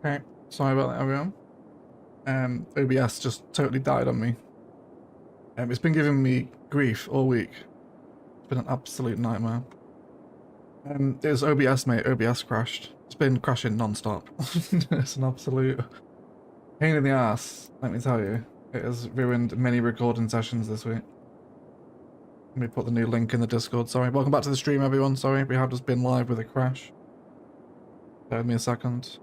Okay, sorry about that, everyone. OBS just totally died on me. It's been giving me grief all week. It's been an absolute nightmare. It's OBS, mate. OBS crashed. It's been crashing non-stop. It's an absolute pain in the ass, let me tell you. It has ruined many recording sessions this week. Let me put the new link in the Discord. Sorry. Welcome back to the stream, everyone. Sorry, we have just been live with a crash. Bear with me a second.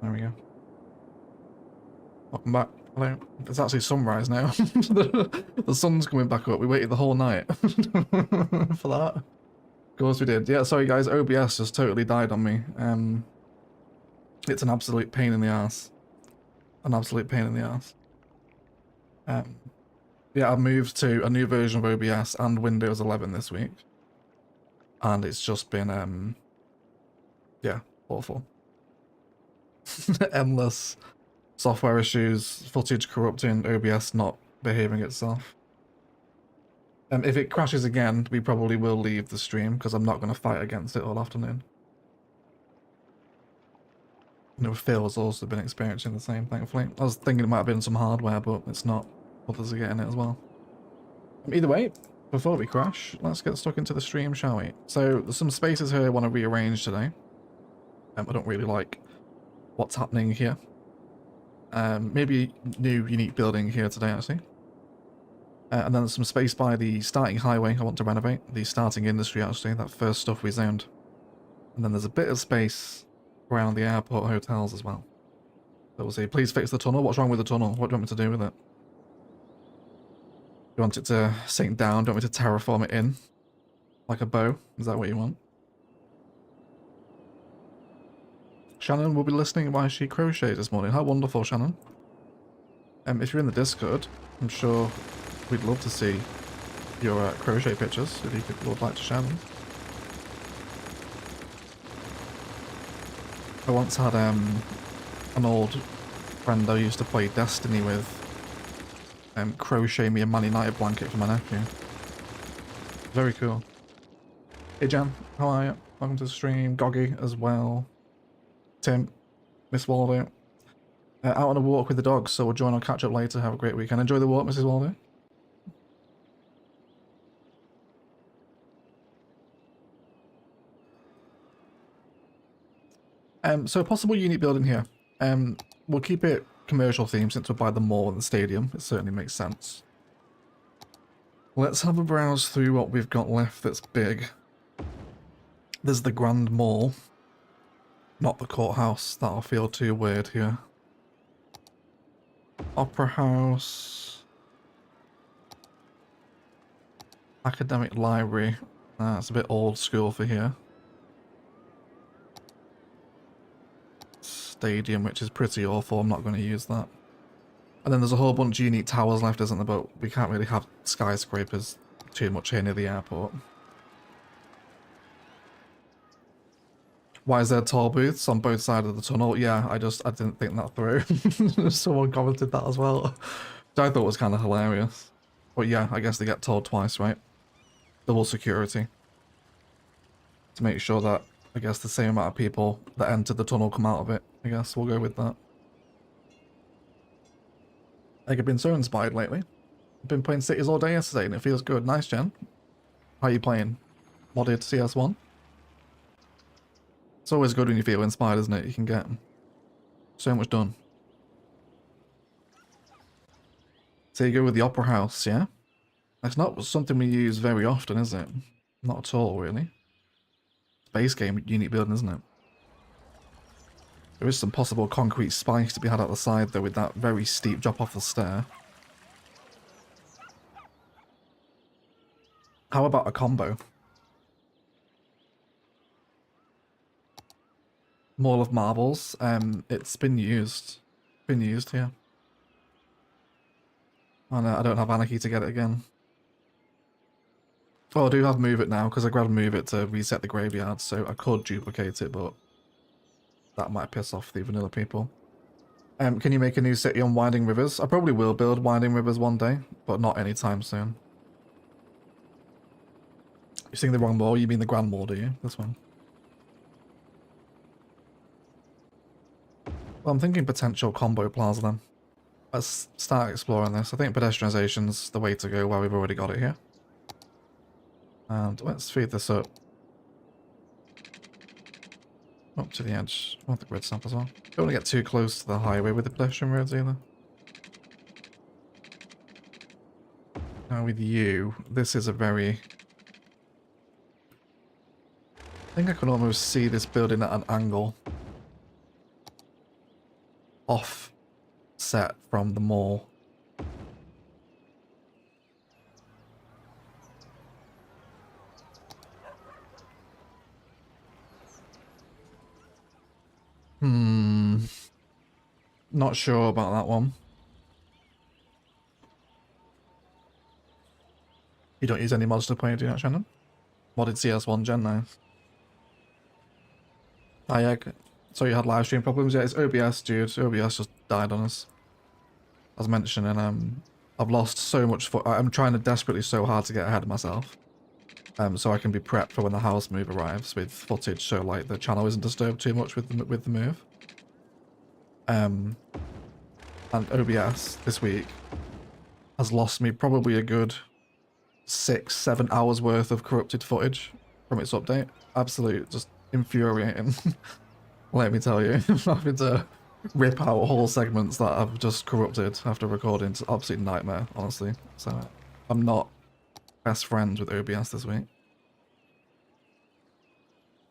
There we go. Welcome back. Hello. It's actually sunrise now. The sun's coming back up. We waited the whole night for that. Of course we did. Yeah, sorry guys, OBS just totally died on me. It's an absolute pain in the ass. An absolute pain in the ass. Yeah, I've moved to a new version of OBS and Windows 11 this week. And it's just been, yeah, awful. Endless software issues, footage corrupting, OBS not behaving itself. If it crashes again, we probably will leave the stream because I'm not going to fight against it all afternoon. I know Phil's also been experiencing the same, thankfully. I was thinking it might have been some hardware, but it's not. Others are getting it as well. Either way, before we crash, let's get stuck into the stream, shall we? So there's some spaces here I want to rearrange today. I don't really like what's happening here. Maybe new unique building here today, actually. And then there's some space by the starting highway I want to renovate. The starting industry, actually, that first stuff we zoned. And then there's a bit of space around the airport hotels as well. So we'll see. Please fix the tunnel. What's wrong with the tunnel? What do you want me to do with it? Do you want it to sink down? Do you want me to terraform it in? Like a bow? Is that what you want? Shannon will be listening while she crochets this morning. How wonderful, Shannon. If you're in the Discord, I'm sure we'd love to see your crochet pictures, if you would like to share them. I once had an old friend I used to play Destiny with crochet me a Man United blanket for my nephew. Very cool. Hey Jan, how are you? Welcome to the stream. Goggy as well. Tim, Miss Waldo. Out on a walk with the dogs, so we'll join or catch up later. Have a great weekend. Enjoy the walk, Mrs. Waldo. So a possible unique building here. We'll keep it commercial themed since we're by the mall and the stadium. It certainly makes sense. Let's have a browse through what we've got left that's big. There's the Grand Mall. Not the courthouse. That'll feel too weird here. Opera House. Academic Library. That's a bit old school for here. Stadium, which is pretty awful. I'm not going to use that. And then there's a whole bunch of unique towers left, isn't there? But we can't really have skyscrapers too much here near the airport. Why is there toll booths on both sides of the tunnel? Yeah, I didn't think that through. Someone commented that as well. Which I thought was kind of hilarious. But yeah, I guess they get told twice, right? Double security. To make sure that, I guess, the same amount of people that enter the tunnel come out of it. I guess we'll go with that. I've been so inspired lately. I've been playing Cities all day yesterday and it feels good. Nice, Jen. How are you playing? Modded CS1? It's always good when you feel inspired, isn't it? You can get so much done. So you go with the Opera House, yeah? That's not something we use very often, is it? Not at all, really. Base game unique building, isn't it? There is some possible concrete spikes to be had at the side, though, with that very steep drop off the stair. How about a combo? Mall of Marbles. It's been used. Been used here. And I don't have Anarchy to get it again. Oh, I do have Move It now, because I grabbed Move It to reset the graveyard, so I could duplicate it, but that might piss off the vanilla people. Can you make a new city on Winding Rivers? I probably will build Winding Rivers one day, but not anytime soon. You're seeing the wrong mall, you mean the Grand Mall, do you? This one. Well, I'm thinking potential combo plaza then. Let's start exploring this. I think pedestrianization's the way to go while we've already got it here. And let's feed this up. Up to the edge. I want the grid snap as well. Don't want to get too close to the highway with the pedestrian roads either. Now with you, this is a very... I think I can almost see this building at an angle. Offset from the mall. Not sure about that one. You don't use any mods to play, do you not, Shannon? Modded CS1 Gen, nice. Ah, yeah. So you had live stream problems? Yeah, it's OBS, dude. OBS just died on us. As mentioned, and I've lost so much I'm trying to desperately so hard to get ahead of myself. So I can be prepped for when the house move arrives with footage, so like the channel isn't disturbed too much with the move. And OBS this week has lost me probably a good 6-7 hours worth of corrupted footage from its update. Absolute, just infuriating. Let me tell you, I'm having to rip out whole segments that I've just corrupted after recording. It's an absolute nightmare, honestly. So I'm not best friends with OBS this week.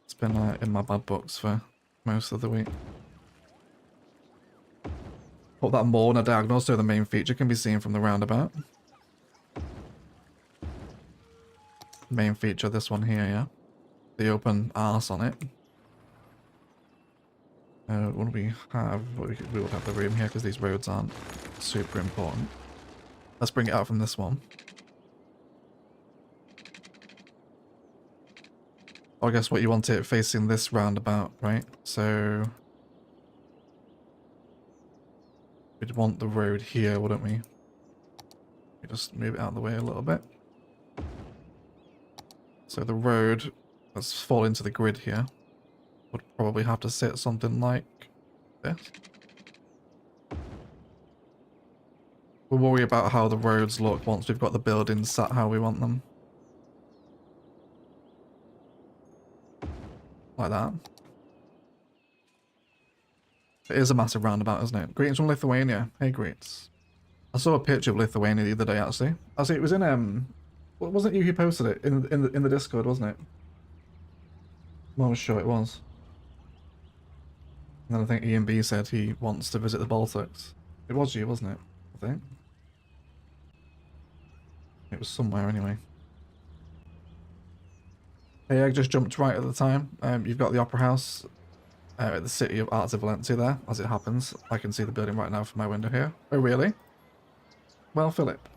It's been in my bad books for most of the week. Put that more on a diagonal so the main feature can be seen from the roundabout. Main feature, this one here, yeah. The open arse on it. What do we have? We would have the room here because these roads aren't super important. Let's bring it out from this one. I guess what you want it facing this roundabout, right? So we'd want the road here, wouldn't we? We just move it out of the way a little bit. So the road, let's fall into the grid here. Would probably have to sit something like this. We'll worry about how the roads look once we've got the buildings sat how we want them. Like that. It is a massive roundabout, isn't it? Greetings from Lithuania. Hey, greets. I saw a picture of Lithuania the other day, actually. It was in, wasn't it you who posted it? In the Discord, wasn't it? I'm almost sure it was. And then I think EMB said he wants to visit the Baltics. It was you, wasn't it? I think. It was somewhere anyway. Hey, I just jumped right at the time. You've got the Opera House at the City of Arts of Valencia there, as it happens. I can see the building right now from my window here. Oh, really? Well, Philip.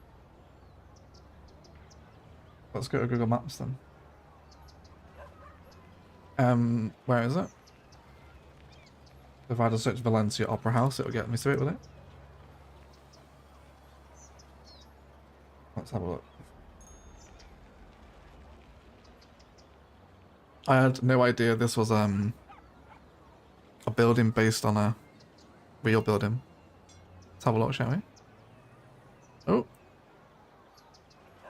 Let's go to Google Maps then. Where is it? If I just search Valencia Opera House, it'll get me to it, will it? Let's have a look. I had no idea this was a building based on a real building. Let's have a look, shall we? Oh.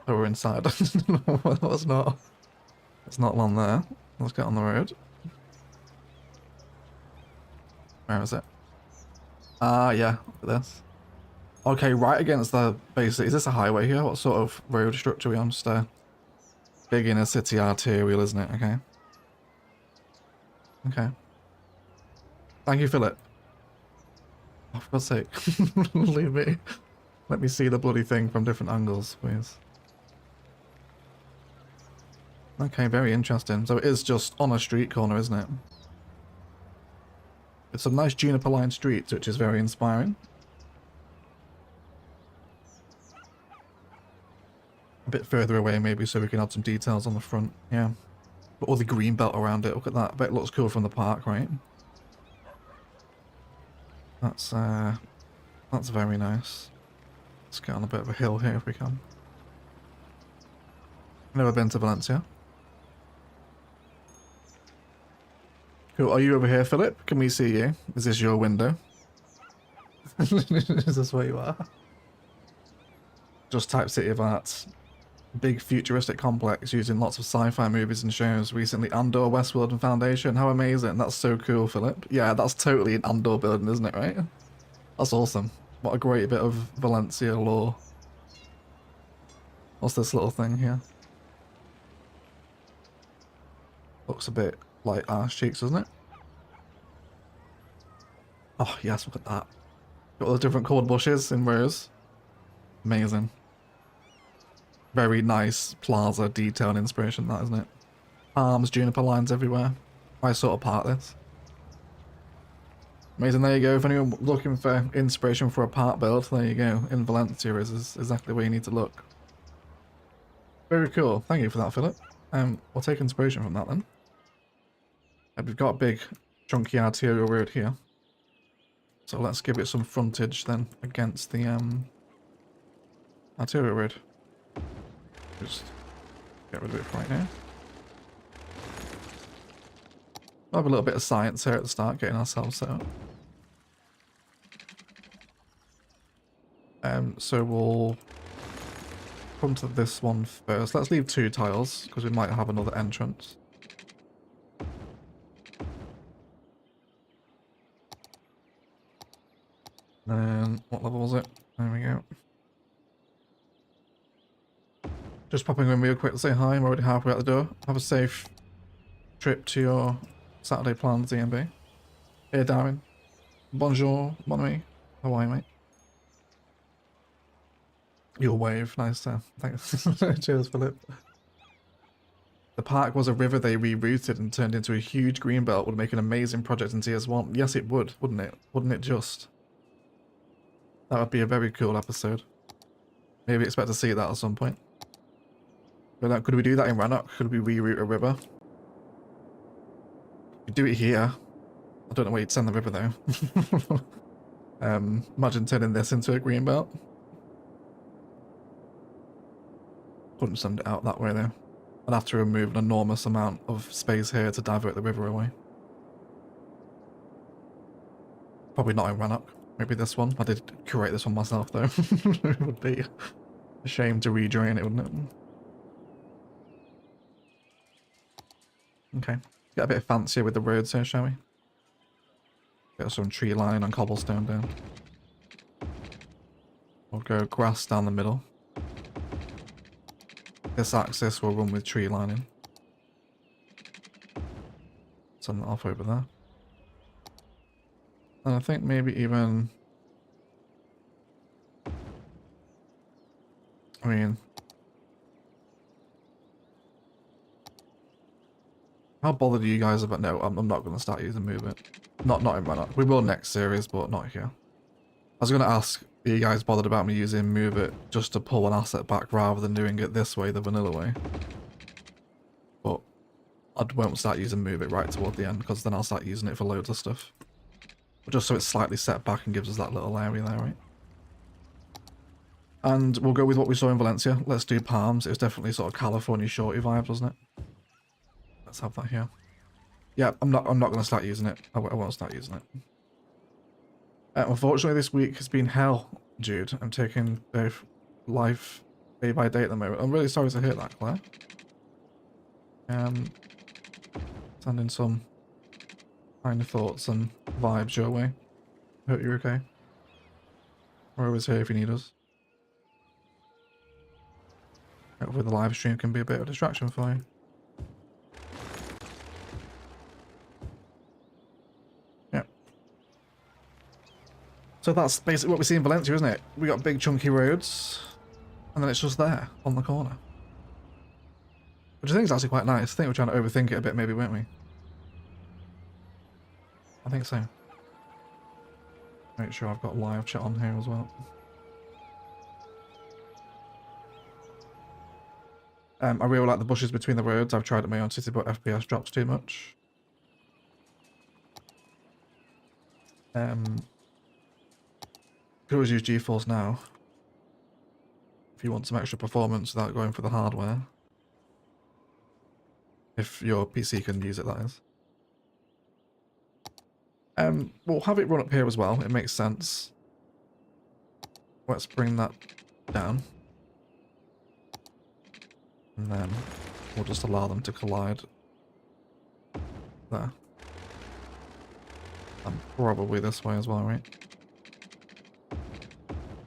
Oh, we're inside. No, it's not. It's not one there. Let's get on the road. Where is it? Ah, yeah. Look at this. Okay, right against the base. Is this a highway here? What sort of road structure are we on? Just a big inner city arterial, isn't it? Okay. Okay. Thank you, Philip. Oh, for God's sake. Leave me. Let me see the bloody thing from different angles, please. Okay, very interesting. So it is just on a street corner, isn't it? It's some nice juniper line streets, which is very inspiring. A bit further away maybe so we can add some details on the front, yeah. But all the green belt around it, look at that. I bet it looks cool from the park, right? That's very nice. Let's get on a bit of a hill here if we can. Never been to Valencia. Cool. Are you over here, Philip? Can we see you? Is this your window? Is this where you are? Just type City of Arts. Big futuristic complex using lots of sci-fi movies and shows. Recently, Andor, Westworld, and Foundation. How amazing. That's so cool, Philip. Yeah, that's totally an Andor building, isn't it, right? That's awesome. What a great bit of Valencia lore. What's this little thing here? Looks a bit like arse cheeks, doesn't it? Oh, yes, look at that. Got all the different coloured bushes in rows. Amazing. Very nice plaza detail and inspiration, that, isn't it? Palms, juniper lines everywhere. I sort of part this. Amazing, there you go. If anyone looking for inspiration for a part build, there you go. In Valencia is exactly where you need to look. Very cool. Thank you for that, Philip. We'll take inspiration from that then. And we've got a big chunky arterial road here. So let's give it some frontage then against the arterial road. Just get rid of it right now. We'll have a little bit of science here at the start, getting ourselves set up. So we'll come to this one first. Let's leave 2 tiles, because we might have another entrance. Then, what level was it? There we go. Just popping in real quick to say hi. I'm already halfway out the door. Have a safe trip to your Saturday plans, DMB. Hey, Darren. Bonjour, mon ami. How are you, mate? Your wave. Nice. Thanks. Cheers, Philip. The park was a river they rerouted and turned into a huge greenbelt. Would make an amazing project in TS1. Yes, it would, wouldn't it? Wouldn't it just? That would be a very cool episode. Maybe expect to see that at some point. But could we do that in Rannoch? Could we reroute a river? We do it here. I don't know where you'd send the river though. Imagine turning this into a greenbelt. Couldn't send it out that way though. I'd have to remove an enormous amount of space here to divert the river away. Probably not in Rannoch. Maybe this one. I did curate this one myself though. It would be a shame to redrain it, wouldn't it? Okay. Get a bit fancier with the roads here, shall we? Get some tree line and cobblestone down. We'll go grass down the middle. This axis will run with tree lining. Send that off over there. And I think maybe even... I mean... How bothered are you guys about... No, I'm not going to start using Move It. Not in Rannoch. We will next series, but not here. I was going to ask, are you guys bothered about me using Move It just to pull an asset back rather than doing it this way, the vanilla way? But I won't start using Move It right toward the end, because then I'll start using it for loads of stuff. But just so it's slightly set back and gives us that little area there, right? And we'll go with what we saw in Valencia. Let's do palms. It was definitely sort of California shorty vibes, wasn't it? Let's have that here. Yeah, I'm not going to start using it. I won't start using it. Unfortunately, this week has been hell, Jude. I'm taking both life day by day at the moment. I'm really sorry to hear that, Claire. Sending some kind of thoughts and vibes your way. Hope you're okay. We're always here if you need us. Hopefully the live stream can be a bit of a distraction for you. So that's basically what we see in Valencia, isn't it? We got big chunky roads, and then it's just there, on the corner. Which I think is actually quite nice. I think we're trying to overthink it a bit maybe, weren't we? I think so. Make sure I've got live chat on here as well. I really like the bushes between the roads. I've tried at my own city, but FPS drops too much. Could always use GeForce now if you want some extra performance without going for the hardware. If your PC can use it, that is. We'll have it run up here as well. It makes sense. Let's bring that down. And then we'll just allow them to collide there. And probably this way as well, right?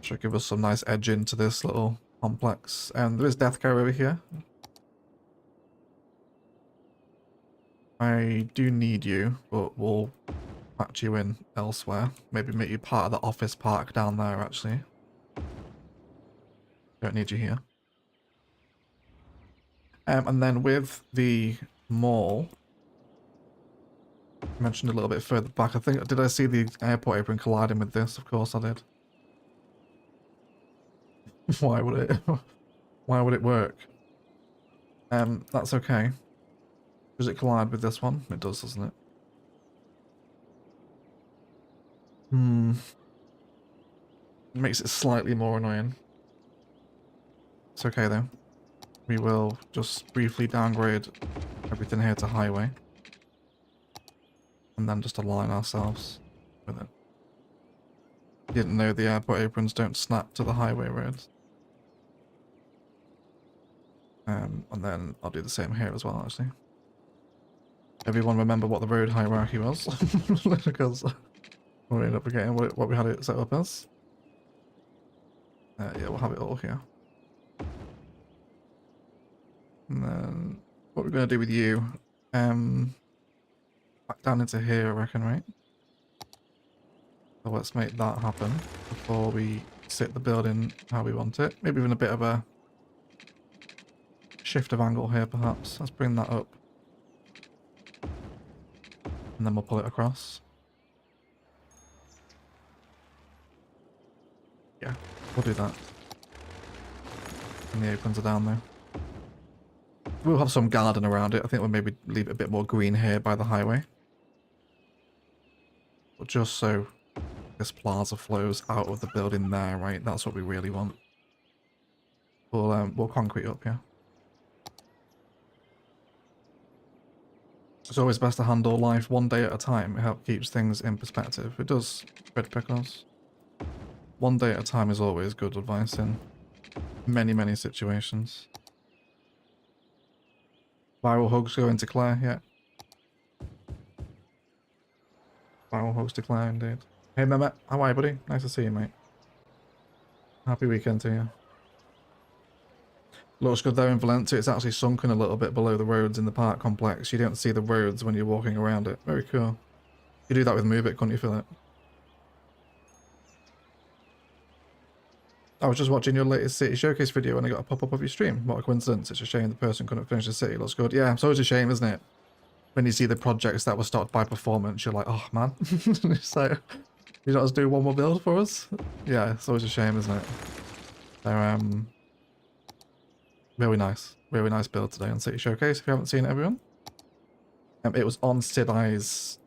Should give us some nice edge into this little complex. And there is death care over here. I do need you, but we'll patch you in elsewhere. Maybe make you part of the office park down there, actually. Don't need you here. And then with the mall, I mentioned a little bit further back. I think, did I see the airport apron colliding with this? Of course I did. Why would it? Why would it work? That's okay. Does it collide with this one? It does, doesn't it? Makes it slightly more annoying. It's okay though. We will just briefly downgrade everything here to highway. And then just align ourselves with it. Didn't know the airport aprons don't snap to the highway roads. And then I'll do the same here as well, actually. Everyone remember what the road hierarchy was? Because we'll end up forgetting what we had it set up as. Yeah, we'll have it all here. And then what we're going to do with you, back down into here, I reckon, right? So let's make that happen before we sit the building how we want it. Maybe even a bit of a shift of angle here, perhaps. Let's bring that up. And then we'll pull it across. Yeah, we'll do that. And the aprons are down there. We'll have some garden around it. I think we'll maybe leave it a bit more green here by the highway. But just so this plaza flows out of the building there, right? That's what we really want. We'll concrete up here. It's always best to handle life one day at a time. It helps keeps things in perspective. It does, Red Pickles. One day at a time is always good advice in many, many situations. Viral hugs go into Claire, yeah. Viral hugs to Claire, indeed. Hey Mehmet, how are you, buddy? Nice to see you, mate. Happy weekend to you. Looks good there in Valencia. It's actually sunken a little bit below the roads in the park complex. You don't see the roads when you're walking around it. Very cool. You do that with Move It, couldn't you, Philip? I was just watching your latest City Showcase video and I got a pop-up of your stream. What a coincidence. It's a shame the person couldn't finish the city. Looks good. Yeah, it's always a shame, isn't it? When you see the projects that were stopped by performance, you're like, oh, man. So, you don't just do one more build for us? Yeah, it's always a shame, isn't it? They're, really nice build today on City Showcase, if you haven't seen it, everyone. It was on Sidai's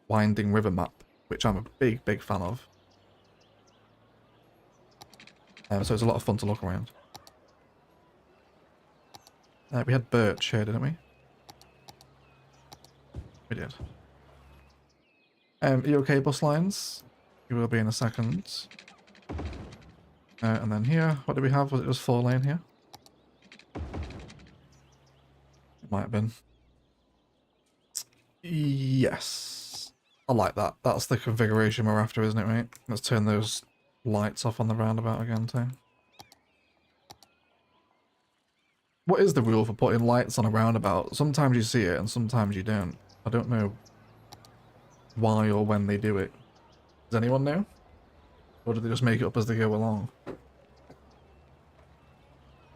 Winding River map, which I'm a big fan of. So it's a lot of fun to look around. We had birch here, didn't we? We did. Are you okay, bus lines? You will be in a second. And then here, what did we have? Was it just 4-lane here? It might have been. Yes. I like that. That's the configuration we're after, isn't it, mate? Let's turn those lights off on the roundabout again, too. What is the rule for putting lights on a roundabout? Sometimes you see it and sometimes you don't. I don't know why or when they do it. Does anyone know? Or do they just make it up as they go along?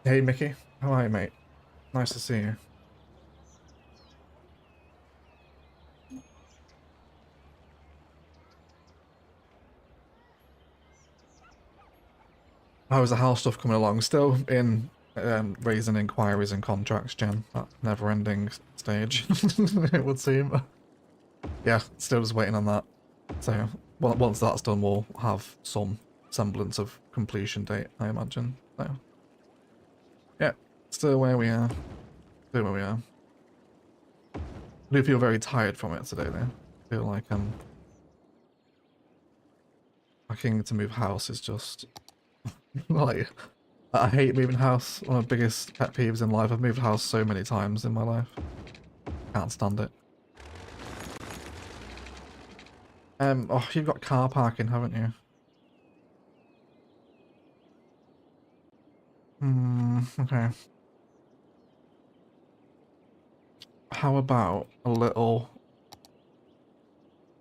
Hey Mickey, how are you, mate? Nice to see you. How is the house stuff coming along? Still in raising inquiries and contracts, Jen. That never-ending stage, it would seem. Yeah, still just waiting on that. So once that's done, we'll have some semblance of completion date, I imagine. So yeah, still where we are. Still where we are. I do feel very tired from it today, though. feel like packing to move house is just like I hate moving house. One of my biggest pet peeves in life. I've moved house so many times in my life. Can't stand it. Oh, you've got car parking, haven't you? Okay. How about a little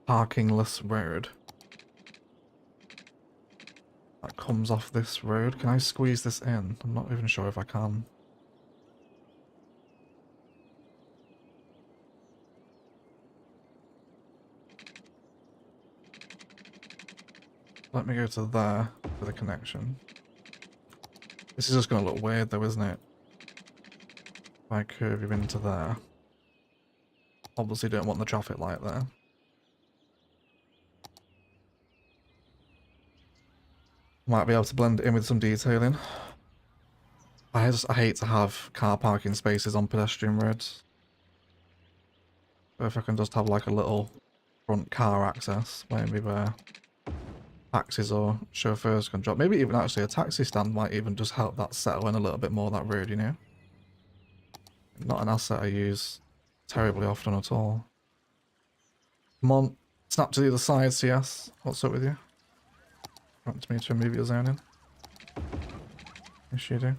parkingless road that comes off this road? Can I squeeze this in? I'm not even sure if I can. Let me go to there for the connection. This is just going to look weird though, isn't it? If I curve you into there. Obviously don't want the traffic light there. Might be able to blend it in with some detailing. I hate to have car parking spaces on pedestrian roads. But if I can just have like a little front car access, maybe where taxis or chauffeurs can drop. Maybe even actually a taxi stand might even just help that settle in a little bit more, that road, you know? Not an asset I use terribly often at all. Come on, snap to the other side, CS. What's up with you? Want me to remove your zoning? Yes, you do.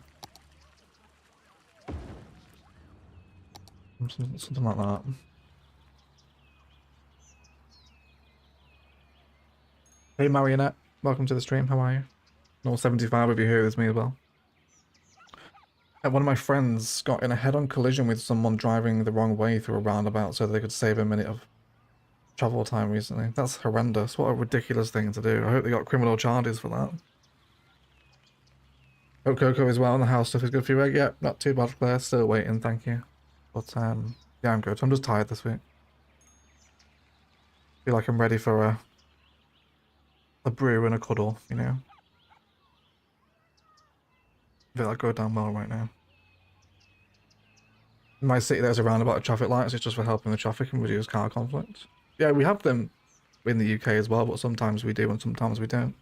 Something like that. Hey Marionette, welcome to the stream, how are you? All 75 of you here with me as well. One of my friends got in a head-on collision with someone driving the wrong way through a roundabout so they could save a minute of travel time recently. That's horrendous. What a ridiculous thing to do. I hope they got criminal charges for that. Hope Coco as well, and the house stuff is good for you. Yeah, not too bad, Claire. Still waiting, thank you. But yeah, I'm good. I'm just tired this week. Feel like I'm ready for a brew and a cuddle, you know? I feel like go down well right now. In my city, there's a roundabout of traffic lights. It's just for helping the traffic and reduce car conflict. Yeah, we have them in the UK as well, but sometimes we do and sometimes we don't.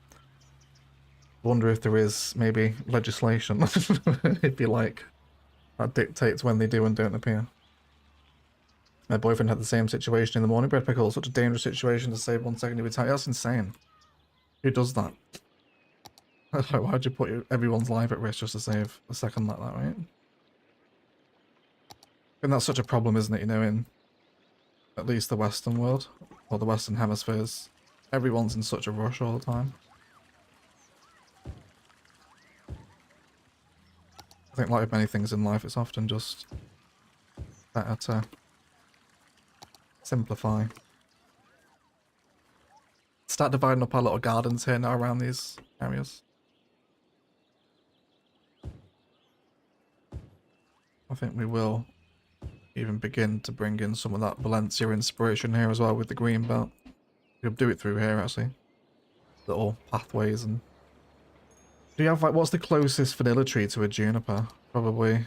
I wonder if there is maybe legislation, if you like, that dictates when they do and don't appear. My boyfriend had the same situation in the morning. Bread pickle, such a dangerous situation to save 1 second of your time. That's insane. Who does that? Why'd you put everyone's life at risk just to save a second like that, right? And that's such a problem, isn't it, you know, in at least the Western world, or the Western hemispheres. Everyone's in such a rush all the time. I think like with many things in life, it's often just better to simplify. Start dividing up our little gardens here now around these areas. I think we will even begin to bring in some of that Valencia inspiration here as well with the green belt. We'll do it through here actually. Little pathways and... Do you have like, what's the closest vanilla tree to a juniper? Probably...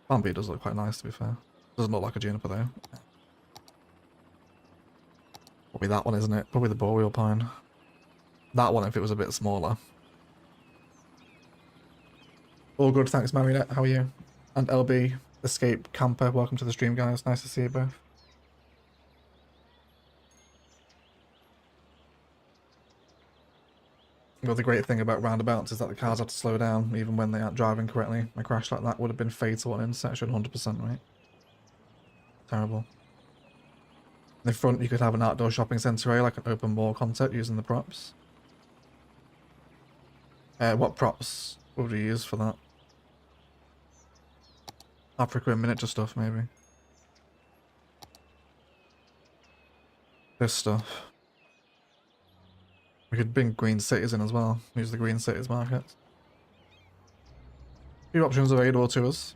Bambi does look quite nice to be fair. Doesn't look like a juniper though. Probably that one, isn't it? Probably the boreal pine. That one if it was a bit smaller. All good, thanks Marionette, how are you? And LB, Escape Camper, welcome to the stream guys, nice to see you both. Well, the great thing about roundabouts is that the cars have to slow down even when they aren't driving correctly. A crash like that would have been fatal on intersection, 100%, right? Terrible. In the front you could have an outdoor shopping centre area, like an open mall concept using the props. What props would we use for that? Africa and miniature stuff, maybe. This stuff. We could bring green cities in as well. Use the green cities market. Few options available to us.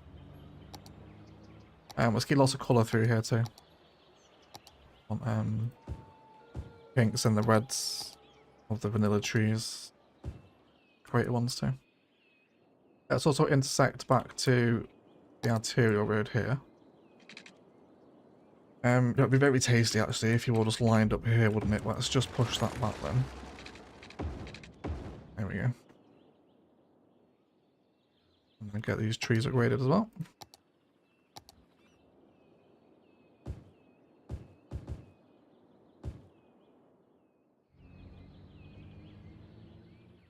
Let's get lots of colour through here too. Want pinks and the reds of the vanilla trees. Great ones too. Let's also intersect back to the arterial road here. It would be very tasty actually if you were just lined up here, wouldn't it? Let's just push that back then. There we go. And then get these trees upgraded as well.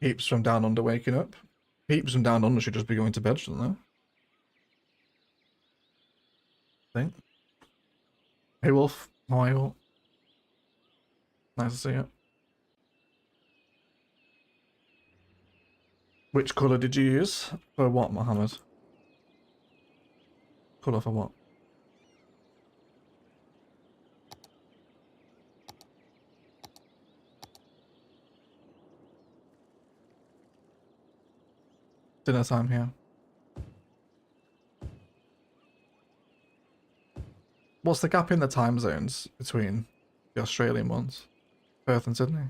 Heaps from down under waking up. Heaps from down under should just be going to bed, shouldn't they? I think. Hey Wolf, how are you all? Nice to see you. Which colour did you use? For what, Mohammed? Colour for what? Dinner time here. What's the gap in the time zones between the Australian ones? Perth and Sydney?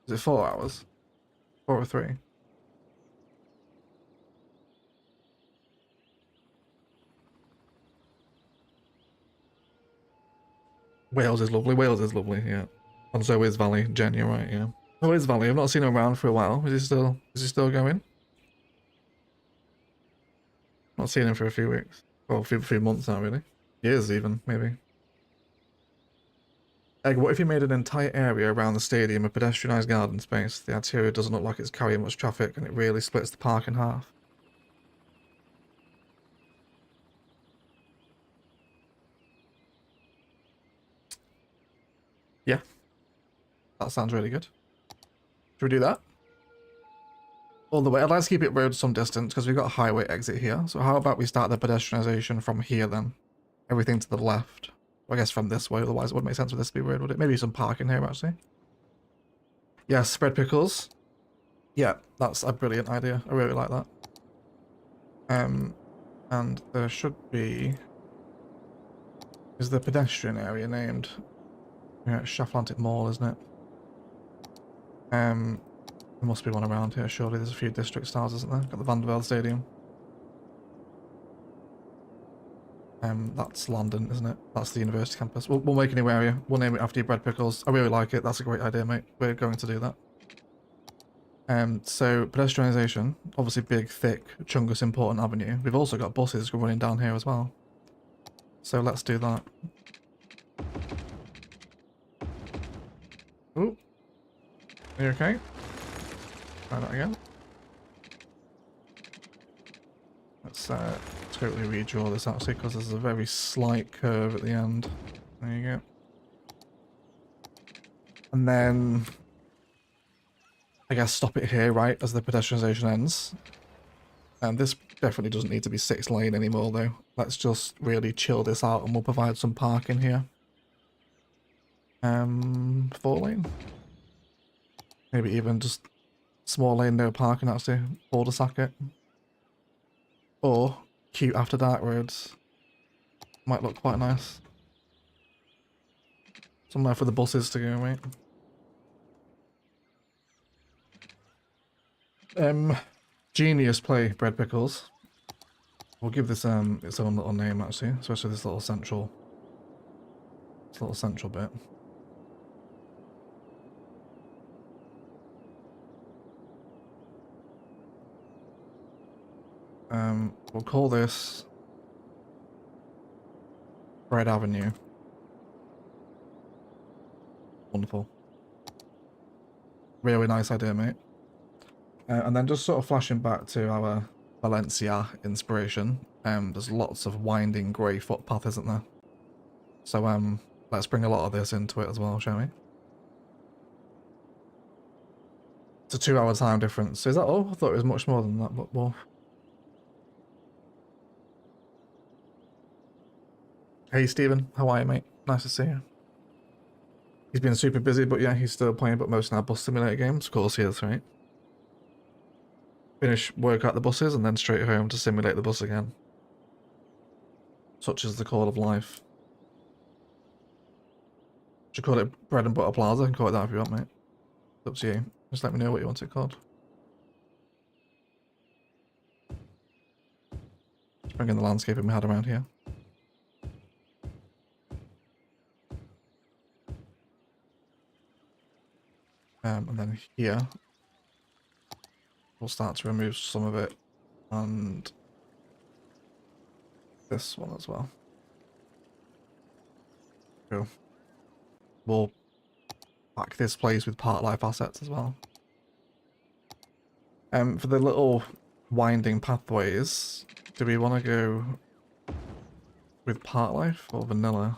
Is it 4 hours? 4 or 3? Wales is lovely, yeah. And so is Valley. Jen, you're right, yeah. Oh, is Valley. I've not seen him around for a while. Is he still going? Not seen him for a few weeks. Well, a few months now, really. Years even, maybe. Egg, what if you made an entire area around the stadium a pedestrianised garden space? The interior doesn't look like it's carrying much traffic and it really splits the park in half. Yeah. That sounds really good. Should we do that? All the way. I'd like to keep it road some distance because we've got a highway exit here. So how about we start the pedestrianisation from here then? Everything to the left. I guess from this way, otherwise it wouldn't make sense for this to be road, would it? Maybe some parking here actually. Yeah, spread pickles. Yeah, that's a brilliant idea. I really like that. And there should be... Is the pedestrian area named? Yeah, it's Shaflantic Mall, isn't it? There must be one around here, surely. There's a few district stars, isn't there? Got the Vanderbilt Stadium. That's London, isn't it? That's the university campus. We'll make a new area. We'll name it after your bread pickles. I really like it. That's a great idea, mate. We're going to do that. So pedestrianisation, obviously big, thick, chungus, important avenue. We've also got buses running down here as well. So let's do that. Ooh. Are you okay? Try that again. Let's totally redraw this actually because there's a very slight curve at the end. There you go. And then I guess stop it here, right, as the pedestrianisation ends. And this definitely doesn't need to be 6 lane anymore though. Let's just really chill this out and we'll provide some parking here. 4 lane? Maybe even just small lane, no parking actually. Cul-de-sac it. Or cute after dark roads. Might look quite nice. Somewhere for the buses to go, mate. Genius play, bread pickles. We'll give this its own little name actually, especially this little central bit. We'll call this Bread Avenue. Wonderful. Really nice idea, mate. And then just sort of flashing back to our Valencia inspiration. There's lots of winding grey footpath, isn't there? So let's bring a lot of this into it as well, shall we? It's a 2-hour time difference. Is that all? I thought it was much more than that, but well. Hey Stephen, how are you, mate? Nice to see you. He's been super busy, but yeah, he's still playing but most of our bus simulator games. Of course he is, right? Finish work at the buses and then straight home to simulate the bus again. Such is the call of life. Should call it Bread and Butter Plaza. I can call it that if you want, mate. It's up to you. Just let me know what you want it called. Just bring in the landscaping we had around here. And then here, we'll start to remove some of it, and this one as well. Cool. We'll pack this place with part life assets as well. For the little winding pathways, do we want to go with part life or vanilla?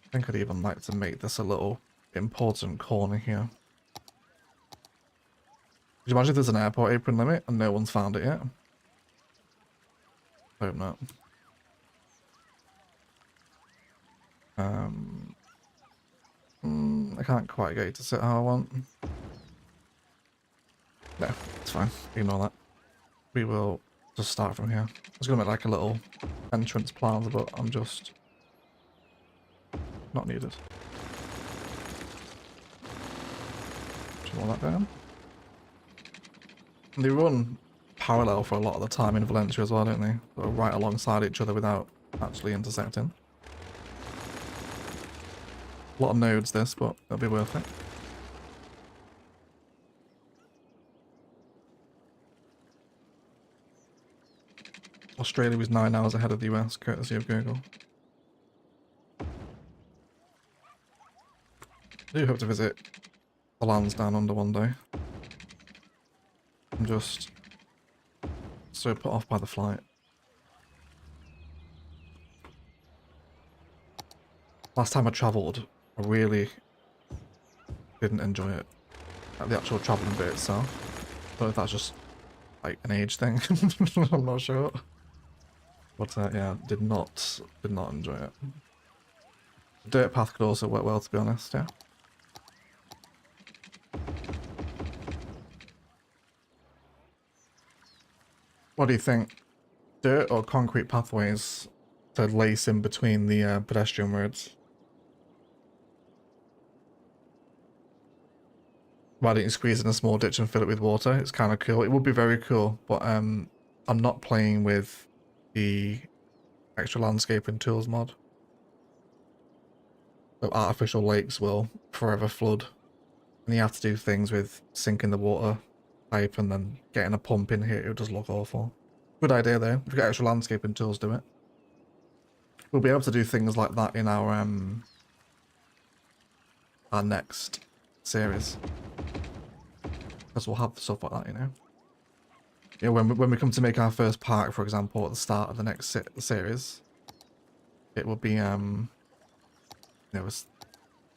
I think I'd even like to make this a little important corner here. Could you imagine if there's an airport apron limit and no one's found it yet? Hope not. I can't quite get it to sit how I want. No, it's fine. Ignore that. We will just start from here. I was going to make like a little entrance plaza, but I'm just not needed. Just roll that down. And they run parallel for a lot of the time in Valencia as well, don't they? They're right alongside each other without actually intersecting. A lot of nodes this, but it'll be worth it. Australia was 9 hours ahead of the US, courtesy of Google. I do hope to visit the lands down under one day. I'm just so put off by the flight. Last time I travelled, I really didn't enjoy it. Like the actual travelling bit itself. I don't know if that's just like an age thing. I'm not sure. But yeah, did not enjoy it. Dirt path could also work well, to be honest, yeah. What do you think? Dirt or concrete pathways to lace in between the pedestrian roads? Why don't you squeeze in a small ditch and fill it with water? It's kind of cool. It would be very cool, but I'm not playing with the extra landscaping tools mod. So artificial lakes will forever flood, and you have to do things with sinking the water pipe and then getting a pump in here. It would just look awful. Good idea though. If you get extra landscaping tools, do it. We'll be able to do things like that in our next series, because we'll have stuff like that, you know. You know, when we come to make our first park, for example, at the start of the next series, it will be you know, it's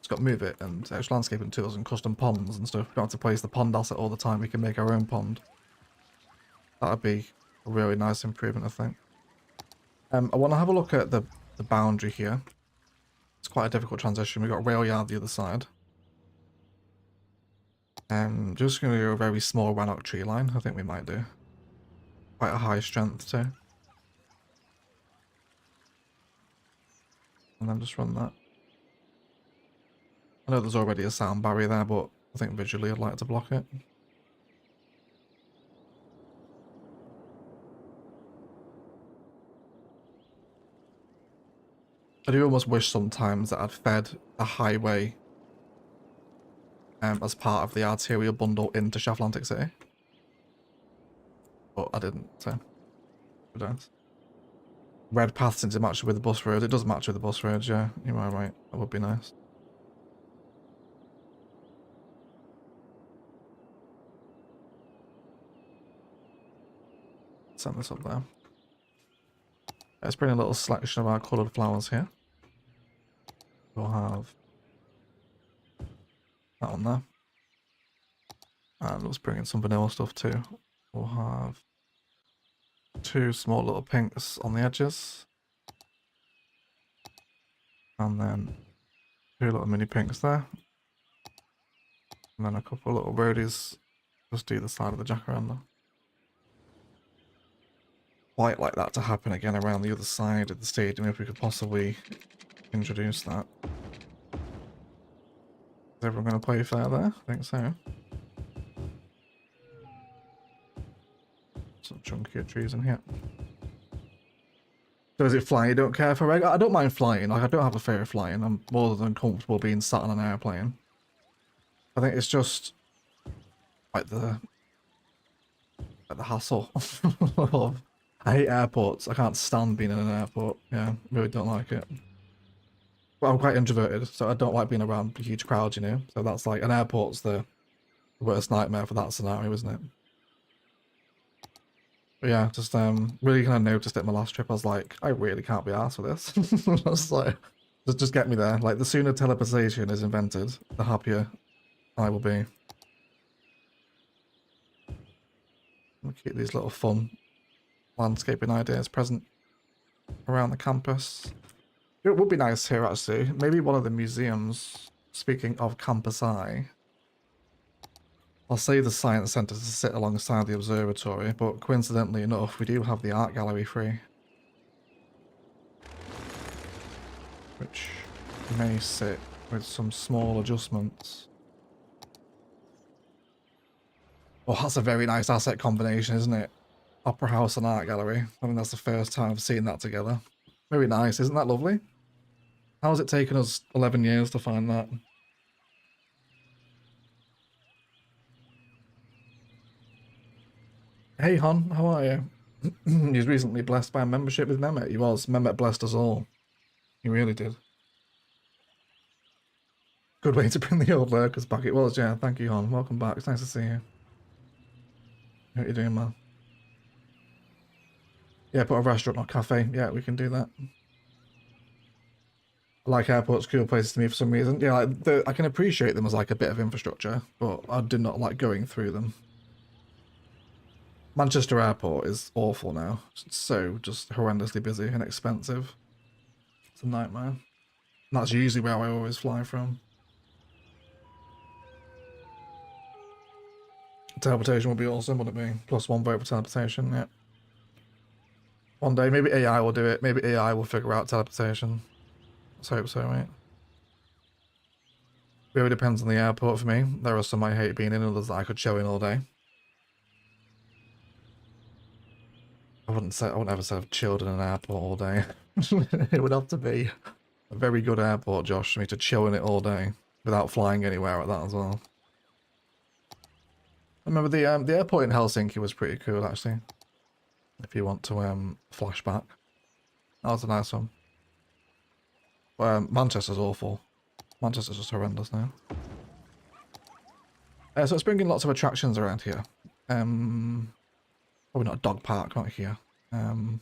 got move it and extra landscaping tools and custom ponds and stuff. We don't have to place the pond asset all the time. We can make our own pond. That would be a really nice improvement, I think. I want to have a look at the boundary here. It's quite a difficult transition. We've got rail yard the other side. Just going to go a very small Rannoch tree line. I think we might do. Quite a high strength too. And then just run that. I know there's already a sound barrier there, but I think visually I'd like to block it. I do almost wish sometimes that I'd fed a highway as part of the arterial bundle into Atlantic City. But I didn't, so who knows. Red paths into match with the bus road. It does match with the bus roads, yeah. You are right. That would be nice. Set this up there. Let's bring a little selection of our coloured flowers here. We'll have that on there. And let's bring in some vanilla stuff too. We'll have 2 small little pinks on the edges. And then 2 little mini pinks there. And then a couple of little roadies just either side of the jacaranda. Quite like that to happen again around the other side of the stadium if we could possibly introduce that. Is everyone going to play fair there? I think so. Some chunkier trees in here. So is it flying you don't care for? I don't mind flying. Like, I don't have a fear of flying. I'm more than comfortable being sat on an airplane. I think it's just like the hassle. I hate airports. I can't stand being in an airport. Yeah, really don't like it. But I'm quite introverted, so I don't like being around huge crowds, you know? So that's like, an airport's the worst nightmare for that scenario, isn't it? But yeah, just really kind of noticed it my last trip. I was like, I really can't be arsed with this. I was like, just get me there. Like, the sooner teleportation is invented, the happier I will be. We'll keep these little fun landscaping ideas present around the campus. It would be nice here, actually. Maybe one of the museums, speaking of campus I, I'll say the science centre to sit alongside the observatory, but coincidentally enough, we do have the art gallery free. Which may sit with some small adjustments. Oh, that's a very nice asset combination, isn't it? Opera house and art gallery. I mean, that's the first time I've seen that together. Very nice, isn't that lovely? How has it taken us 11 years to find that? Hey Hon, how are you? He's recently blessed by a membership with Mehmet. He was. Mehmet blessed us all. He really did. Good way to bring the old lurkers back. It was, yeah. Thank you, Hon. Welcome back. It's nice to see you. How are you doing, man? Yeah, put a restaurant or cafe. Yeah, we can do that. I like airports, cool places to me for some reason. Yeah, like I can appreciate them as like a bit of infrastructure, but I do not like going through them. Manchester Airport is awful now. It's so just horrendously busy and expensive. It's a nightmare. And that's usually where I always fly from. Teleportation would be awesome, wouldn't it be? +1 vote for teleportation, yeah. One day, maybe AI will do it. Maybe AI will figure out teleportation. Let's hope so, right? It really depends on the airport for me. There are some I hate being in, others that I could chill in all day. I wouldn't ever say I've chilled in an airport all day. It would have to be a very good airport, Josh, for me to chill in it all day without flying anywhere at that as well. I remember the airport in Helsinki was pretty cool, actually. If you want to flashback, that was a nice one. Manchester's awful. Manchester's just horrendous now. So it's bringing lots of attractions around here. Probably not a dog park, not here. Does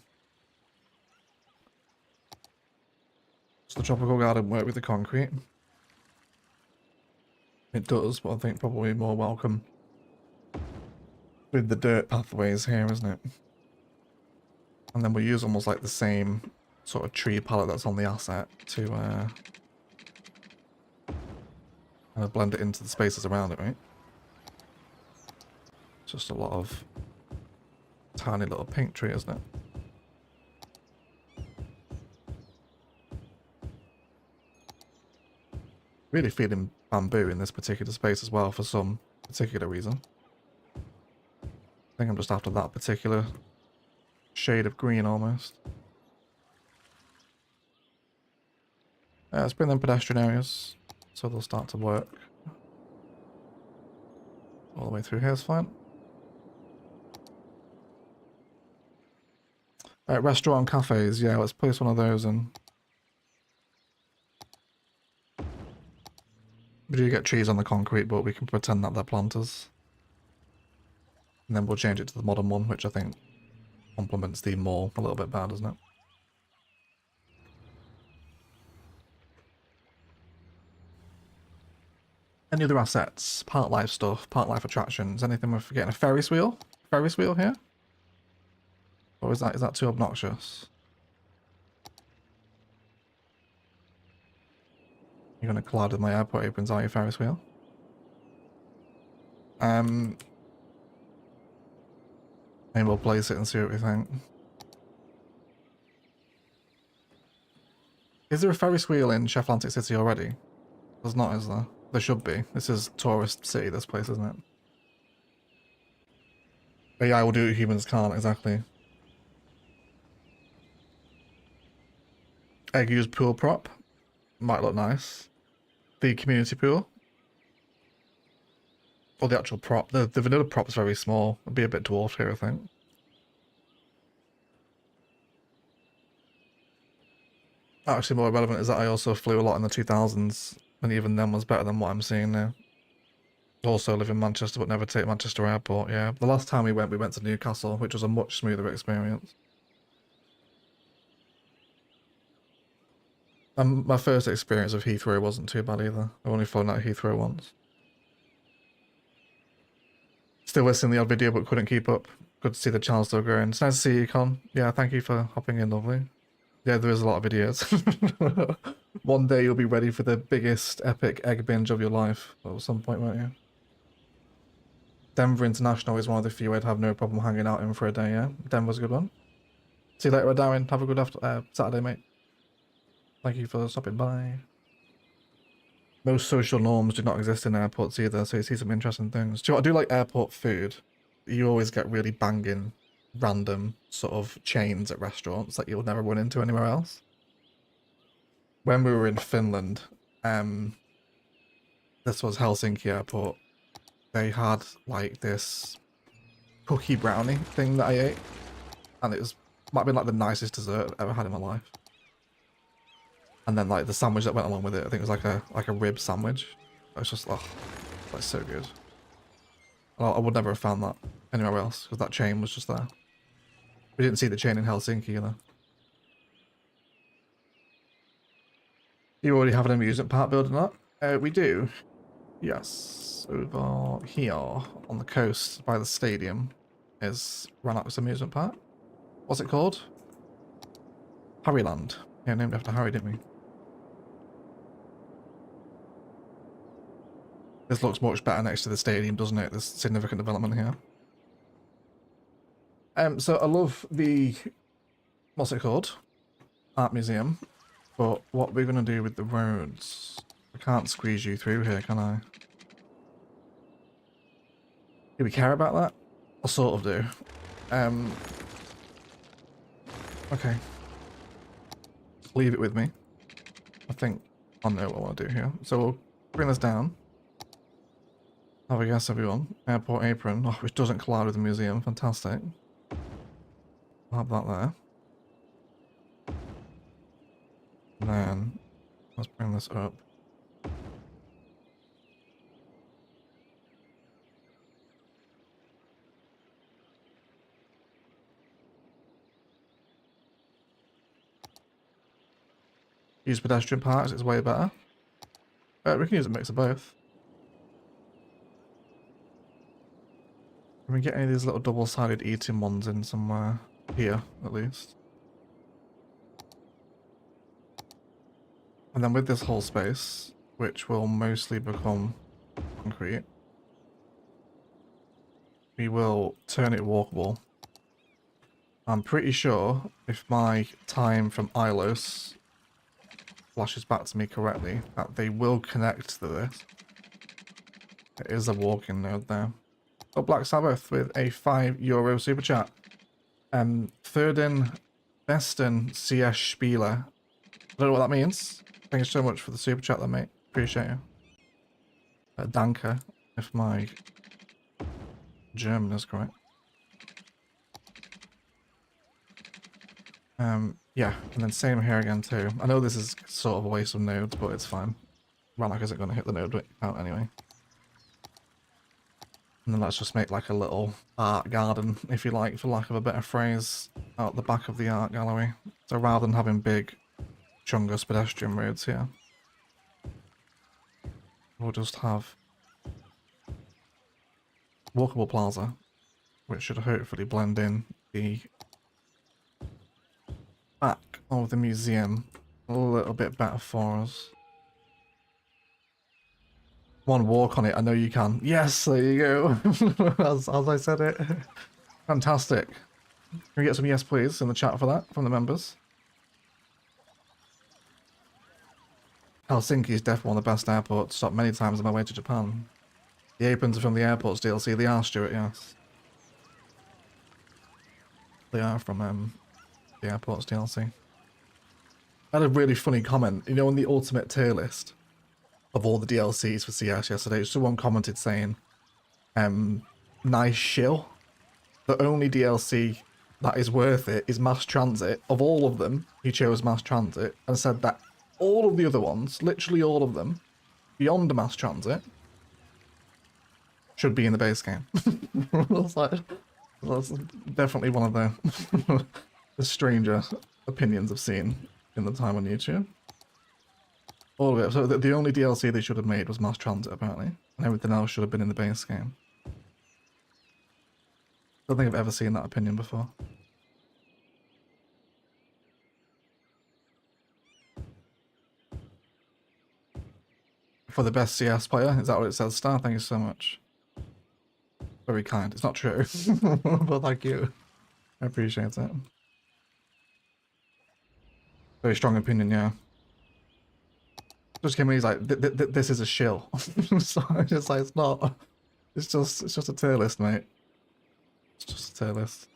the tropical garden work with the concrete? It does, but I think probably more welcome with the dirt pathways here, isn't it? And then we'll use almost like the same sort of tree palette that's on the asset to kind of blend it into the spaces around it, right? Just a lot of tiny little pink tree, isn't it? Really feeling bamboo in this particular space as well for some particular reason. I think I'm just after that particular shade of green almost. Let's bring them pedestrian areas so they'll start to work. All the way through here is fine. Restaurant cafes, yeah, let's place one of those in. We do get trees on the concrete, but we can pretend that they're planters. And then we'll change it to the modern one, which I think complements the mall a little bit better, doesn't it? Any other assets? Park life stuff, park life attractions, anything we're forgetting? A Ferris wheel? Ferris wheel here? Or is that too obnoxious? You're gonna collide with my airport aprons, are you, Ferris wheel? Maybe we'll place it and see what we think. Is there a Ferris wheel in Sheffield City already? There's not, is there? There should be. This is tourist city, this place, isn't it? AI will do what humans can't, exactly. egg used pool prop. Might look nice. The community pool. Or the actual prop. The vanilla prop's very small. It'd be a bit dwarfed here, I think. Actually, more relevant is that I also flew a lot in the 2000s, and even then was better than what I'm seeing now. Also live in Manchester, but never take Manchester Airport, yeah. The last time we went to Newcastle, which was a much smoother experience. And my first experience of Heathrow wasn't too bad either. I've only flown out of Heathrow once. Still listening to the odd video, but couldn't keep up. Good to see the channel still growing. It's nice to see you, Con. Yeah, thank you for hopping in, lovely. Yeah, there is a lot of videos. One day you'll be ready for the biggest epic egg binge of your life at some point, won't you? Denver International is one of the few I'd have no problem hanging out in for a day, yeah? Denver's a good one. See you later, Darwin. Have a good Saturday, mate. Thank you for stopping by. Most social norms do not exist in airports either, so you see some interesting things. Do you know what I do like airport food? You always get really banging, random sort of chains at restaurants that you'll never run into anywhere else. When we were in Finland, this was Helsinki Airport, they had like this cookie brownie thing that I ate, and it might have been like the nicest dessert I've ever had in my life. And then like the sandwich that went along with it, I think it was like a rib sandwich. It was just, oh, like so good. I would never have found that anywhere else because that chain was just there. We didn't see the chain in Helsinki either. You already have an amusement park building up? We do. Yes. Over here on the coast by the stadium is Rannoch's amusement park. What's it called? Harryland. Yeah, named after Harry, didn't we? This looks much better next to the stadium, doesn't it? There's significant development here. So I love the, what's it called? Art museum. But what we're going to do with the roads, I can't squeeze you through here, can I? Do we care about that? I sort of do. Okay. Leave it with me. I think I know what I want to do here. So we'll bring this down. Have a guess, everyone. Airport apron, which doesn't collide with the museum. Fantastic. We'll have that there. And then let's bring this up. Use pedestrian parks, it's way better. We can use a mix of both. Can we get any of these little double-sided eating ones in somewhere? Here, at least. And then with this whole space, which will mostly become concrete, we will turn it walkable. I'm pretty sure if my time from Ilos flashes back to me correctly, that they will connect to this. It is a walking node there. Oh, Black Sabbath with a €5 super chat. Thirden Besten CS Spieler. I don't know what that means. Thank you so much for the super chat there, mate. Appreciate you. Danke, if my German is correct. Yeah, and then same here again too. I know this is sort of a waste of nodes, but it's fine. Rannoch isn't going to hit the node out anyway. And then let's just make like a little art garden, if you like, for lack of a better phrase, out the back of the art gallery. So rather than having big, chungus pedestrian roads here, we'll just have walkable plaza, which should hopefully blend in the back of the museum a little bit better for us. One walk on it, I know you can. Yes, there you go. as I said it. Fantastic. Can we get some yes please in the chat for that from the members? Helsinki is definitely one of the best airports. Stopped many times on my way to Japan. The aprons are from the airport's DLC. They are, Stuart, yes. They are from the airport's DLC. I had a really funny comment. You know, on the ultimate tier list of all the DLCs for CS yesterday, someone commented saying, nice shill. The only DLC that is worth it is Mass Transit. Of all of them, he chose Mass Transit and said that all of the other ones, literally all of them, beyond Mass Transit, should be in the base game. That's definitely one of the stranger opinions I've seen in the time on YouTube. All of it. So the only DLC they should have made was Mass Transit, apparently, and everything else should have been in the base game. I don't think I've ever seen that opinion before. For the best CS player, is that what it says? Star, thank you so much. Very kind. It's not true, but thank you. I appreciate it. Very strong opinion, yeah. Just came in, he's like, this is a shill. So I'm just like, it's not. It's just a tier list, mate. It's just a tier list.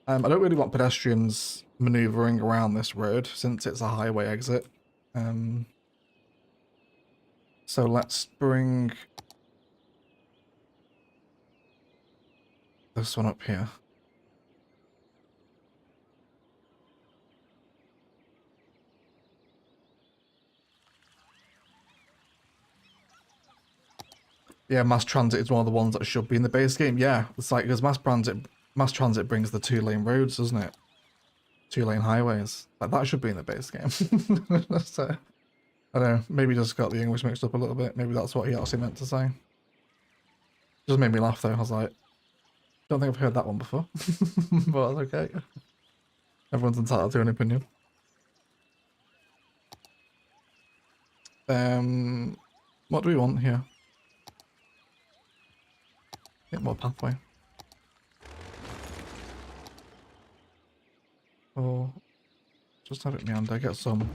I don't really want pedestrians maneuvering around this road since it's a highway exit. So let's bring this one up here. Yeah, Mass Transit is one of the ones that should be in the base game. Yeah, it's like, because Mass Transit brings the 2-lane roads, doesn't it? 2-lane highways. Like, that should be in the base game. So, I don't know, maybe just got the English mixed up a little bit. Maybe that's what he actually meant to say. Just made me laugh though. I was like, don't think I've heard that one before. But that's okay. Everyone's entitled to an opinion. What do we want here? Get more pathway. Oh, just have it meander, get some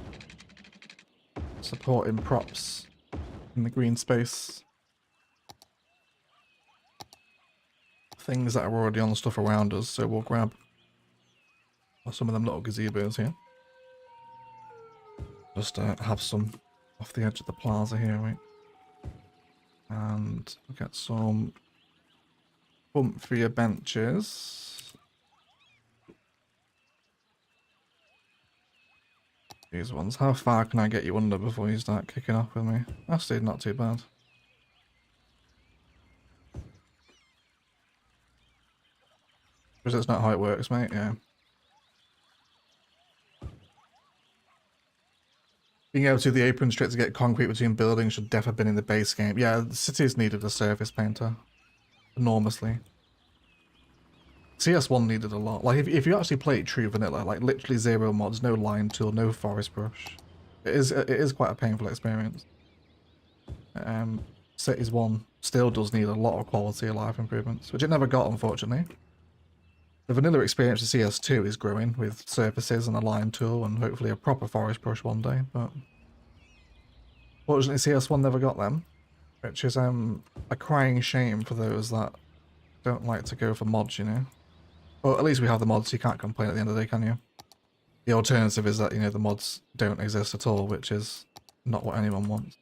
supporting props in the green space. Things that are already on the stuff around us, so we'll grab some of them little gazebos here. Just have some off the edge of the plaza here, right? And we'll get some comfier benches. These ones. How far can I get you under before you start kicking off with me? Actually, not too bad. Because that's not how it works, mate, yeah. Being able to the apron straight to get concrete between buildings should definitely have been in the base game. Yeah, the cities needed a surface painter. Enormously. CS1 needed a lot. Like, if you actually play it true vanilla, like literally zero mods, no line tool, no forest brush, it is quite a painful experience. Cities 1 still does need a lot of quality of life improvements, which it never got, unfortunately. The vanilla experience of CS2 is growing with surfaces and a line tool and hopefully a proper forest brush one day, but fortunately CS1 never got them, which is a crying shame for those that don't like to go for mods, you know. Well, at least we have the mods, so you can't complain at the end of the day, can you? The alternative is that, you know, the mods don't exist at all, which is not what anyone wants.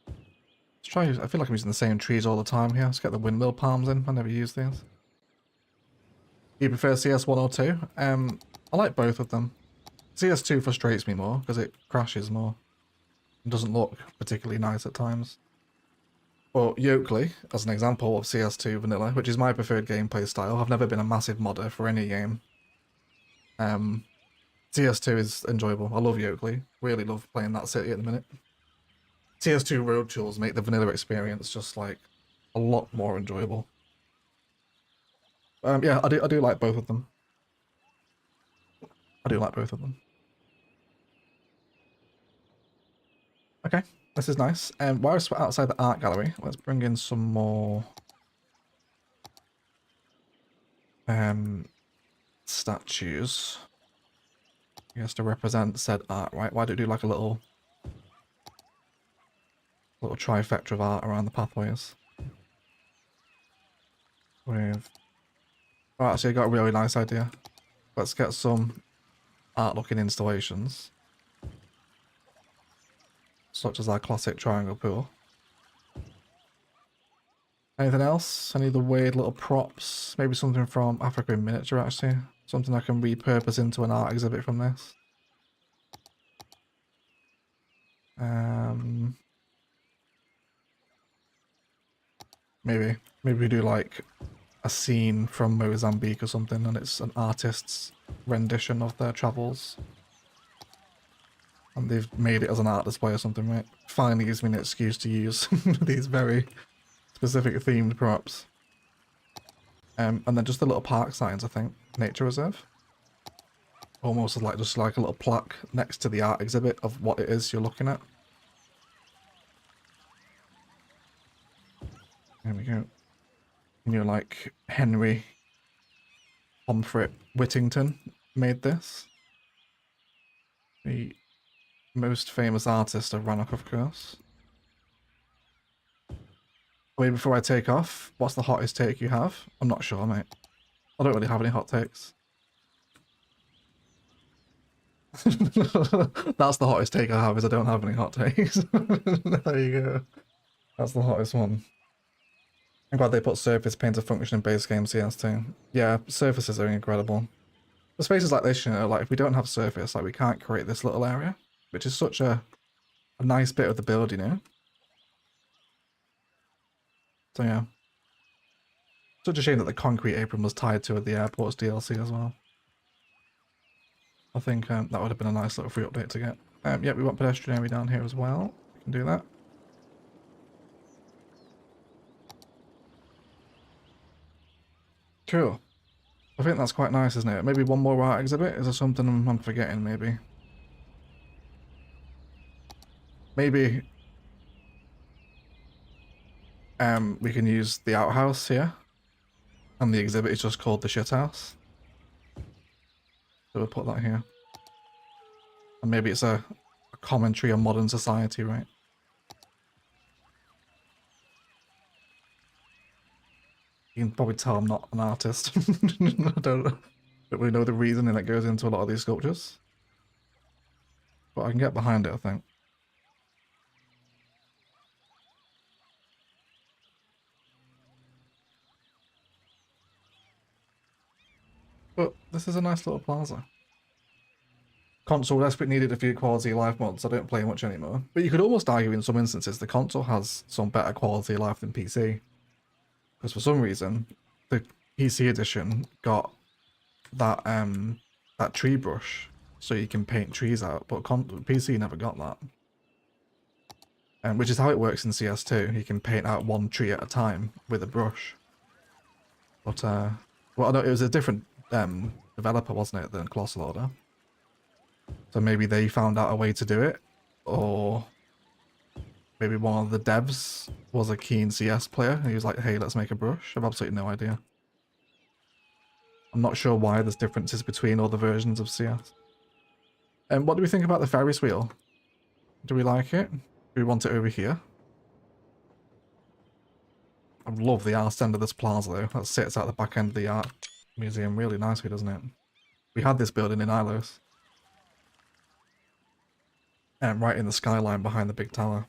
Let's try, I feel like I'm using the same trees all the time here. Let's get the windmill palms in. I never use these. Do you prefer CS1 or 2? I like both of them. CS2 frustrates me more because it crashes more. It doesn't look particularly nice at times. But Yokeley, as an example of CS2 vanilla, which is my preferred gameplay style, I've never been a massive modder for any game. CS2 is enjoyable. I love Yokeley. Really love playing that city at the minute. CS2 road tools make the vanilla experience just like a lot more enjoyable. Yeah, I do like both of them. I do like both of them. Okay. This is nice. Whilst we're outside the art gallery, let's bring in some more statues. I guess to represent said art, right? Why don't we do like a little trifecta of art around the pathways? With Right, actually I got a really nice idea. Let's get some art looking installations. Such as our classic triangle pool. Anything else? Any of the weird little props? Maybe something from Africa in miniature actually. Something I can repurpose into an art exhibit from this. Maybe we do like a scene from Mozambique or something, and it's an artist's rendition of their travels. And they've made it as an art display or something, right? Finally gives me an excuse to use these very specific themed props. And then just the little park signs, I think. Nature reserve. Almost like just like a little plaque next to the art exhibit of what it is you're looking at. There we go. And you're like Henry Pomfret Whittington made this. The most famous artist of Rannoch, of course. Wait, before I take off, what's the hottest take you have? I'm not sure, mate. I don't really have any hot takes. That's the hottest take I have, is I don't have any hot takes. There you go. That's the hottest one. I'm glad they put surface painter function in base game CS too. Yeah, surfaces are incredible. For spaces like this, you know, like if we don't have surface, like we can't create this little area, which is such a nice bit of the build, you know? So yeah. Such a shame that the concrete apron was tied to the airport's DLC as well. I think that would have been a nice little free update to get. Yeah, we want pedestrian area down here as well. We can do that. Cool. I think that's quite nice, isn't it? Maybe one more art exhibit? Is there something I'm forgetting, maybe? Maybe we can use the outhouse here. And the exhibit is just called the shithouse. So we'll put that here. And maybe it's a commentary on modern society, right? You can probably tell I'm not an artist. I don't really know the reasoning that goes into a lot of these sculptures. But I can get behind it, I think. But this is a nice little plaza. Console desperately needed a few quality of life mods. I don't play much anymore. But you could almost argue in some instances the console has some better quality of life than PC. Because for some reason, the PC edition got that that tree brush, so you can paint trees out, but PC never got that. Which is how it works in CS2. You can paint out one tree at a time with a brush. But well, no, it was a different developer, wasn't it, than Colossal Order? So maybe they found out a way to do it, or maybe one of the devs was a keen CS player and he was like, hey, let's make a brush. I've absolutely no idea. I'm not sure why there's differences between all the versions of CS. And what do we think about the Ferris wheel? Do we like it? Do we want it over here? I love the arse end of this plaza though. That sits at the back end of the art museum really nicely, doesn't it? We had this building in Ilos. And right in the skyline behind the big tower.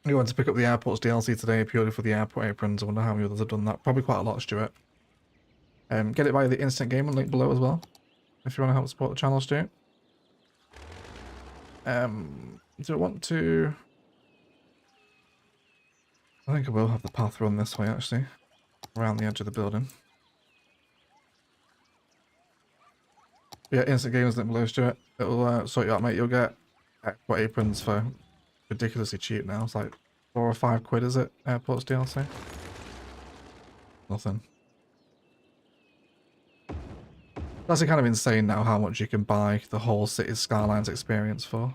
We went to pick up the airport's DLC today purely for the airport aprons. I wonder how many others have done that. Probably quite a lot, Stuart. Get it via the Instant Gaming link below as well, if you want to help support the channel, Stuart. Do I want to... I think I will have the path run this way, actually. Around the edge of the building. Yeah, Instant Gaming link below, Stuart. It'll sort you out, mate. You'll get airport aprons for ridiculously cheap now. It's like 4 or 5 quid, is it? Airport's DLC. Nothing. That's kind of insane now how much you can buy the whole Cities Skylines experience for.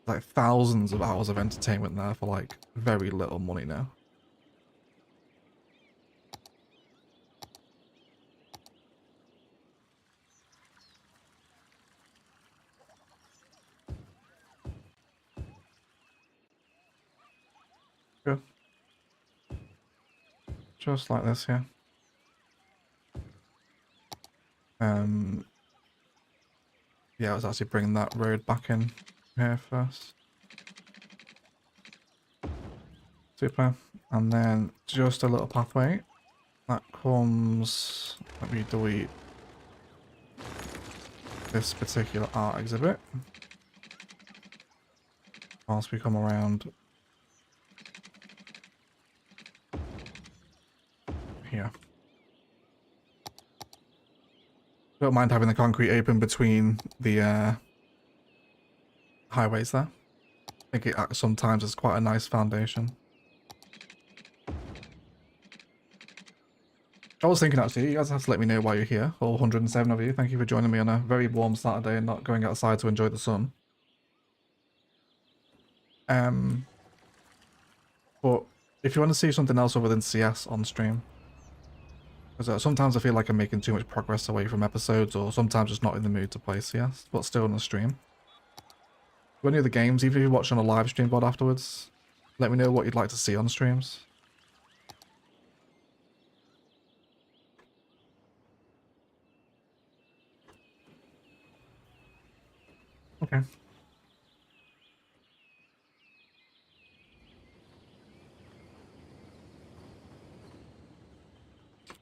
Like thousands of hours of entertainment there for like very little money now. Good. just like this here. Yeah, let's actually bring that road back in here first. Super. And then just a little pathway that comes, let me delete this particular art exhibit whilst we come around here. Don't mind having the concrete open between the highways there. I think it sometimes is quite a nice foundation. I was thinking actually, you guys have to let me know why you're here, all 107 of you. Thank you for joining me on a very warm Saturday and not going outside to enjoy the sun. But if you want to see something else other than CS on stream, because sometimes I feel like I'm making too much progress away from episodes, or sometimes just not in the mood to play CS, but still on the stream. Any other games, even if you're watching on a live stream VOD afterwards, let me know what you'd like to see on streams. Okay.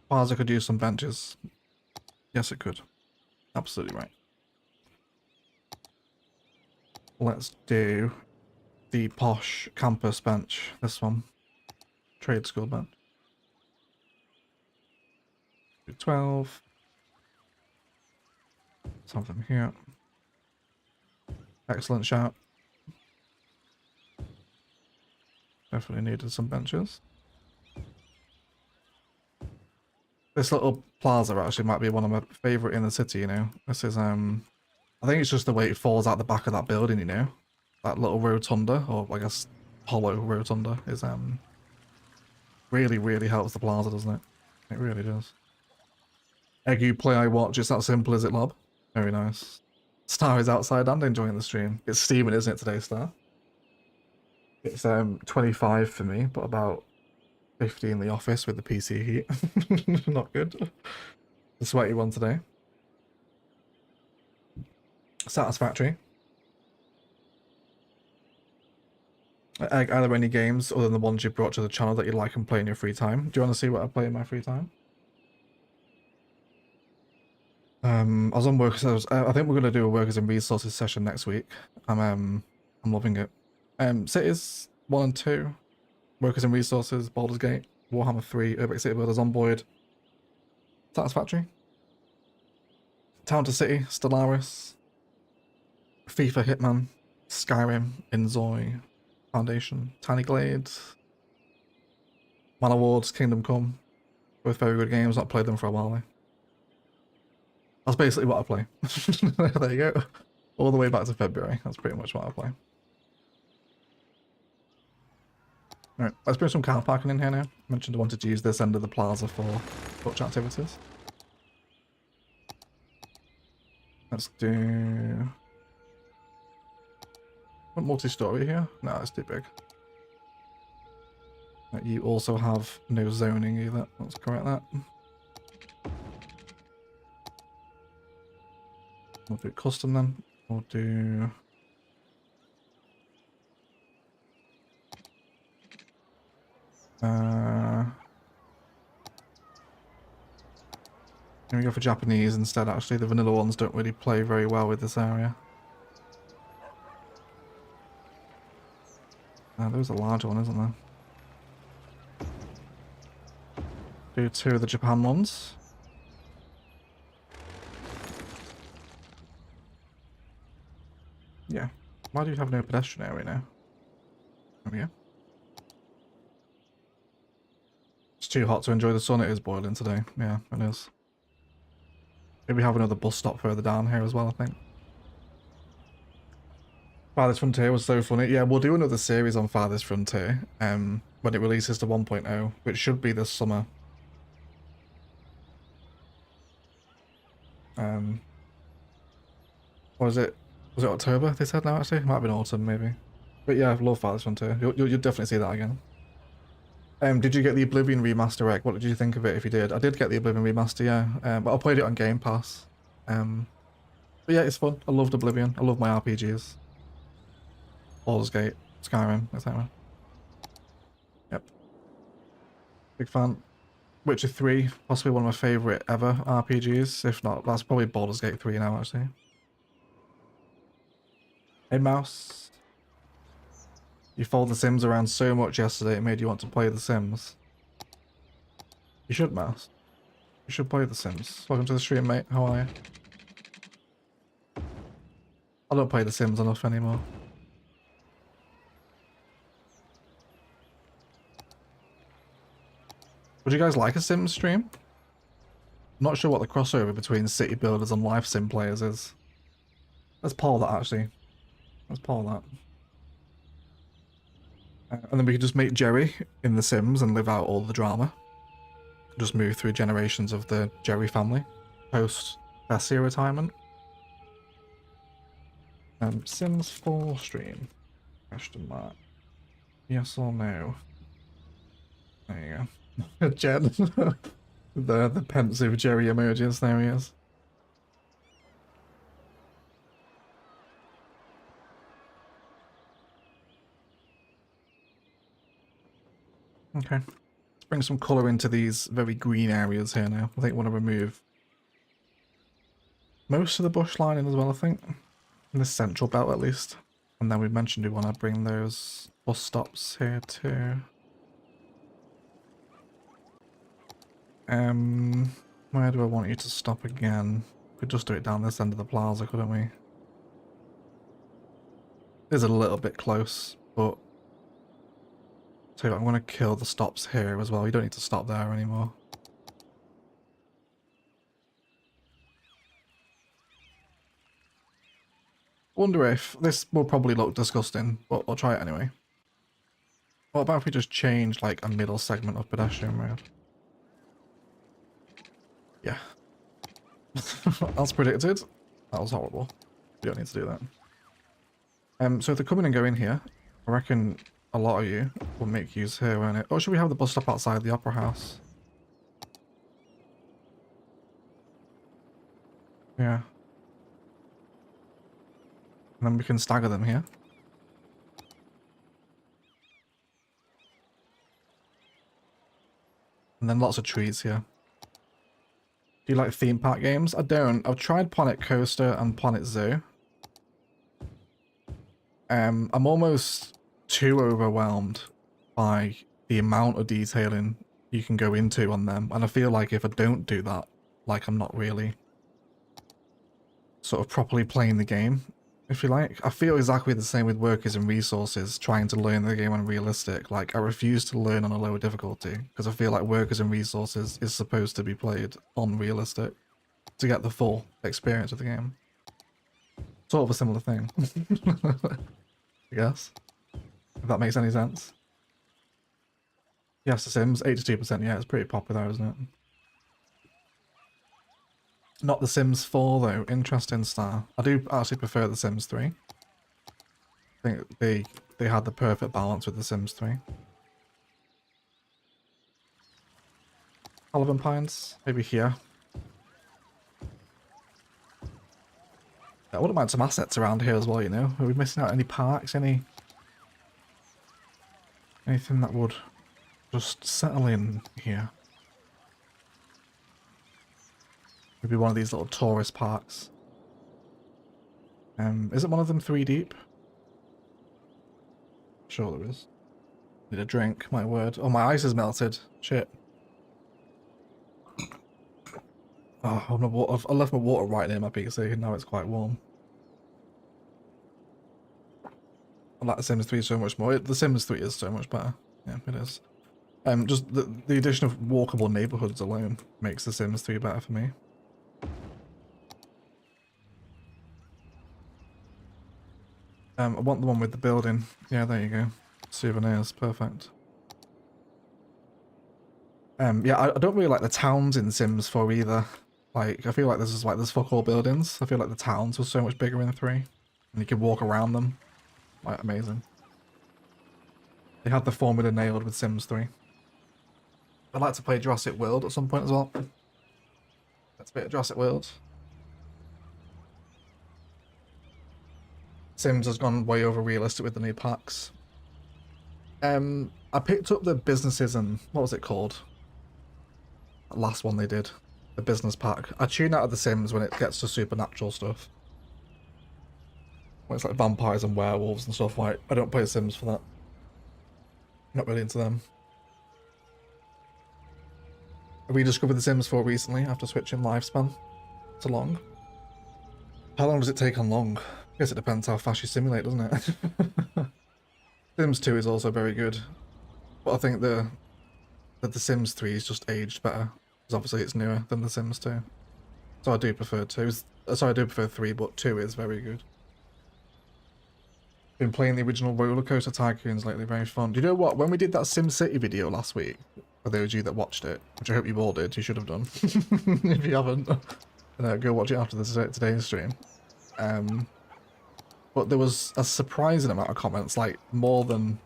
Plaza could use some benches. Yes, it could. Absolutely right. Let's do the posh campus bench. This one. Trade school bench. 12. Something here. Excellent shout. Definitely needed some benches. This little plaza actually might be one of my favourite in the city, you know. This is, I think it's just the way it falls out the back of that building, you know. That little rotunda, or I guess hollow rotunda, is, really, really helps the plaza, doesn't it? It really does. Egg, you play, I watch. It's that simple, is it, Lob? Very nice. Star is outside and enjoying the stream. It's steaming, isn't it, today, Star? It's 25 for me, but about 50 in the office with the PC heat. Not good. The sweaty one today. Satisfactory. Are there any games other than the ones you brought to the channel that you like and play in your free time? Do you want to see what I play in my free time? I was on workers. I think we're gonna do a workers and resources session next week. I'm loving it. Cities 1 and 2, workers and resources, Baldur's Gate, Warhammer 3, Urbex City Builders on board. Satisfactory. Town to City, Stellaris, FIFA Hitman, Skyrim, Inzoi, Foundation, Tiny Glade, Man of Wards, Kingdom Come. Both very good games. Not played them for a while though. That's basically what I play. There you go. All the way back to February. That's pretty much what I play. Alright, let's bring some car parking in here now. I mentioned I wanted to use this end of the plaza for touch activities. Let's do... What multi-story here? No, it's too big. You also have no zoning either. Let's correct that. We'll do custom then. We'll do... Here we go for Japanese instead, actually. The vanilla ones don't really play very well with this area. There's a large one, isn't there? Do 2 of the Japan ones. Yeah. Why do you have no pedestrian area now? There we go. It's too hot to enjoy the sun. It is boiling today. Yeah, it is. Maybe have another bus stop further down here as well, I think. Farthest Frontier was so funny. Yeah, we'll do another series on Farthest Frontier when it releases to 1.0, which should be this summer. Was it October they said now actually? It might have been autumn maybe. But yeah, I love Farthest Frontier. You'll definitely see that again. Did you get the Oblivion remaster, Rick? What did you think of it if you did? I did get the Oblivion remaster, yeah. But I played it on Game Pass. But yeah, it's fun. I loved Oblivion. I love my RPGs. Baldur's Gate, Skyrim, etc. Yep. Big fan. Witcher 3, possibly one of my favourite ever RPGs. If not, that's probably Baldur's Gate 3 now, actually. Hey, Mouse. You followed The Sims around so much yesterday it made you want to play The Sims. You should, Mouse. You should play The Sims. Welcome to the stream, mate. How are you? I don't play The Sims enough anymore. Would you guys like a Sims stream? I'm not sure what the crossover between city builders and life sim players is. Let's poll that, actually. Let's poll that. And then we could just meet Jerry in The Sims and live out all the drama. Just move through generations of the Jerry family post Bessie retirement. Sims 4 stream? Question mark. Yes or no? There you go. Jen. the pensive Jerry emojis. There he is. Okay. Let's bring some colour into these very green areas here now. I think I want to remove most of the bush lining as well, I think. In the central belt at least. And then we mentioned we want to bring those bus stops here too. Where do I want you to stop again? We could just do it down this end of the plaza, couldn't we? It is a little bit close, but tell you what, I'm going to kill the stops here as well. You don't need to stop there anymore. Wonder if this will probably look disgusting, but I'll try it anyway. What about if we just change like a middle segment of pedestrian road? Yeah. As predicted. That was horrible. You don't need to do that. So if they're coming and going here, I reckon a lot of you will make use here, won't it? Or should we have the bus stop outside the Opera House? Yeah. And then we can stagger them here. And then lots of trees here. Do you like theme park games? I don't. I've tried Planet Coaster and Planet Zoo. I'm almost too overwhelmed by the amount of detailing you can go into on them. And I feel like if I don't do that, like I'm not really sort of properly playing the game, if you like. I feel exactly the same with workers and resources, trying to learn the game on realistic. Like, I refuse to learn on a lower difficulty, because I feel like workers and resources is supposed to be played on realistic to get the full experience of the game. Sort of a similar thing. I guess. If that makes any sense. Yes, The Sims, 82%, yeah, it's pretty popular, isn't it? Not The Sims 4 though, interesting style. I do actually prefer The Sims 3. I think they had the perfect balance with The Sims 3. Olive Pines, maybe here. I wouldn't mind some assets around here as well, you know. Are we missing out any parks, anything that would just settle in here? Maybe one of these little tourist parks. Isn't one of them 3 deep? Sure there is. Need a drink, my word. Oh, my ice is melted. Shit. Oh, I left my water right near my PC, and now it's quite warm. I like The Sims 3 so much more. The Sims 3 is so much better. Yeah, it is. Just the addition of walkable neighborhoods alone makes The Sims 3 better for me. I want the one with the building. Yeah, there you go. Souvenirs, perfect. Yeah, I don't really like the towns in Sims 4 either. Like, I feel like there's fuck all buildings. I feel like the towns were so much bigger in 3. And you could walk around them. Like, amazing. They had the formula nailed with Sims 3. I'd like to play Jurassic World at some point as well. Let's play Jurassic World. Sims has gone way over realistic with the new packs. I picked up the businesses and what was it called? The last one they did, the business pack. I tune out of the Sims when it gets to supernatural stuff. When it's like vampires and werewolves and stuff. Like I don't play Sims for that. Not really into them. I rediscovered the Sims 4 recently after switching lifespan to long. How long does it take on long? I guess it depends how fast you simulate, doesn't it? Sims 2 is also very good, but I think the Sims 3 is just aged better because obviously it's newer than the Sims 2. So I do prefer 2. Sorry, I do prefer 3, but 2 is very good. Been playing the original Roller Coaster Tycoons lately, very fun. Do you know what? When we did that SimCity video last week, for those of you that watched it, which I hope you all did, you should have done. If you haven't, go watch it after today's stream. But there was a surprising amount of comments, like more than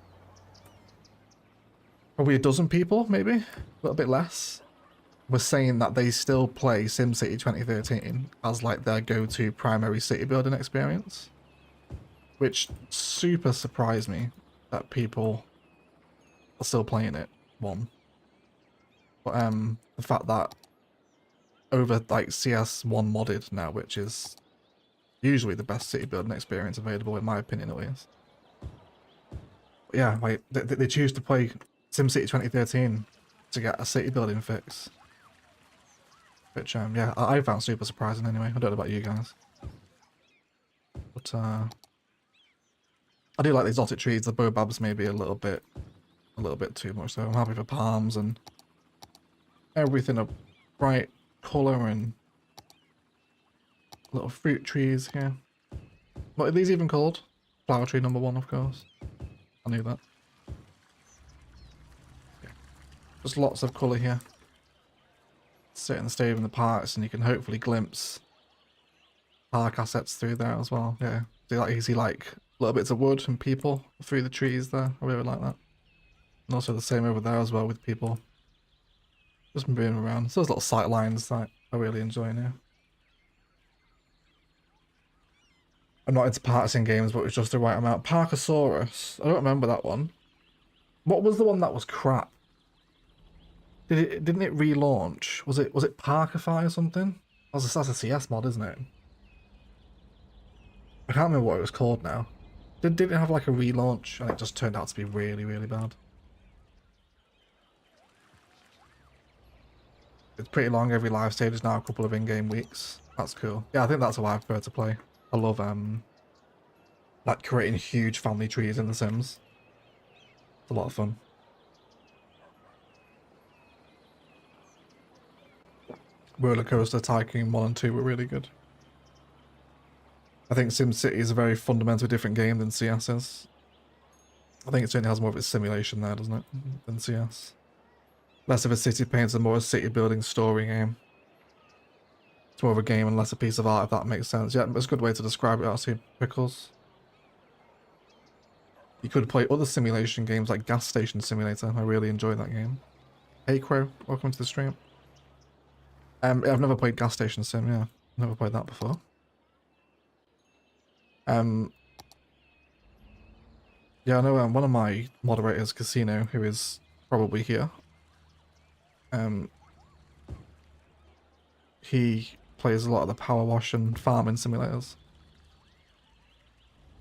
probably a dozen people, maybe a little bit less, were saying that they still play SimCity 2013 as like their go-to primary city building experience, which super surprised me that people are still playing it. One, but the fact that over like CS1 modded now, which is usually the best city building experience available, in my opinion at least. But yeah, like they choose to play SimCity 2013 to get a city building fix, which yeah, I found super surprising anyway. I don't know about you guys, but I do like the exotic trees. The baobabs maybe a little bit too much, so I'm happy for palms and everything a bright colour and little fruit trees here. What are these even called? Flower tree number 1, of course. I knew that. Yeah. Just lots of colour here. Sit in the stadium in the parks, and you can hopefully glimpse park assets through there as well. Yeah. You see like little bits of wood and people through the trees there. I really like that. And also the same over there as well with people just moving around. So those little sight lines that I really enjoy now. I'm not into parksing games, but it's just the right amount. Parkosaurus. I don't remember that one. What was the one that was crap? Didn't it relaunch? Was it Parkify or something? That's a CS mod, isn't it? I can't remember what it was called now. Did it have like a relaunch and it just turned out to be really, really bad? It's pretty long. Every live stage is now a couple of in-game weeks. That's cool. Yeah, I think that's how I prefer to play. I love like creating huge family trees in The Sims. It's a lot of fun. Roller Coaster Tycoon 1 and 2 were really good. I think SimCity is a very fundamentally different game than CS is. I think it certainly has more of its simulation there, doesn't it, than CS. Less of a city painter, more a city building story game. It's more of a game and less a piece of art, if that makes sense. Yeah, it's a good way to describe it, actually, Pickles. You could play other simulation games like Gas Station Simulator. I really enjoy that game. Hey Crow, welcome to the stream. I've never played Gas Station Sim, yeah. Never played that before. Yeah, I know one of my moderators, Casino, who is probably here. He plays a lot of the power wash and farming simulators.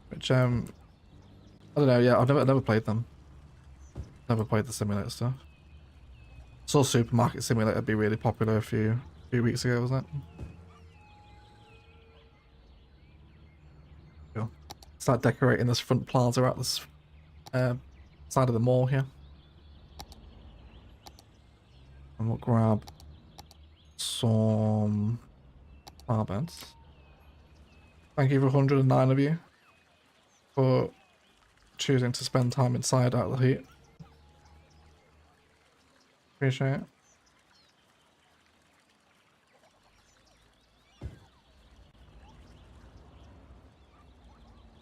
Which, I don't know, yeah, I've never played them. Never played the simulator stuff. Saw Supermarket Simulator be really popular a few weeks ago, wasn't it? Cool. Start decorating this front plaza out this side of the mall here. And we'll grab some flower beds. Thank you for 109 of you for choosing to spend time inside out of the heat. Appreciate it.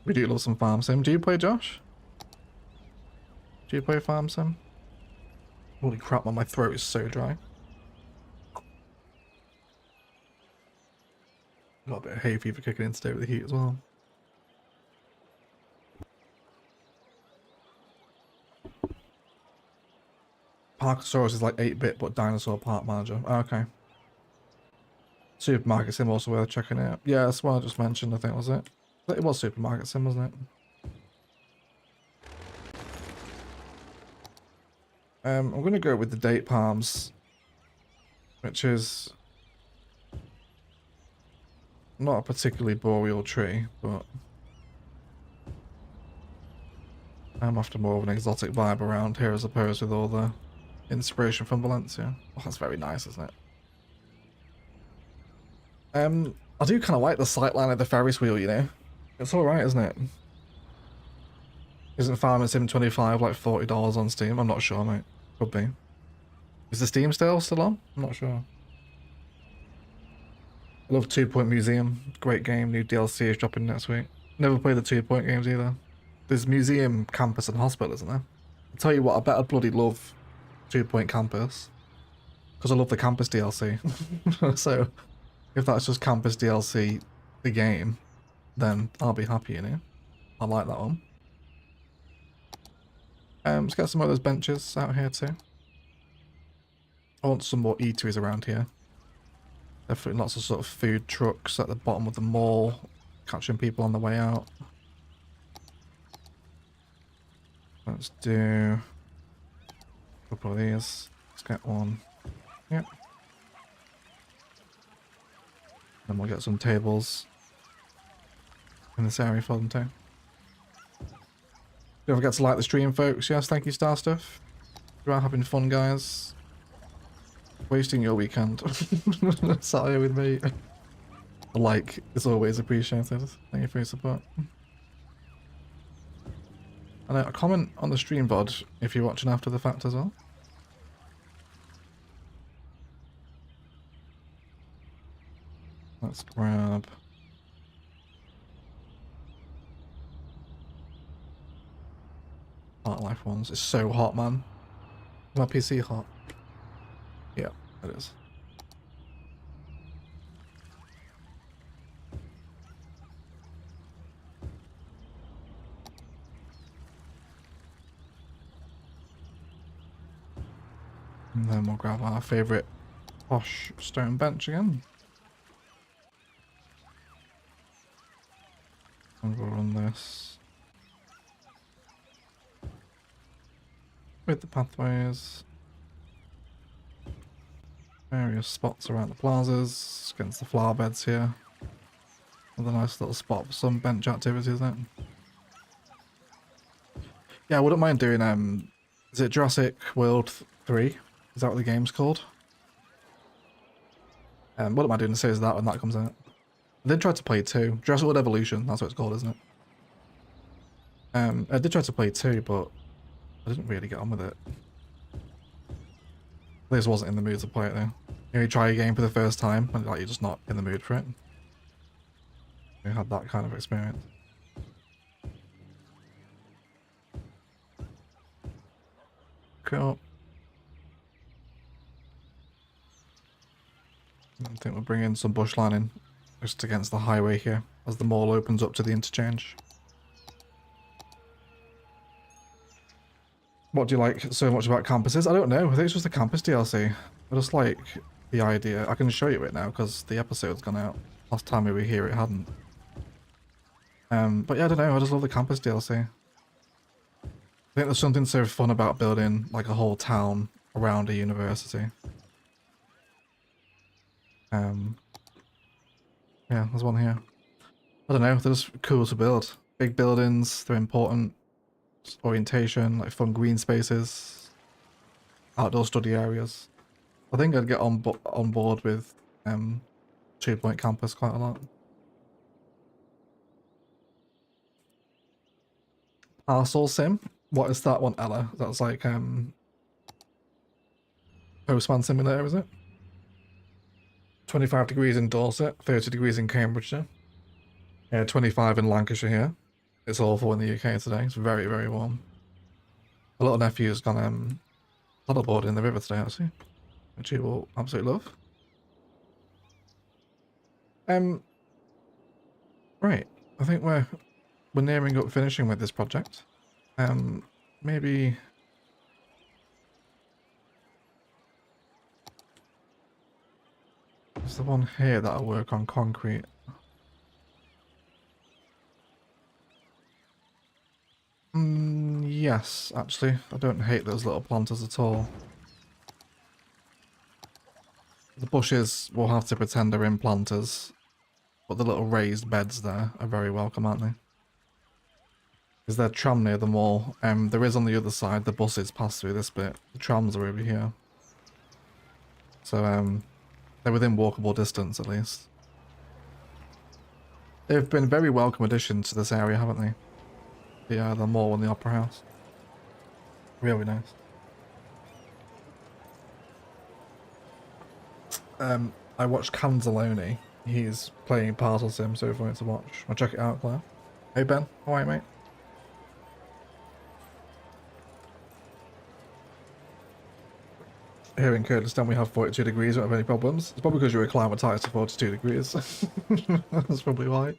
We do love some farm sim. Do you play, Josh? Do you play farm sim? Holy crap, man, my throat is so dry. Got a bit of hay fever kicking in today with the heat as well. Parkosaurus is like 8-bit, but Dinosaur Park Manager. Oh, okay. Supermarket Sim also worth checking out. Yeah, that's what I just mentioned, I think, was it? It was Supermarket Sim, wasn't it? I'm going to go with the date palms, which is not a particularly boreal tree, but I'm after more of an exotic vibe around here as opposed with all the inspiration from Valencia. Oh, that's very nice, isn't it? I do kind of like the sightline of the Ferris wheel, you know? It's alright, isn't it? Isn't Farming Sim 25 like $40 on Steam? I'm not sure, mate. Could be. Is the Steam still on? I'm not sure. I love 2 Point Museum. Great game. New DLC is dropping next week. Never played the 2 Point games either. There's Museum, Campus, and Hospital, isn't there? I'll tell you what, I bet I'd bloody love 2 Point Campus. Because I love the Campus DLC. So, if that's just Campus DLC, the game, then I'll be happy, you know? I like that one. Let's get some of those benches out here too. I want some more eateries around here. Definitely lots of sort of food trucks at the bottom of the mall, catching people on the way out. Let's do a couple of these. Let's get one. Yep. Then we'll get some tables in this area for them too. Don't forget to like the stream, folks. Yes, thank you, Star Stuff. You are having fun, guys. Wasting your weekend. Sat here with me. A like is always appreciated. Thank you for your support. And a comment on the stream VOD if you're watching after the fact as well. Let's grab... Art Life ones. It's so hot, man. Is my PC hot? Yeah, it is. And then we'll grab our favourite posh stone bench again. And we'll run this with the pathways. Various spots around the plazas, against the flower beds here. Another nice little spot for some bench activity, isn't it? Yeah, I wouldn't mind doing, is it Jurassic World 3? Is that what the game's called? Wouldn't mind doing a series of that when that comes out. I did try to play 2. Jurassic World Evolution, that's what it's called, isn't it? I did try to play 2, but I didn't really get on with it. I just wasn't in the mood to play it though. You try a game for the first time and like you're just not in the mood for it. You had that kind of experience. Cool. I think we'll bring in some bush lining just against the highway here as the mall opens up to the interchange. What do you like so much about campuses? I don't know. I think it's just the campus DLC. I just like the idea. I can show you it now because the episode's gone out. Last time we were here it hadn't. But yeah, I don't know. I just love the campus DLC. I think there's something so fun about building like a whole town around a university. Yeah, there's one here. I don't know. They're just cool to build. Big buildings. They're important. Orientation, like fun green spaces, outdoor study areas. I think I'd get on board with 2 Point Campus quite a lot. Parcel Sim? What is that one, Ella? That's like Postman Simulator, is it? 25 degrees in Dorset, 30 degrees in Cambridgeshire. Yeah, 25 in Lancashire here. It's awful in the UK today. It's very, very warm. A little nephew's gone paddleboard in the river today, actually, which you will absolutely love. Right. I think we're nearing up finishing with this project. Maybe there's the one here that I work on concrete. Yes, actually. I don't hate those little planters at all. The bushes will have to pretend they're in planters, but the little raised beds there are very welcome, aren't they? Is there a tram near them all? There is on the other side. The buses pass through this bit. The trams are over here. So, they're within walkable distance, at least. They've been very welcome additions to this area, haven't they? The mall and the opera house. Really nice. I watched Canzalone. He's playing Parcel Sim, so if you want to watch, I'll check it out, Claire. Hey Ben, how are you, mate? Here in Kurdistan we have 42 degrees, we don't have any problems. It's probably because you're acclimatized to 42 degrees. That's probably why.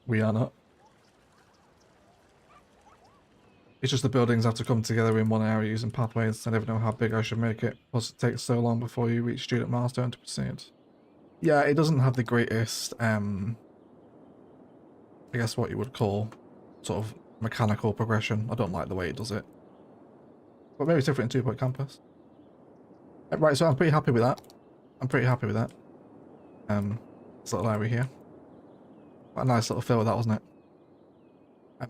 We are not. It's just the buildings have to come together in one area using pathways. I never know how big I should make it. Plus it takes so long before you reach student milestone to proceed. Yeah, it doesn't have the greatest, I guess what you would call sort of mechanical progression. I don't like the way it does it. But maybe it's different in 2-point campus. Right, so I'm pretty happy with that. This little area here. What a nice little fill with that, wasn't it?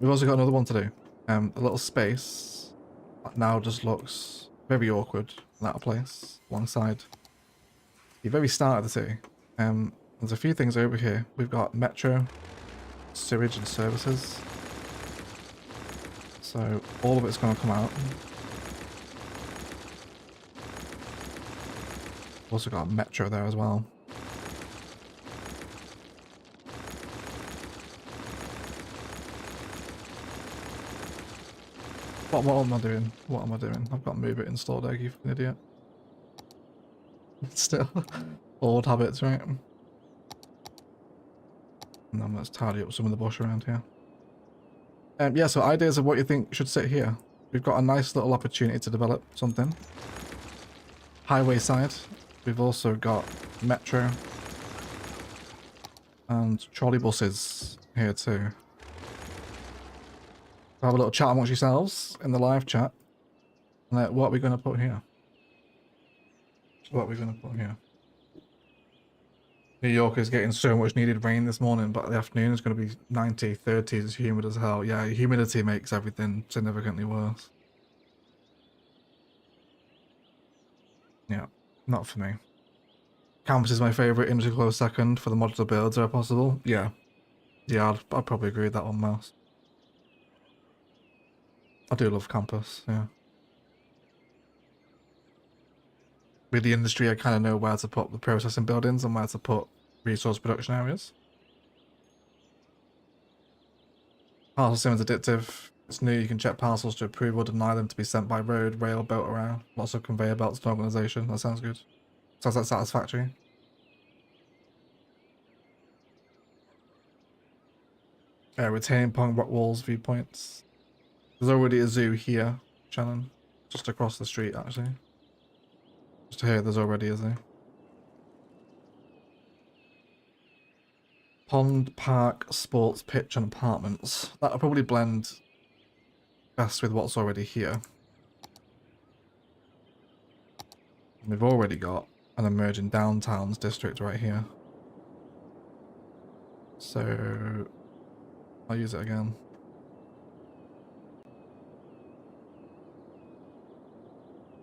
We've also got another one to do. A little space that now just looks very awkward and out of place alongside the very start of the city. There's a few things over here. We've got metro, sewage and services. So all of it's going to come out. We've also got a metro there as well. What am I doing? What am I doing? I've got to move it installed egg, you fucking idiot. Still, old habits, right? And then let's tidy up some of the bush around here. Yeah, so ideas of what you think should sit here. We've got a nice little opportunity to develop something. Highway side. We've also got metro. And trolley buses here too. Have a little chat amongst yourselves in the live chat. And what are we going to put here? New York is getting so much needed rain this morning, but the afternoon is going to be 90, 30s, humid as hell. Yeah, humidity makes everything significantly worse. Yeah, not for me. Campus is my favourite, industry close second for the modular builds where possible. Yeah. Yeah, I'd probably agree with that one, Mouse. I do love campus, yeah. With the industry, I kind of know where to put the processing buildings and where to put resource production areas. Parcel sim is addictive. It's new, you can check parcels to approve or deny them to be sent by road, rail, boat around. Lots of conveyor belts and organisation. That sounds good. Sounds like satisfactory. Retaining pong rock walls, viewpoints. There's already a zoo here, Shannon. Just across the street, actually. Just here, there's already a zoo. Pond, park, sports pitch and apartments. That'll probably blend best with what's already here. We've already got an emerging downtowns district right here. So I'll use it again.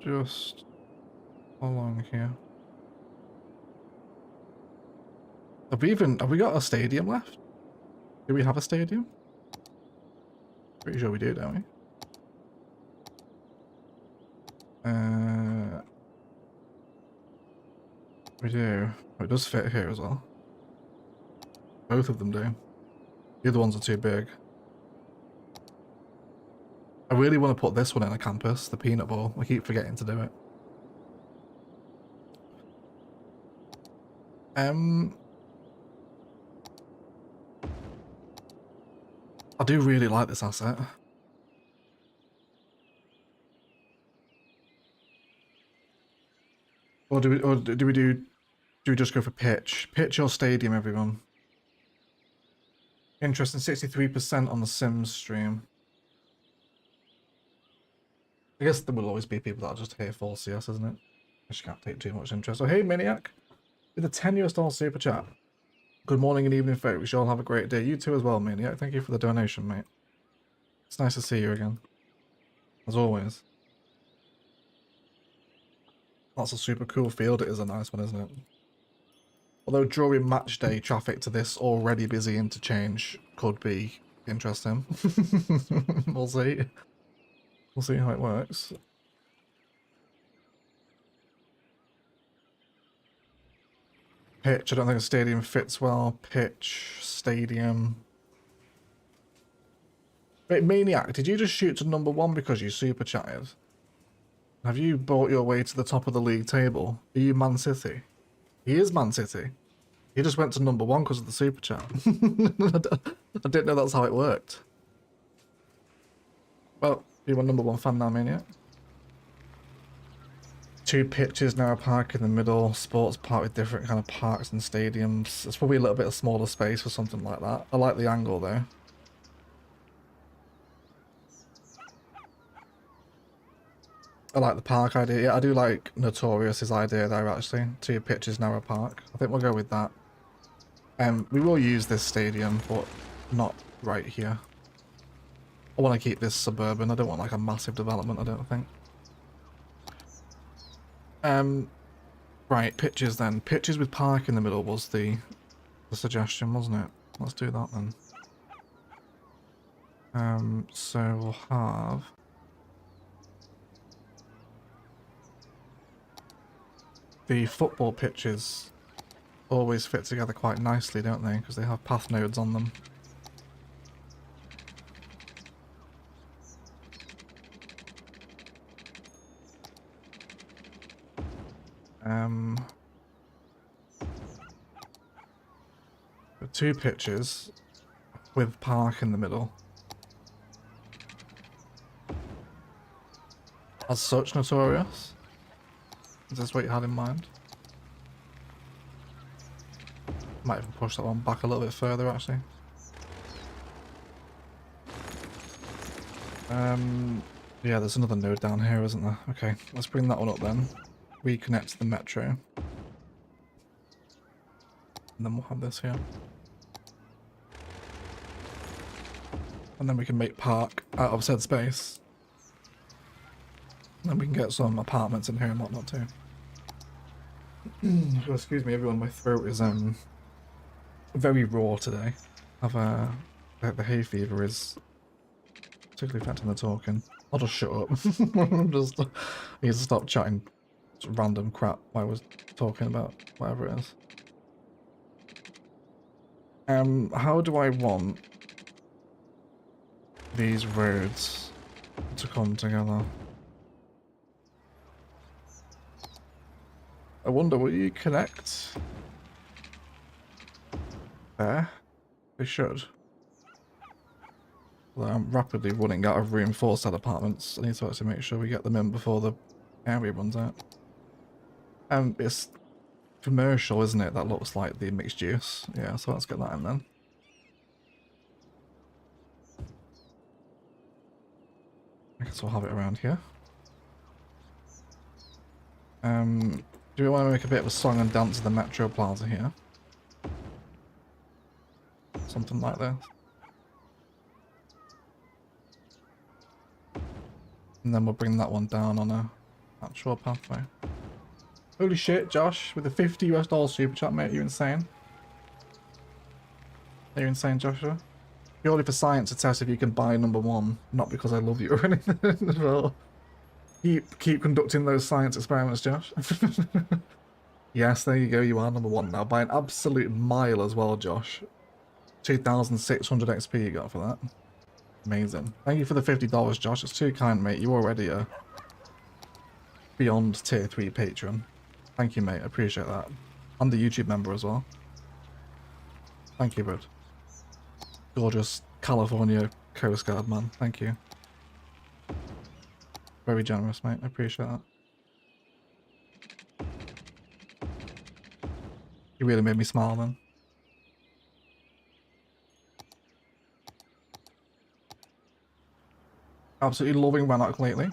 Just along here. Have we got a stadium left? Do we have a stadium? Pretty sure we do, don't we? We do. It does fit here as well. Both of them do. The other ones are too big. I really want to put this one in a campus, the peanut ball. I keep forgetting to do it. I do really like this asset. Or do we just go for pitch? Pitch or stadium, everyone? Interesting, 63% on the Sims stream. I guess there will always be people that are just here for CS, isn't it? I just can't take too much interest. So hey, Maniac, with a $10 super chat. Good morning and evening, folks. You all have a great day. You too as well, Maniac. Thank you for the donation, mate. It's nice to see you again. As always. That's a super cool field. It is a nice one, isn't it? Although during match day, traffic to this already busy interchange could be interesting. We'll see. We'll see how it works. Pitch, I don't think a stadium fits well. Pitch, stadium. Wait, Maniac, did you just shoot to #1 because you super chatted? Have you bought your way to the top of the league table? Are you Man City? He is Man City. He just went to #1 because of the super chat. I didn't know that's how it worked. Well, you're my #1 fan now, Maniac. 2 pitches, now a park in the middle, sports park with different kind of parks and stadiums. It's probably a little bit of smaller space for something like that. I like the angle though. I like the park idea. Yeah, I do like Notorious's idea there actually. 2 pitches, now a park. I think we'll go with that. We will use this stadium, but not right here. I want to keep this suburban. I don't want like a massive development, I don't think. Right, pitches then. Pitches with park in the middle was the suggestion, wasn't it? Let's do that then. So we'll have... The football pitches always fit together quite nicely, don't they? Because they have path nodes on them. The 2 pitches with park in the middle. As such, Notorious? Is this what you had in mind? Might even push that one back a little bit further, actually. Yeah, there's another node down here, isn't there? Okay, let's bring that one up then. Reconnect to the metro. And then we'll have this here. And then we can make park out of said space. And then we can get some apartments in here and whatnot too. Oh, excuse me everyone, my throat is very raw today. The hay fever is particularly affecting the talking. I'll just shut up. I need to stop chatting random crap while I was talking about whatever it is. How do I want these roads to come together? I wonder, will you connect there? They should. Well, I'm rapidly running out of room for said apartments. I need to actually make sure we get them in before the area runs out. It's commercial, isn't it? That looks like the mixed use. Yeah, so let's get that in then. I guess we'll have it around here. Do we want to make a bit of a song and dance at the Metro Plaza here? Something like this. And then we'll bring that one down on a actual pathway. Holy shit, Josh, with a $50 super chat, mate, are you insane? Are you insane, Joshua? Purely for science to test if you can buy #1, not because I love you or anything as well. Keep conducting those science experiments, Josh. Yes, there you go, you are #1 now, by an absolute mile as well, Josh. 2,600 XP you got for that. Amazing. Thank you for the $50, Josh. It's too kind, mate. You already are beyond tier 3 patron. Thank you, mate. I appreciate that. I'm the YouTube member as well. Thank you, bud. Gorgeous California Coast Guard, man. Thank you. Very generous, mate. I appreciate that. You really made me smile, man. Absolutely loving Rannoch lately.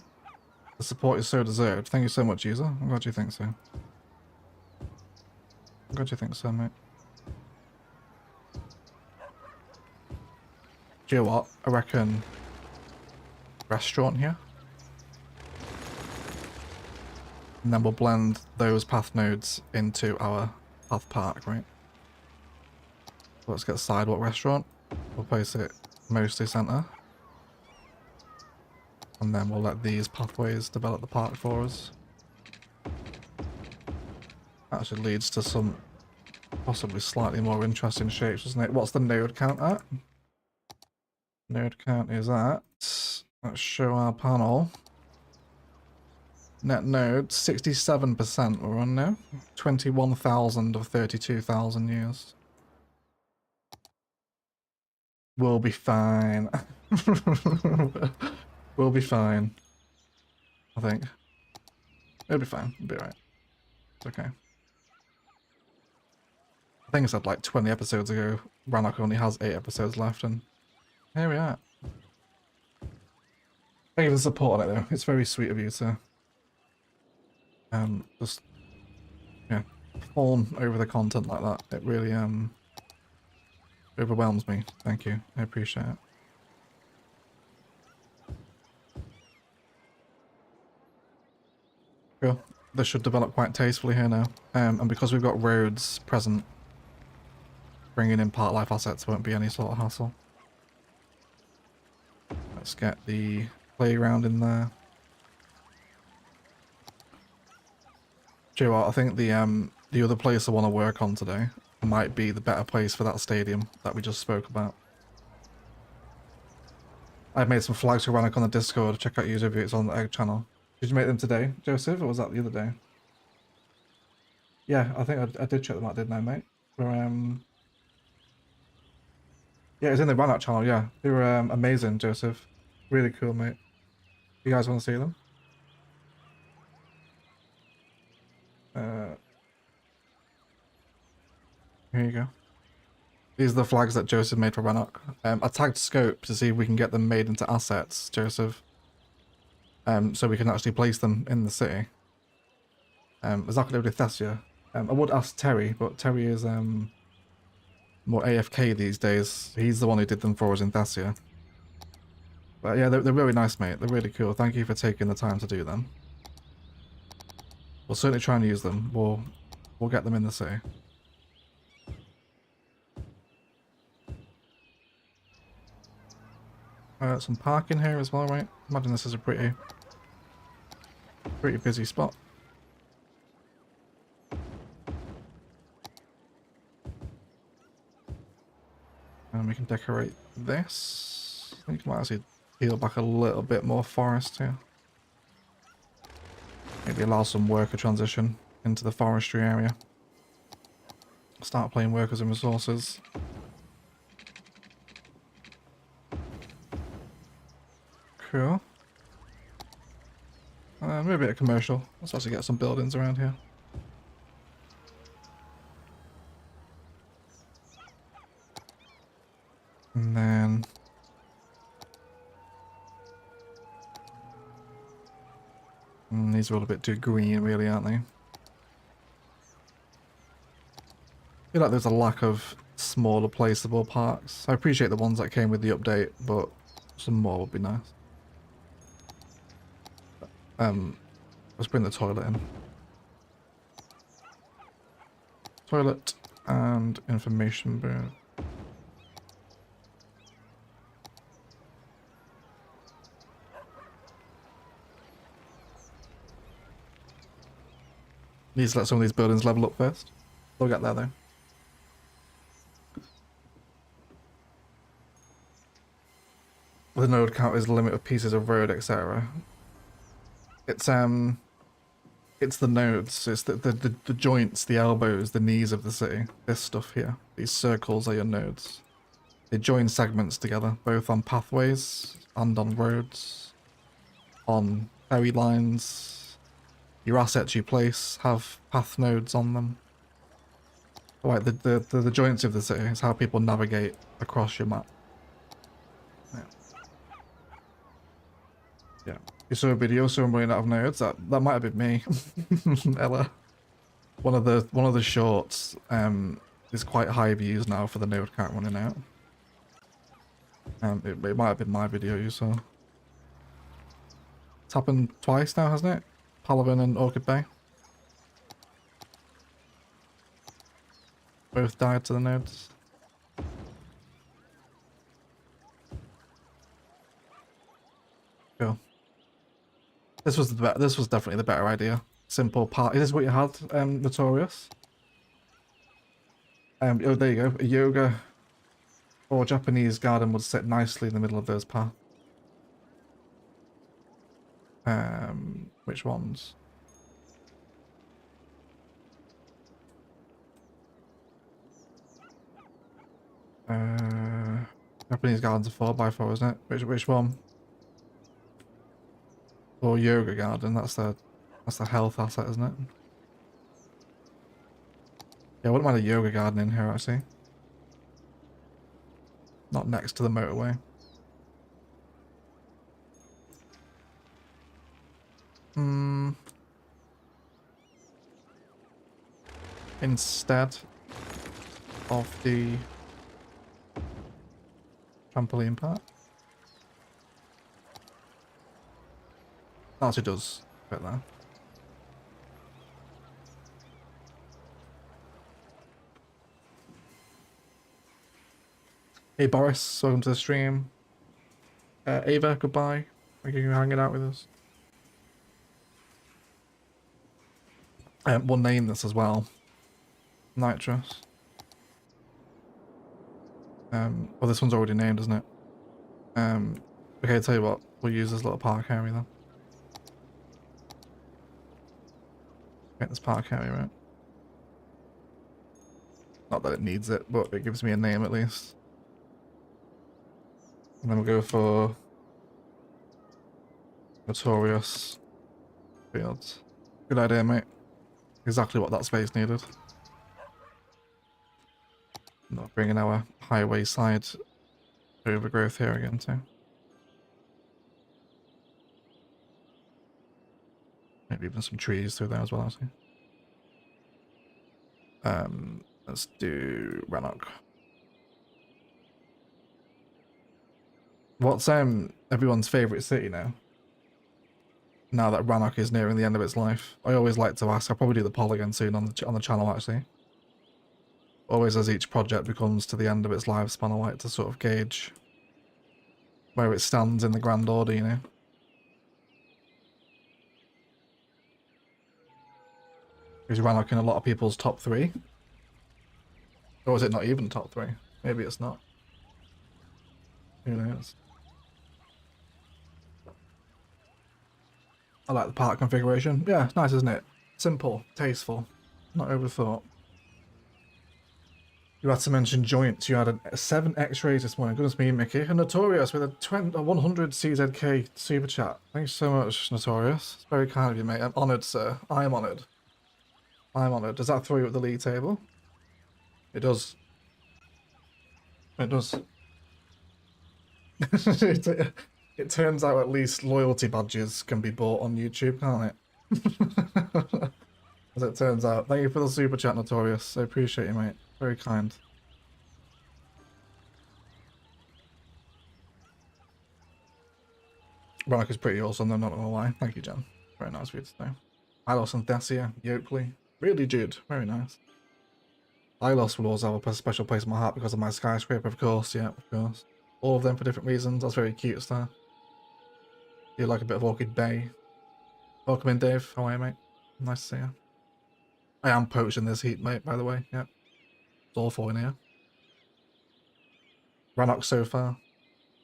The support is so deserved. Thank you so much, user. I'm glad you think so. I'm glad you think so, mate. Do you know what? I reckon restaurant here. And then we'll blend those path nodes into our path park, right? So let's get sidewalk restaurant. We'll place it mostly center. And then we'll let these pathways develop the park for us. That actually leads to some possibly slightly more interesting shapes, doesn't it? What's the node count at? Node count is at, let's show our panel. Net node, 67% we're on now. 21,000 of 32,000 years. We'll be fine. We'll be fine. I think. It'll be fine. It'll be alright. It's okay. I think I said like 20 episodes ago, Rannoch only has 8 episodes left, and here we are. Thank you for the support on it though. It's very sweet of you to just yeah, fawn over the content like that. It really overwhelms me. Thank you. I appreciate it. Cool. This should develop quite tastefully here now. And because we've got roads present, bringing in part life assets won't be any sort of hassle. Let's get the playground in there. Do you know what? I think the other place I want to work on today might be the better place for that stadium that we just spoke about. I've made some flags for Rannoch on the Discord. Check out user reviews on the Egg channel. Did you make them today, Joseph, or was that the other day? Yeah, I think I did check them out, didn't I, mate? For, yeah, it's in the Rannoch channel, yeah. They were amazing, Joseph. Really cool, mate. You guys want to see them? Here you go. These are the flags that Joseph made for Rannoch. I tagged Scope to see if we can get them made into assets, Joseph. So we can actually place them in the city. Exactly with Thessia. I would ask Terry, but Terry is more AFK these days. He's the one who did them for us in Thessia. But yeah, they're really nice, mate. They're really cool. Thank you for taking the time to do them. We'll certainly try and use them. We'll get them in the city. Some parking here as well, right? Imagine this is a pretty busy spot. And we can decorate this. I think we might actually peel back a little bit more forest here. Maybe allow some worker transition into the forestry area. Start playing workers and resources. Cool. Maybe a bit of commercial. Let's also get some buildings around here. And then... these are all a bit too green, really, aren't they? I feel like there's a lack of smaller placeable parks. I appreciate the ones that came with the update, but some more would be nice. Let's bring the toilet in. Toilet and information booth. Need to let some of these buildings level up first. We'll get there though. The node count is the limit of pieces of road, etc. It's the nodes. It's the joints, the elbows, the knees of the city. This stuff here. These circles are your nodes. They join segments together, both on pathways and on roads, on ferry lines. Your assets you place have path nodes on them. Right, the joints of the city is how people navigate across your map. Yeah. Yeah. You saw a video of someone running out of nodes. That might have been me, Ella. One of the shorts is quite high views now for the node count running out. It might have been my video you saw. It's happened twice now, hasn't it? Palavan and Orchid Bay. Both died to the nodes. Cool. This was definitely the better idea. Simple part. Is this what you had, Notorious? Oh, there you go. A yoga or Japanese garden would sit nicely in the middle of those paths. Which ones? Japanese garden's a 4x4, isn't it? Which one? Or yoga garden? That's the health asset, isn't it? Yeah, I wouldn't mind a yoga garden in here actually. Not next to the motorway. Instead of the trampoline park. Actually does fit there. Hey Boris, welcome to the stream. Ava, goodbye. Thank you for hanging out with us. We'll name this as well. Nitrous. Well, this one's already named, isn't it? Okay, I'll tell you what. We'll use this little park area then. Get this park area right. Not that it needs it, but it gives me a name at least. And then we'll go for Notorious Fields. Good idea, mate. Exactly what that space needed. Not bringing our highway side overgrowth here again too. Maybe even some trees through there as well, actually. Let's do Rannoch. What's everyone's favourite city now? Now that Rannoch is nearing the end of its life, I always like to ask. I'll probably do the poll again soon on the channel actually. Always as each project becomes to the end of its lifespan, I like to sort of gauge where it stands in the grand order, you know. Is Rannoch in a lot of people's top 3? Or is it not even top 3? Maybe it's not. Who knows? I like the park configuration. Yeah, it's nice, isn't it? Simple, tasteful, not overthought. You had to mention joints. You had a 7 X-rays this morning. Goodness me, Mickey. And Notorious with a 100 CZK super chat. Thanks so much, Notorious. It's very kind of you, mate. I'm honoured, sir. I am honoured. I'm honoured. Does that throw you at the league table? It does. It does. It turns out at least loyalty badges can be bought on YouTube, can't it? As it turns out. Thank you for the super chat, Notorious. I appreciate you, mate. Very kind. Rannoch is pretty awesome, though, not gonna lie. Thank you, Jen. Very nice of you to say. Ilos and Dacia, Yopley. Really, Jude. Very nice. Ilos will always have a special place in my heart because of my skyscraper, of course. Yeah, of course. All of them for different reasons. That's very cute, Star. You like a bit of Orchid Bay. Welcome in, Dave. How are you, mate? Nice to see you. I am poached in this heat, mate, by the way. Yep. It's awful in here. Rannoch so far.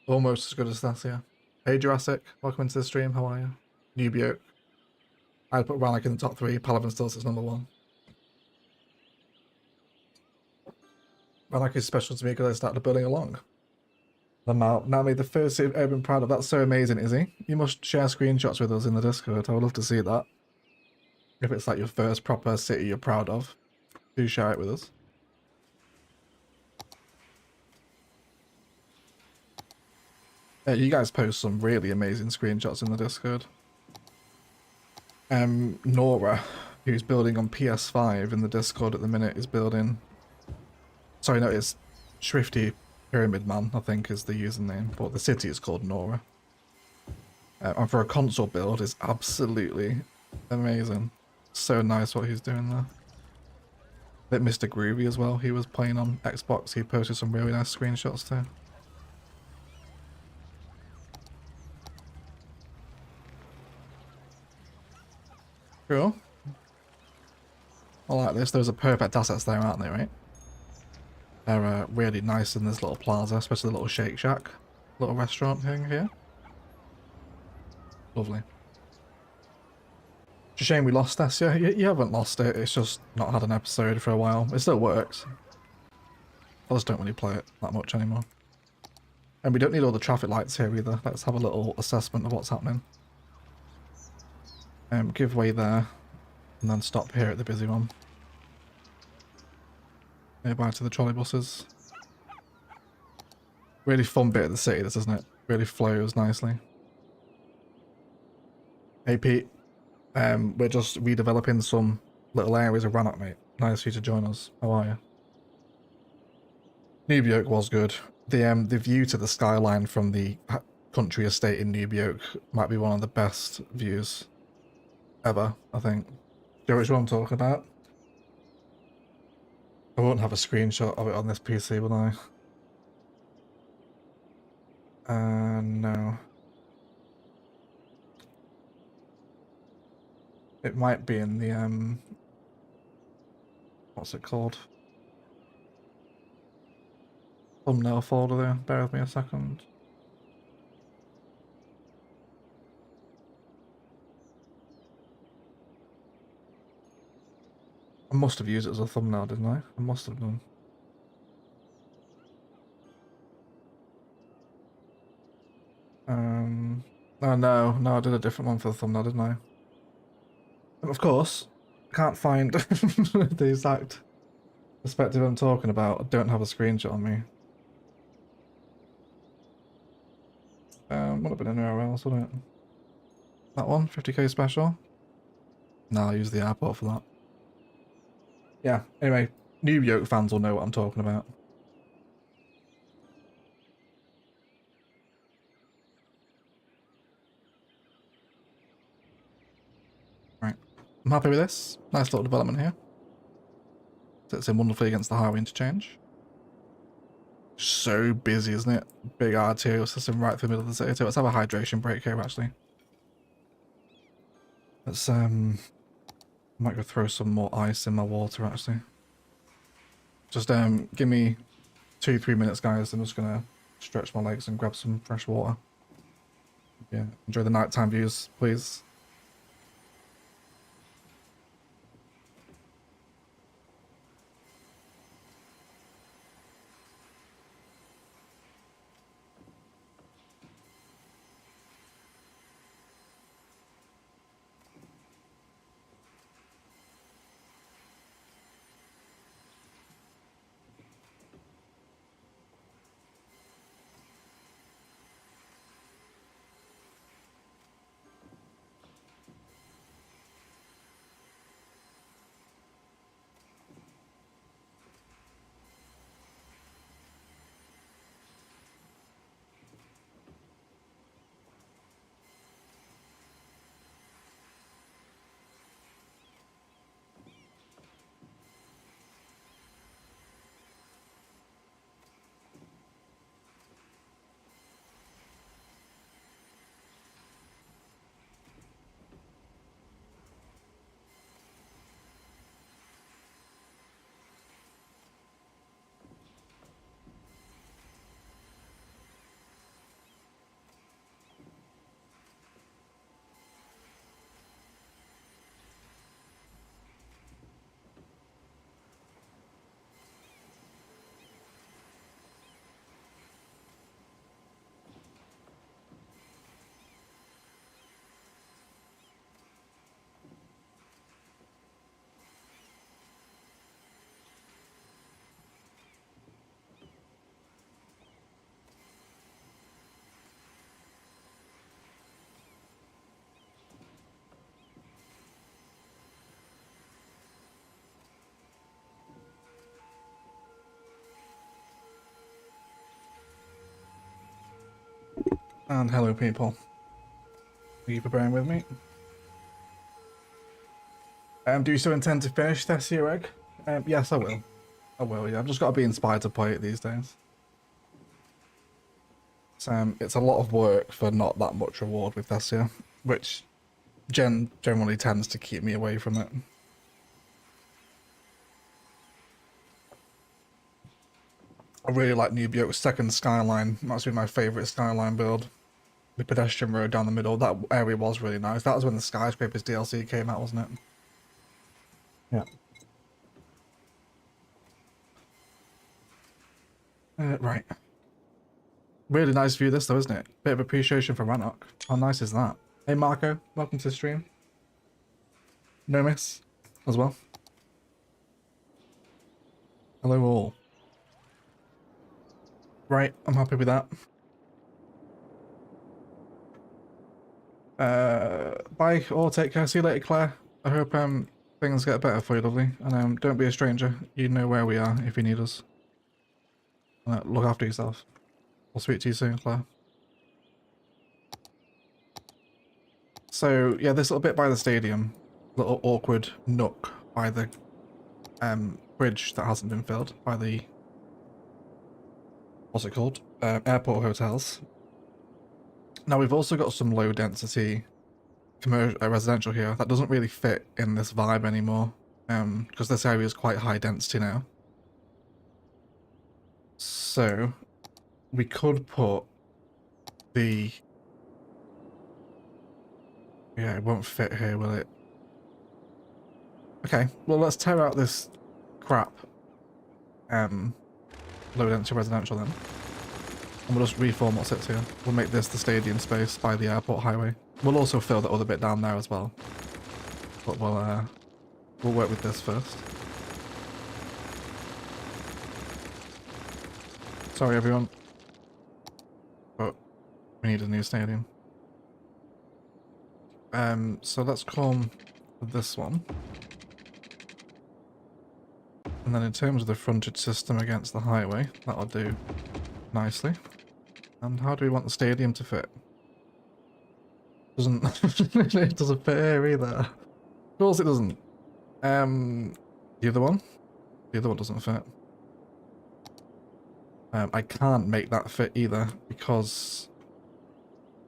Almost as good as Stasia. Hey Jurassic, welcome into the stream. How are you? Nubio. I'd put Rannoch in the top 3. Paladin still sits number 1. Rannoch is special to me because I started building along. And now made the first city I've ever been proud of. That's so amazing, Izzy. You must share screenshots with us in the Discord. I would love to see that. If it's like your first proper city you're proud of, do share it with us. You guys post some really amazing screenshots in the Discord. Nora, who's building on PS5 in the Discord at the minute, is building... Sorry, no, it's Shrifty Pyramid Man, I think is the username, but the city is called Nora. And for a console build, it's absolutely amazing. So nice what he's doing there. A bit Mr. Groovy as well, he was playing on Xbox, he posted some really nice screenshots too. Cool. I like this. Those are perfect assets there, aren't they, right? They're really nice in this little plaza, especially the little Shake Shack. Little restaurant thing here. Lovely. It's a shame we lost this. Yeah, you haven't lost it. It's just not had an episode for a while. It still works. I just don't really play it that much anymore. And we don't need all the traffic lights here either. Let's have a little assessment of what's happening. Give way there. And then stop here at the busy one. Nearby to the trolley buses. Really fun bit of the city, this, isn't it? Really flows nicely. Hey Pete, we're just redeveloping some little areas of Rannoch, mate. Nice for you to join us. How are you? Nubioke was good. The view to the skyline from the country estate in Nubioke might be one of the best views ever, I think. Do you know which one I'm talking about? I won't have a screenshot of it on this PC, will I? No. It might be in the, what's it called? Thumbnail folder there. Bear with me a second. I must have used it as a thumbnail, didn't I? I must have done. Oh no, I did a different one for the thumbnail, didn't I? And of course, I can't find the exact perspective I'm talking about. I don't have a screenshot on me. Would have been anywhere else, wouldn't it? That one, 50k special? No, I'll use the airport for that. Yeah, anyway, New Yoke fans will know what I'm talking about. Right, I'm happy with this. Nice little development here. Sits in wonderfully against the highway interchange. So busy, isn't it? Big arterial system right through the middle of the city. Let's have a hydration break here, actually. Let's, might go throw some more ice in my water, actually. Just, give me 2-3 minutes, guys. I'm just gonna stretch my legs and grab some fresh water. Yeah, enjoy the nighttime views, please. And hello people. Are you preparing with me? Do you still intend to finish this year, Egg? Yes, I will. I will, yeah. I've just got to be inspired to play it these days. It's a lot of work for not that much reward with this year, which generally tends to keep me away from it. I really like New Bioke's second skyline. That's been my favourite skyline build. The pedestrian road down the middle, that area was really nice. That was when the Skyscrapers DLC came out, wasn't it? Yeah. Right. Really nice view this though, isn't it? Bit of appreciation for Rannoch. How nice is that? Hey Marco, welcome to the stream. No miss as well. Hello all. Right, I'm happy with that. Bye or take care. See you later, Claire. I hope things get better for you, lovely. And don't be a stranger. You know where we are if you need us. Look after yourself. I'll speak to you soon, Claire. So yeah, this little bit by the stadium, little awkward nook by the bridge that hasn't been filled by the, what's it called? Airport hotels. Now we've also got some low density commercial residential here that doesn't really fit in this vibe anymore, because this area is quite high density now. So we could put the, yeah, it won't fit here, will it? Okay, well let's tear out this crap low density residential then. And we'll just reform what sits here. We'll make this the stadium space by the airport highway. We'll also fill that other bit down there as well. But we'll work with this first. Sorry everyone. But we need a new stadium. So let's come with this one. And then in terms of the frontage system against the highway, that'll do nicely. And how do we want the stadium to fit? Doesn't it doesn't fit here either. Of course it doesn't. The other one? The other one doesn't fit. I can't make that fit either because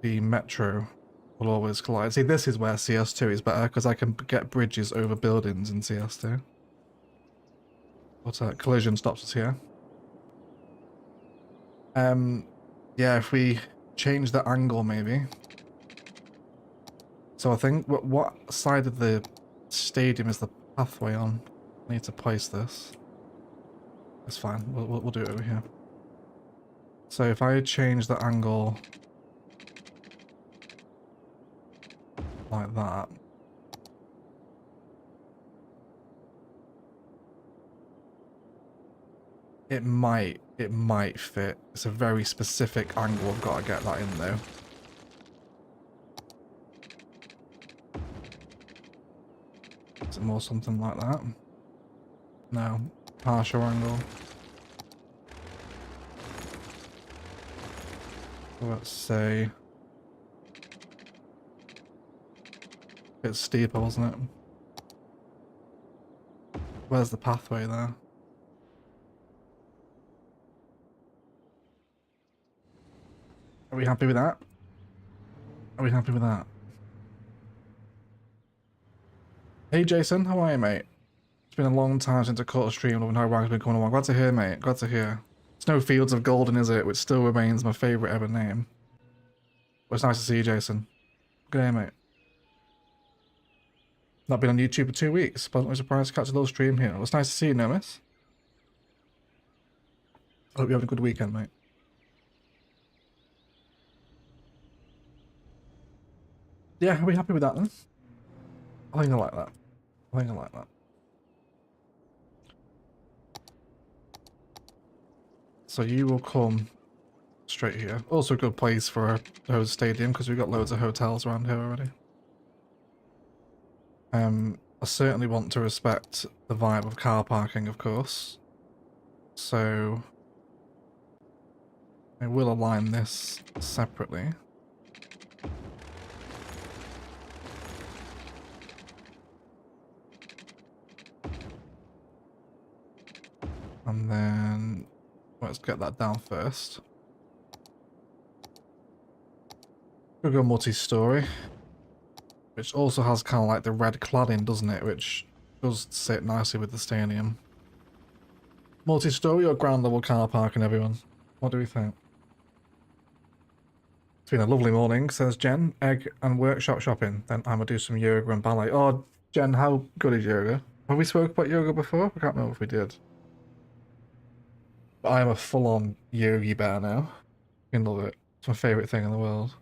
the metro will always collide. See, this is where CS2 is better because I can get bridges over buildings in CS2. But collision stops us here. Yeah, if we change the angle maybe. So I think what side of the stadium is the pathway on? I need to place this. It's fine. We'll do it over here. So if I change the angle like that. It might fit. It's a very specific angle. I've got to get that in though. Is it more something like that? No. Partial angle. Let's say it's steeper, wasn't it? Where's the pathway there? Are we happy with that? Are we happy with that? Hey Jason, how are you, mate? It's been a long time since I caught a stream of how Rank's been coming along. Glad to hear, mate. Glad to hear. It's no Fields of Golden, is it? Which still remains my favourite ever name. But it's nice to see you, Jason. Good day, mate. Not been on YouTube for 2 weeks. Pleasantly surprised to catch a little stream here. It's nice to see you, Nomis. I hope you have a good weekend, mate. Yeah, are we happy with that then? I think I like that. I think I like that. So you will come straight here. Also a good place for a host stadium because we've got loads of hotels around here already. I certainly want to respect the vibe of car parking, of course. So I will align this separately. And then let's get that down first. We'll go multi-story, which also has kind of like the red cladding, doesn't it? Which does sit nicely with the stadium. Multi-story or ground level car parking, everyone? What do we think? It's been a lovely morning, says Jen. Egg and workshop shopping. Then I'm gonna do some yoga and ballet. Oh, Jen, how good is yoga? Have we spoke about yoga before? I can't remember if we did. But I'm a full-on yogi bear now. I love it. It's my favourite thing in the world.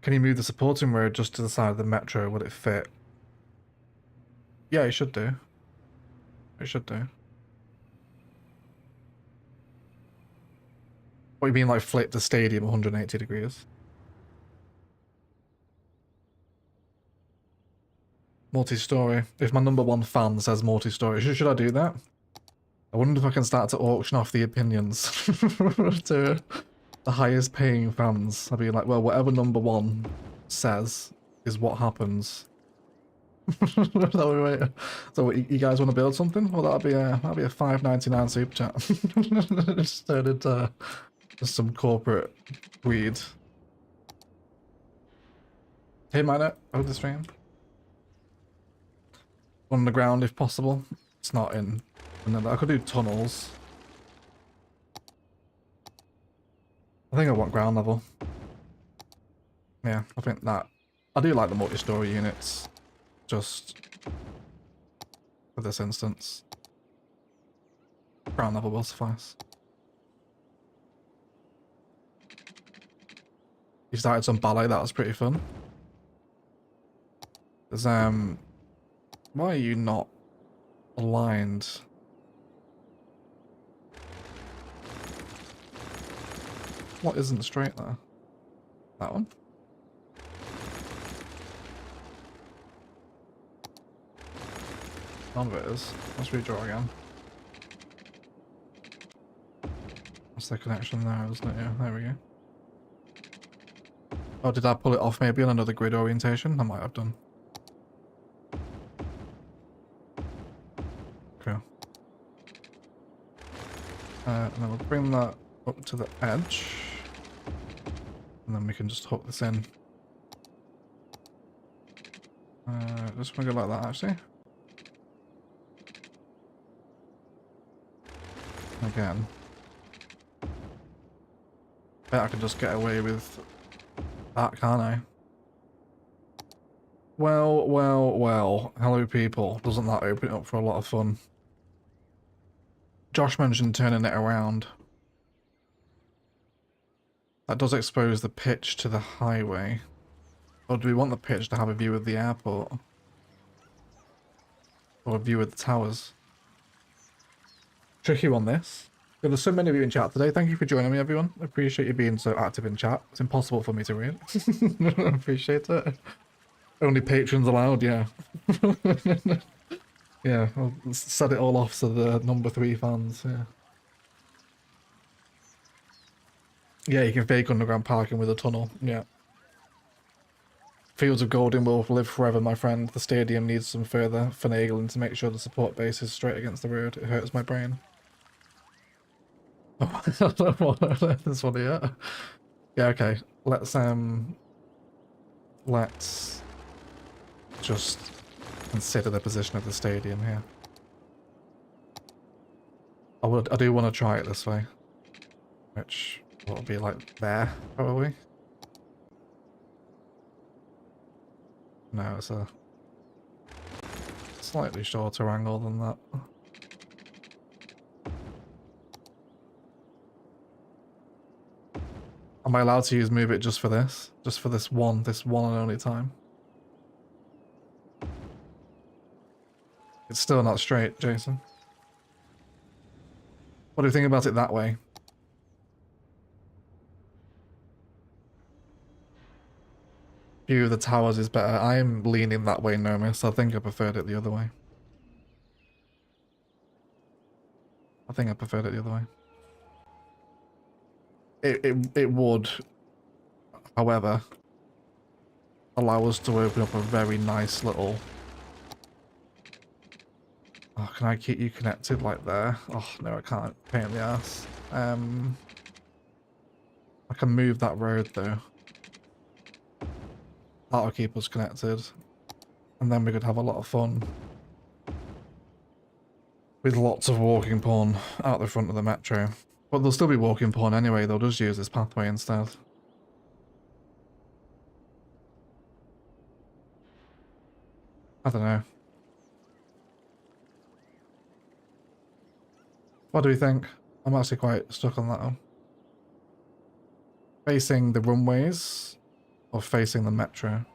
Can you move the supporting road just to the side of the metro? Would it fit? Yeah, it should do. It should do. What, you mean like flip the stadium 180 degrees? Multi-story. If my #1 fan says multi-story, should I do that? I wonder if I can start to auction off the opinions to the highest paying fans. I'll be like, well, whatever #1 says is what happens. So what, you guys want to build something? Well, that'll be a $5.99 super chat. Just turn into just some corporate greed. Hey, Miner, over the stream. Underground if possible. It's not in. I could do tunnels. I think I want ground level. Yeah, I think that. I do like the multi-story units. Just for this instance. Ground level will suffice. You started some ballet, that was pretty fun. There's why are you not aligned? What isn't straight there? That one? None of it is. Let's redraw again. That's the connection there, isn't it? Yeah, there we go. Oh, did I pull it off maybe on another grid orientation? I might have done. Cool. And then we'll bring that up to the edge. And then we can just hook this in. Just want to go like that actually. Again. Bet I can just get away with that, can't I? Well, well, well. Hello people. Doesn't that open it up for a lot of fun? Josh mentioned turning it around. That does expose the pitch to the highway. Or do we want the pitch to have a view of the airport? Or a view of the towers? Tricky one, this. Yeah, there's so many of you in chat today. Thank you for joining me, everyone. I appreciate you being so active in chat. It's impossible for me to read. I appreciate it. Only patrons allowed, yeah. Yeah, I'll set it all off to the #3 fans, yeah. Yeah, you can fake underground parking with a tunnel, yeah. Fields of Golden will live forever, my friend. The stadium needs some further finagling to make sure the support base is straight against the road. It hurts my brain. Oh, I don't know what this one yet. Yeah, okay. Let's just consider the position of the stadium here. I do want to try it this way, which will be like there, probably. No, it's a slightly shorter angle than that. Am I allowed to use move it just for this? Just for this one and only time? It's still not straight, Jason. What do you think about it that way? View of the towers is better. I am leaning that way, Nomis. I think I preferred it the other way. I think I preferred it the other way. It would, however, allow us to open up a very nice little Oh, can I keep you connected like there? Oh, no, I can't. Pain in the ass. I can move that road, though. That'll keep us connected. And then we could have a lot of fun. With lots of walking porn out the front of the metro. But there'll still be walking porn anyway, they'll just use this pathway instead. I don't know. What do we think? I'm actually quite stuck on that one. Facing the runways or facing the metro?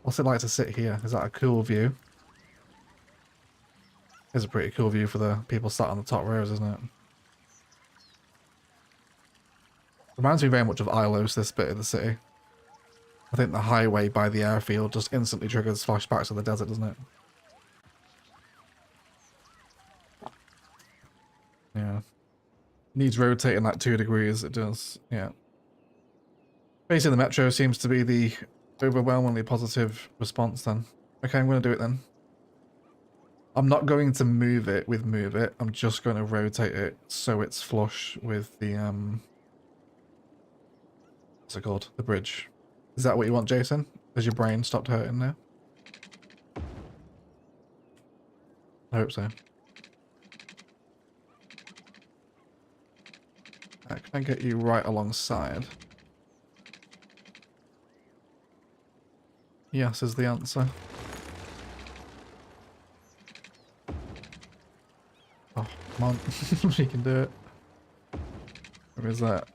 What's it like to sit here? Is that a cool view? It's a pretty cool view for the people sat on the top rows, isn't it? Reminds me very much of Ilos, this bit of the city. I think the highway by the airfield just instantly triggers flashbacks of the desert, doesn't it? Yeah. Needs rotating like 2 degrees, it does, yeah. Facing the metro seems to be the overwhelmingly positive response then. Okay, I'm going to do it then. I'm not going to move it with move it, I'm just going to rotate it so it's flush with the, what's it called? The bridge. Is that what you want, Jason? Has your brain stopped hurting now? I hope so. Can I get you right alongside? Yes is the answer. Oh, come on. We can do it. Where is that?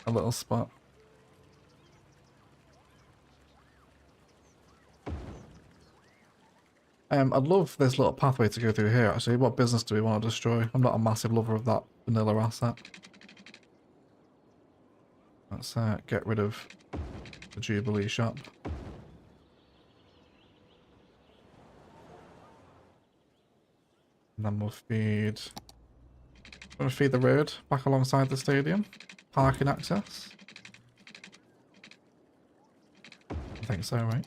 A little spot. I'd love this little pathway to go through here, actually. What business do we want to destroy? I'm not a massive lover of that vanilla asset. Let's get rid of the Jubilee shop. And then we'll feed the road back alongside the stadium. Parking access. I think so, right?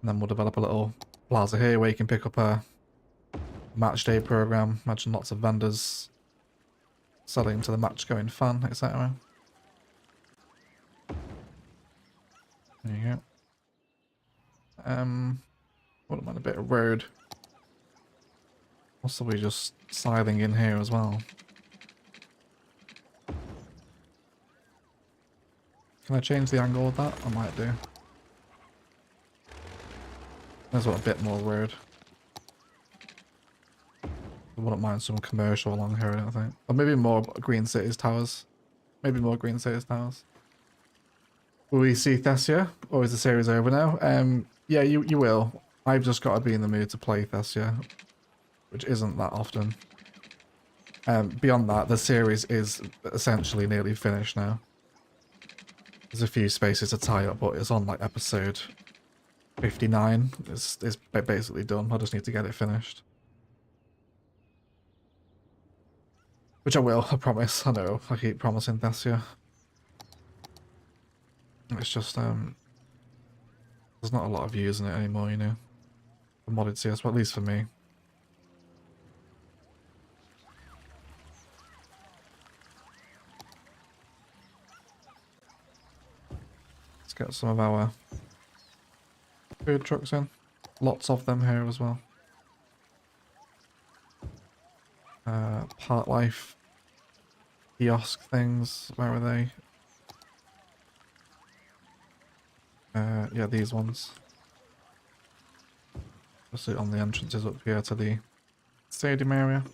And then we'll develop a little plaza here where you can pick up a match day program. Imagine lots of vendors selling to the match going fan, etc. There you go. Wouldn't mind a bit of road. Possibly just siding in here as well. Can I change the angle of that? I might do. There's a bit more road. I wouldn't mind some commercial along here, I don't think. Or maybe more Green Cities towers. Maybe more Green Cities towers. Will we see Thessia? Or is the series over now? Yeah, you will. I've just got to be in the mood to play Thessia, which isn't that often. Beyond that, the series is essentially nearly finished now. There's a few spaces to tie up, but it's on like episode 59. It's basically done. I just need to get it finished. Which I will, I promise. I know, I keep promising Thessia. It's just, there's not a lot of using it anymore, you know. The modded CS, well, at least for me. Let's get some of our food trucks in. Lots of them here as well. Part life kiosk things, where are they? Yeah, these ones. Just on the entrances up here to the stadium area.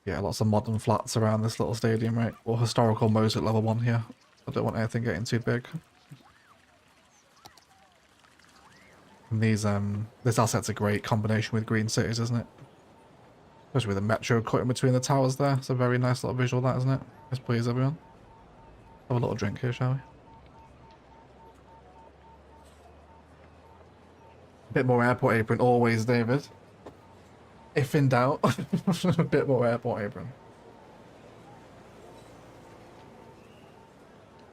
Yeah, lots of modern flats around this little stadium, right? Or historical modes at level 1 here. I don't want anything getting too big. And these, this asset's a great combination with Green Cities, isn't it? Especially with the metro cut in between the towers there. It's a very nice little visual, that, isn't it? Yes, please, everyone. Have a little drink here, shall we? A bit more airport apron, always, David. If in doubt, a bit more airport apron.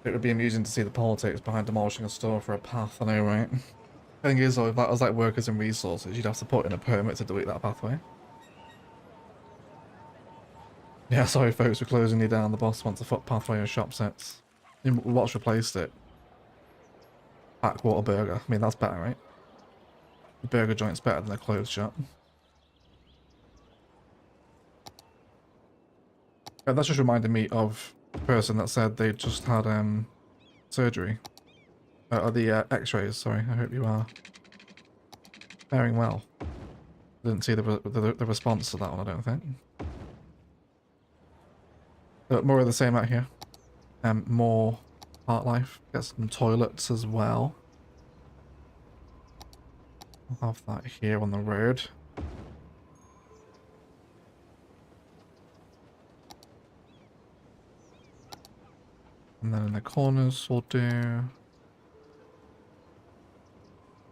It would be amusing to see the politics behind demolishing a store for a path, I know, right? Thing is, though, if that was like workers and resources, you'd have to put in a permit to delete that pathway. Yeah, sorry folks, we're closing you down. The boss wants a footpathway and shop sets. What's replaced it? Backwater Burger. I mean, that's better, right? The burger joint's better than a clothes shop. That's just reminded me of the person that said they just had surgery. Or the x-rays, sorry. I hope you are faring well. Didn't see the response to that one, I don't think. But more of the same out here. More part life. Get some toilets as well. I'll have that here on the road. And then in the corners we'll do... Can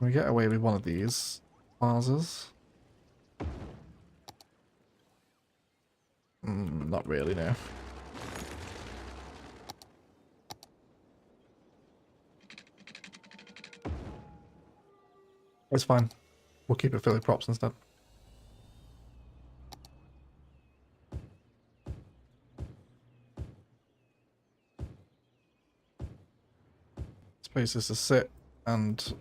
we get away with one of these vases? Not really, no. It's fine. We'll keep it Philly props instead. Spaces to sit and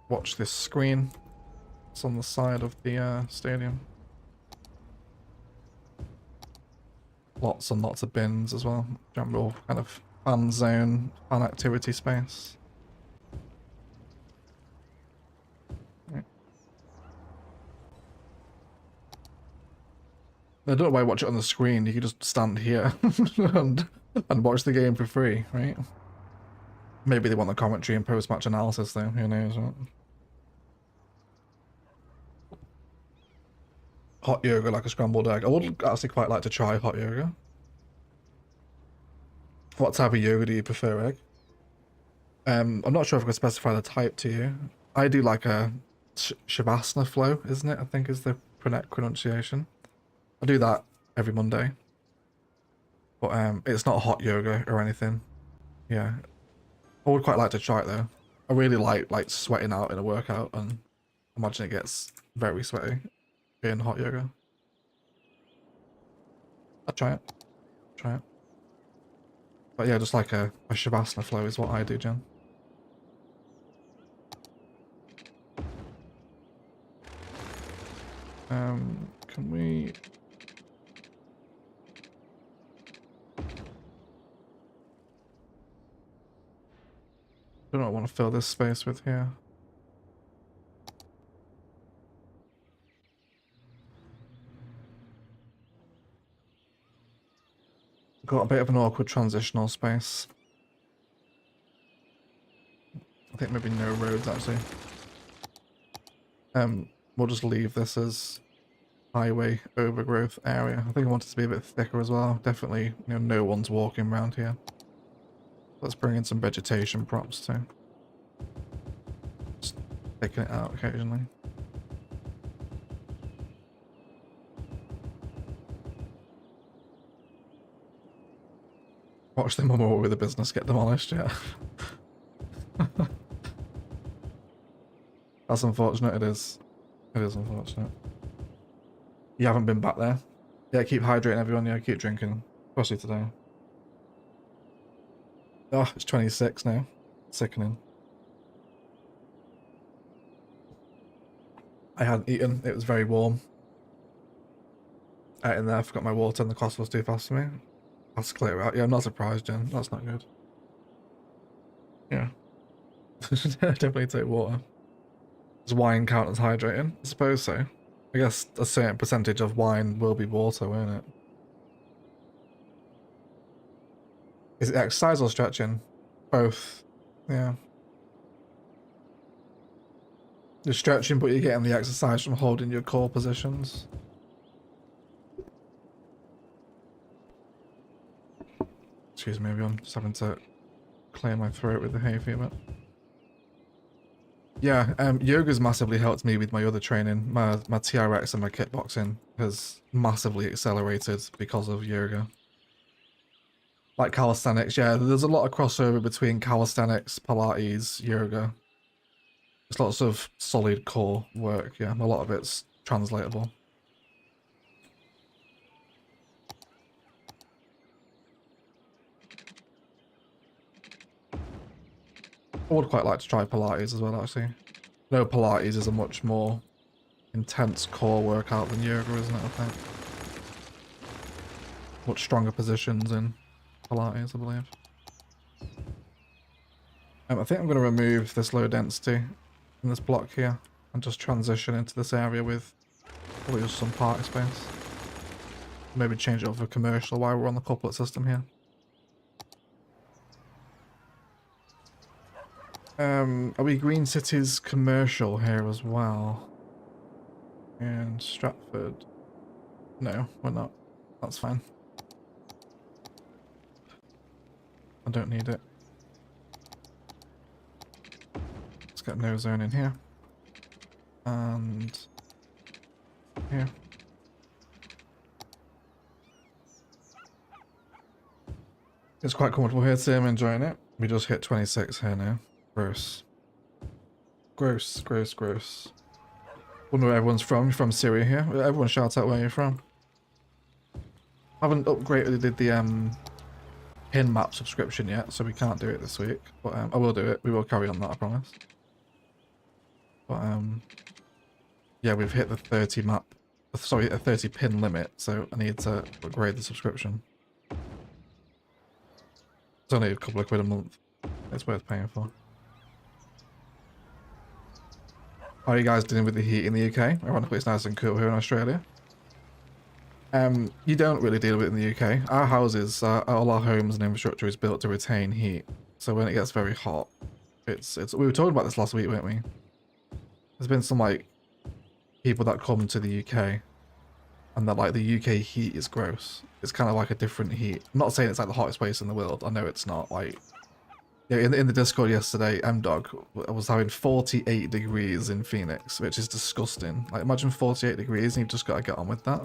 watch this screen. It's on the side of the stadium. Lots and lots of bins as well. General kind of fan zone, fan activity space. I don't know why I watch it on the screen. You can just stand here and watch the game for free, right? Maybe they want the commentary and post-match analysis though, who knows, right? Hot yoga like a scrambled egg. I would actually quite like to try hot yoga. What type of yoga do you prefer, Egg? I'm not sure if I can specify the type to you. I do like a Shavasana flow, isn't it? I think is the pronunciation. I do that every Monday. But it's not hot yoga or anything. Yeah. I would quite like to try it though. I really like sweating out in a workout, and imagine it gets very sweaty in hot yoga. I'll try it. Try it. But yeah, just like a Shavasana flow is what I do, Jen. Can we... I don't want to fill this space with here. Got a bit of an awkward transitional space. I think maybe no roads actually. We'll just leave this as highway overgrowth area. I think I want it to be a bit thicker as well. Definitely, you know, no one's walking around here. Let's bring in some vegetation props too. Just taking it out occasionally. Watch them more with the business get demolished, yeah. That's unfortunate, it is. It is unfortunate. You haven't been back there? Yeah, keep hydrating everyone, yeah, keep drinking. Especially today. Oh, it's 26 now. Sickening. I hadn't eaten, it was very warm. I ate in there, I forgot my water and the cost was too fast for me. I'll just clear it out. Yeah, I'm not surprised, Jen. That's not good. Yeah. Definitely take water. Does wine count as hydrating? I suppose so. I guess a certain percentage of wine will be water, won't it? Is it exercise or stretching? Both. Yeah. You're stretching, but you're getting the exercise from holding your core positions. Excuse me, everyone. Just having to clear my throat with the hay fever. Yeah, yoga's massively helped me with my other training. My TRX and my kickboxing has massively accelerated because of yoga. Like calisthenics, yeah. There's a lot of crossover between calisthenics, Pilates, yoga. There's lots of solid core work, yeah. A lot of it's translatable. I would quite like to try Pilates as well, actually. No, Pilates is a much more intense core workout than yoga, isn't it, I think? Much stronger positions in Pilates, I believe. I think I'm going to remove this low density in this block here and just transition into this area with probably just some park space. Maybe change it up for commercial while we're on the couplet system here. Are we Green Cities commercial here as well? And Stratford? No, we're not. That's fine. I don't need it. Let's get no zone in here. And here. It's quite comfortable here, so I'm enjoying it. We just hit 26 here now. Gross. Gross, gross, gross. Wonder where everyone's from. You're from Syria here. Everyone shout out where you're from. I haven't upgraded the pin map subscription yet, so we can't do it this week. But I will do it. We will carry on that, I promise. But yeah, we've hit the 30 map. Sorry, a 30 pin limit, so I need to upgrade the subscription. It's only a couple of quid a month. It's worth paying for. How are you guys dealing with the heat in the UK? Ironically, it's nice and cool here in Australia. You don't really deal with it in the UK. Our houses, all our homes and infrastructure is built to retain heat. So when it gets very hot, it's. We were talking about this last week, weren't we? There's been some like people that come to the UK, and they're like, the UK heat is gross. It's kind of like a different heat. I'm not saying it's like the hottest place in the world. I know it's not. Like, yeah, in the Discord yesterday, MDog was having 48 degrees in Phoenix, which is disgusting. Like, imagine 48 degrees and you've just got to get on with that.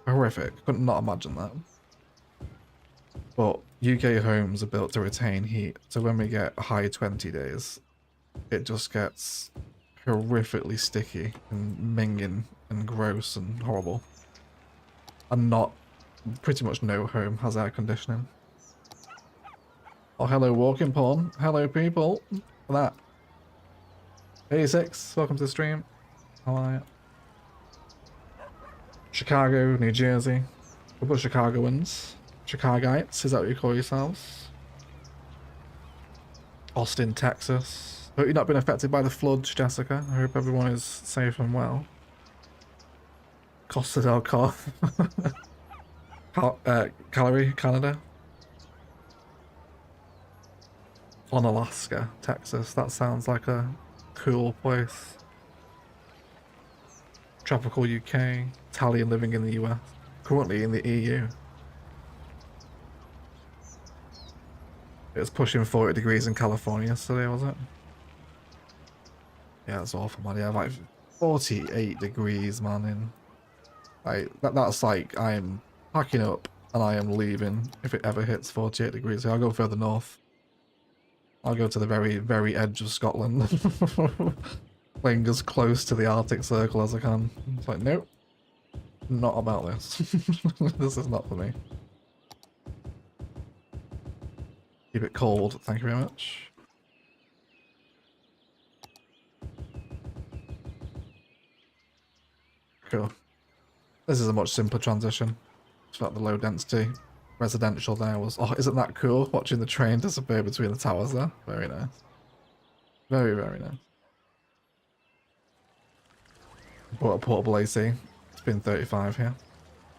Horrific. Could not imagine that. But UK homes are built to retain heat, so when we get high 20 days, it just gets horrifically sticky and minging and gross and horrible. And pretty much no home has air conditioning. Oh, hello, walking porn. Hello, people. For that. 86, welcome to the stream. How are you? Chicago, New Jersey. We're both Chicagoans. Chicagites, is that what you call yourselves? Austin, Texas. Hope you've not been affected by the floods, Jessica. I hope everyone is safe and well. Costa del Car. Calgary, Canada. On Alaska, Texas. That sounds like a cool place. Tropical UK. Italian living in the US. Currently in the EU. It was pushing 40 degrees in California yesterday, was it? Yeah, it's awful, man. Yeah, like 48 degrees, man. In like that's like I'm packing up and I am leaving if it ever hits 48 degrees. I'll go further north. I'll go to the very, very edge of Scotland. Playing as close to the Arctic Circle as I can. It's like, nope. Not about this. This is not for me. Keep it cold, thank you very much. Cool. This is a much simpler transition. It's like the low density residential there was. Oh, isn't that cool? Watching the train disappear between the towers there. Very nice. Very, very nice. Bought a portable AC. It's been 35 here.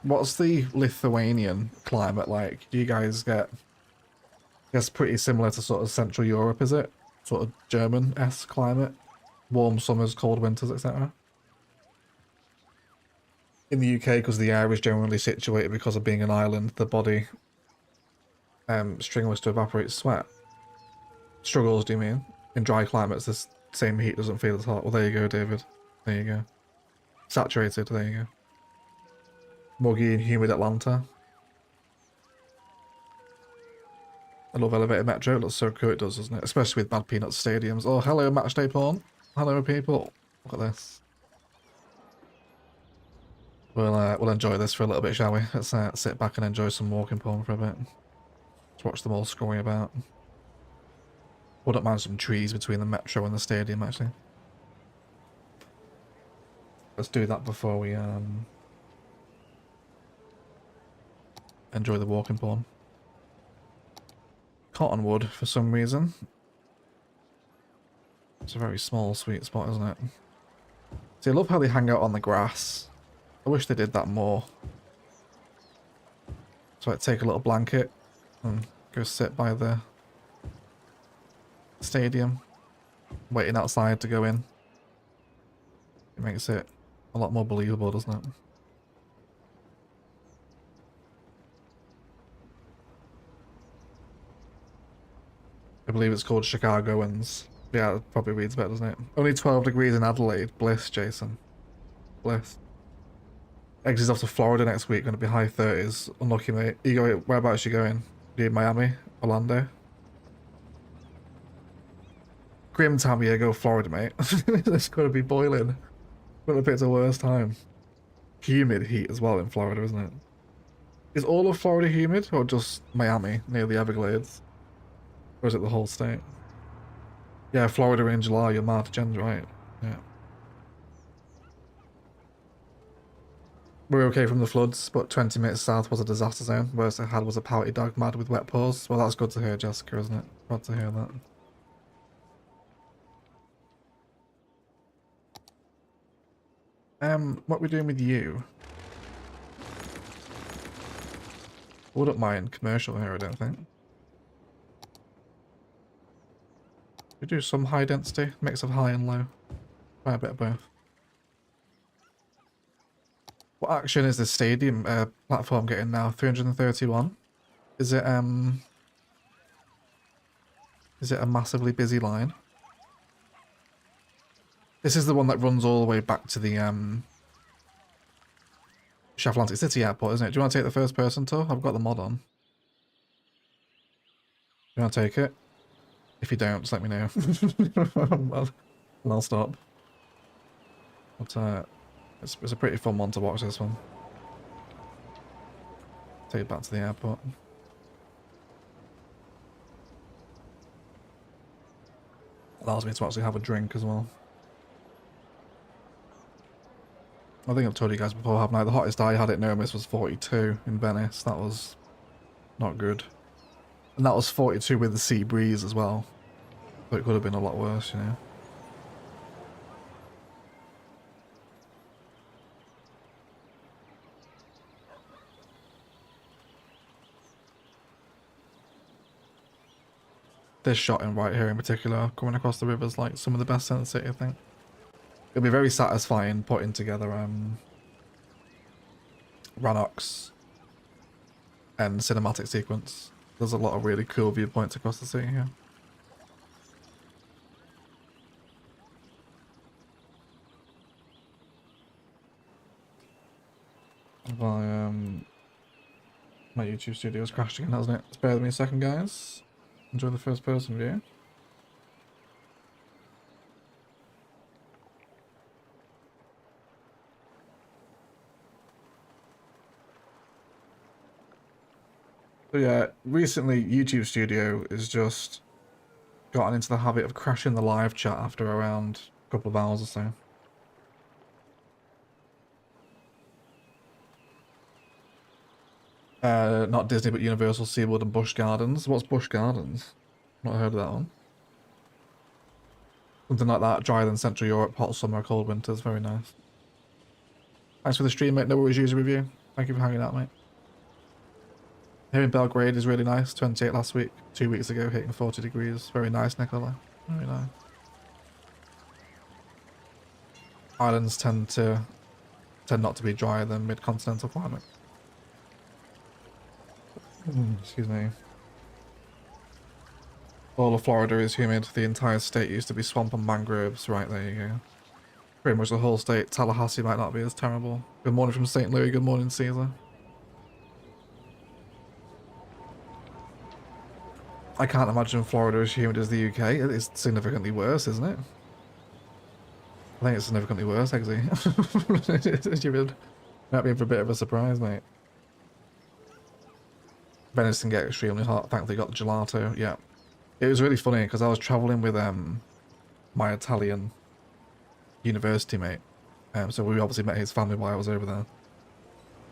What's the Lithuanian climate like? Do you guys get... I guess pretty similar to sort of Central Europe, is it? Sort of German-esque climate? Warm summers, cold winters, etc. In the UK, because the air is generally situated because of being an island, the body struggles to evaporate sweat. Struggles, do you mean? In dry climates, this same heat doesn't feel as hot. Well, there you go, David. There you go. Saturated, there you go. Muggy and humid Atlanta. I love elevated metro. It looks so cool. It does, doesn't it? Especially with Bad Peanut stadiums. Oh, hello, matchday porn. Hello, people. Look at this. We'll enjoy this for a little bit, shall we? Let's sit back and enjoy some walking porn for a bit. Let's watch them all scrolling about. Wouldn't mind some trees between the metro and the stadium, actually. Let's do that before we enjoy the walking porn. Cottonwood, for some reason. It's a very small sweet spot, isn't it? See, I love how they hang out on the grass. I wish they did that more. So I'd take a little blanket and go sit by the stadium, waiting outside to go in. It makes it a lot more believable, doesn't it? I believe it's called Chicagoans. Yeah, it probably reads better, doesn't it? Only 12 degrees in Adelaide. Bliss, Jason. Bliss. Exits off to Florida next week, going to be high 30s. Unlucky, mate. You go, whereabouts you going? You in Miami? Orlando? Grim time, yeah, go Florida, mate. It's going to be boiling. Couldn't have picked a worse time. Humid heat as well in Florida, isn't it? Is all of Florida humid, or just Miami, near the Everglades? Or is it the whole state? Yeah, Florida in July, you're mad. Jen's right. Yeah. We're okay from the floods, but 20 minutes south was a disaster zone. Worst I had was a pouty dog mad with wet paws. Well, that's good to hear, Jessica, isn't it? Glad to hear that. What are we doing with you? Wouldn't mind commercial here, I don't think. We do some high density, mix of high and low. Try a bit of both. What action is this stadium platform getting now? 331? Is it a massively busy line? This is the one that runs all the way back to the Atlantic City Airport, isn't it? Do you want to take the first person tour? I've got the mod on. Do you want to take it? If you don't, just let me know. And I'll stop. But it's a pretty fun one to watch, this one. Take it back to the airport. Allows me to actually have a drink as well. I think I've told you guys before, haven't I? The hottest I had at Nomis was 42 in Venice. That was not good. And that was 42 with the sea breeze as well. So it could have been a lot worse, you know. This shot in right here in particular, coming across the river, is like some of the best in the city, I think. It'll be very satisfying putting together Rannoch's and cinematic sequence. There's a lot of really cool viewpoints across the city here. My YouTube studio's crashed again, hasn't it? Spare me a second, guys. Enjoy the first person view. So yeah, recently YouTube Studio has just gotten into the habit of crashing the live chat after around a couple of hours or so. Not Disney, but Universal, SeaWorld and Busch Gardens. What's Busch Gardens? Not heard of that one. Something like that, drier than Central Europe, hot summer, cold winters, very nice. Thanks for the stream, mate. No worries, user review. Thank you for hanging out, mate. Here in Belgrade is really nice. 28 last week, 2 weeks ago, hitting 40 degrees. Very nice, Nicola. Very nice. Islands tend not to be drier than mid-continental climate. Excuse me. All of Florida is humid. The entire state used to be swamp and mangroves. Right, there you go. Pretty much the whole state. Tallahassee might not be as terrible. Good morning from St. Louis. Good morning, Caesar. I can't imagine Florida as humid as the UK. It is significantly worse, isn't it? I think it's significantly worse, actually. You might be in for a bit of a surprise, mate. Venice can get extremely hot. Thankfully got the gelato, yeah. It was really funny because I was travelling with my Italian university mate. So we obviously met his family while I was over there.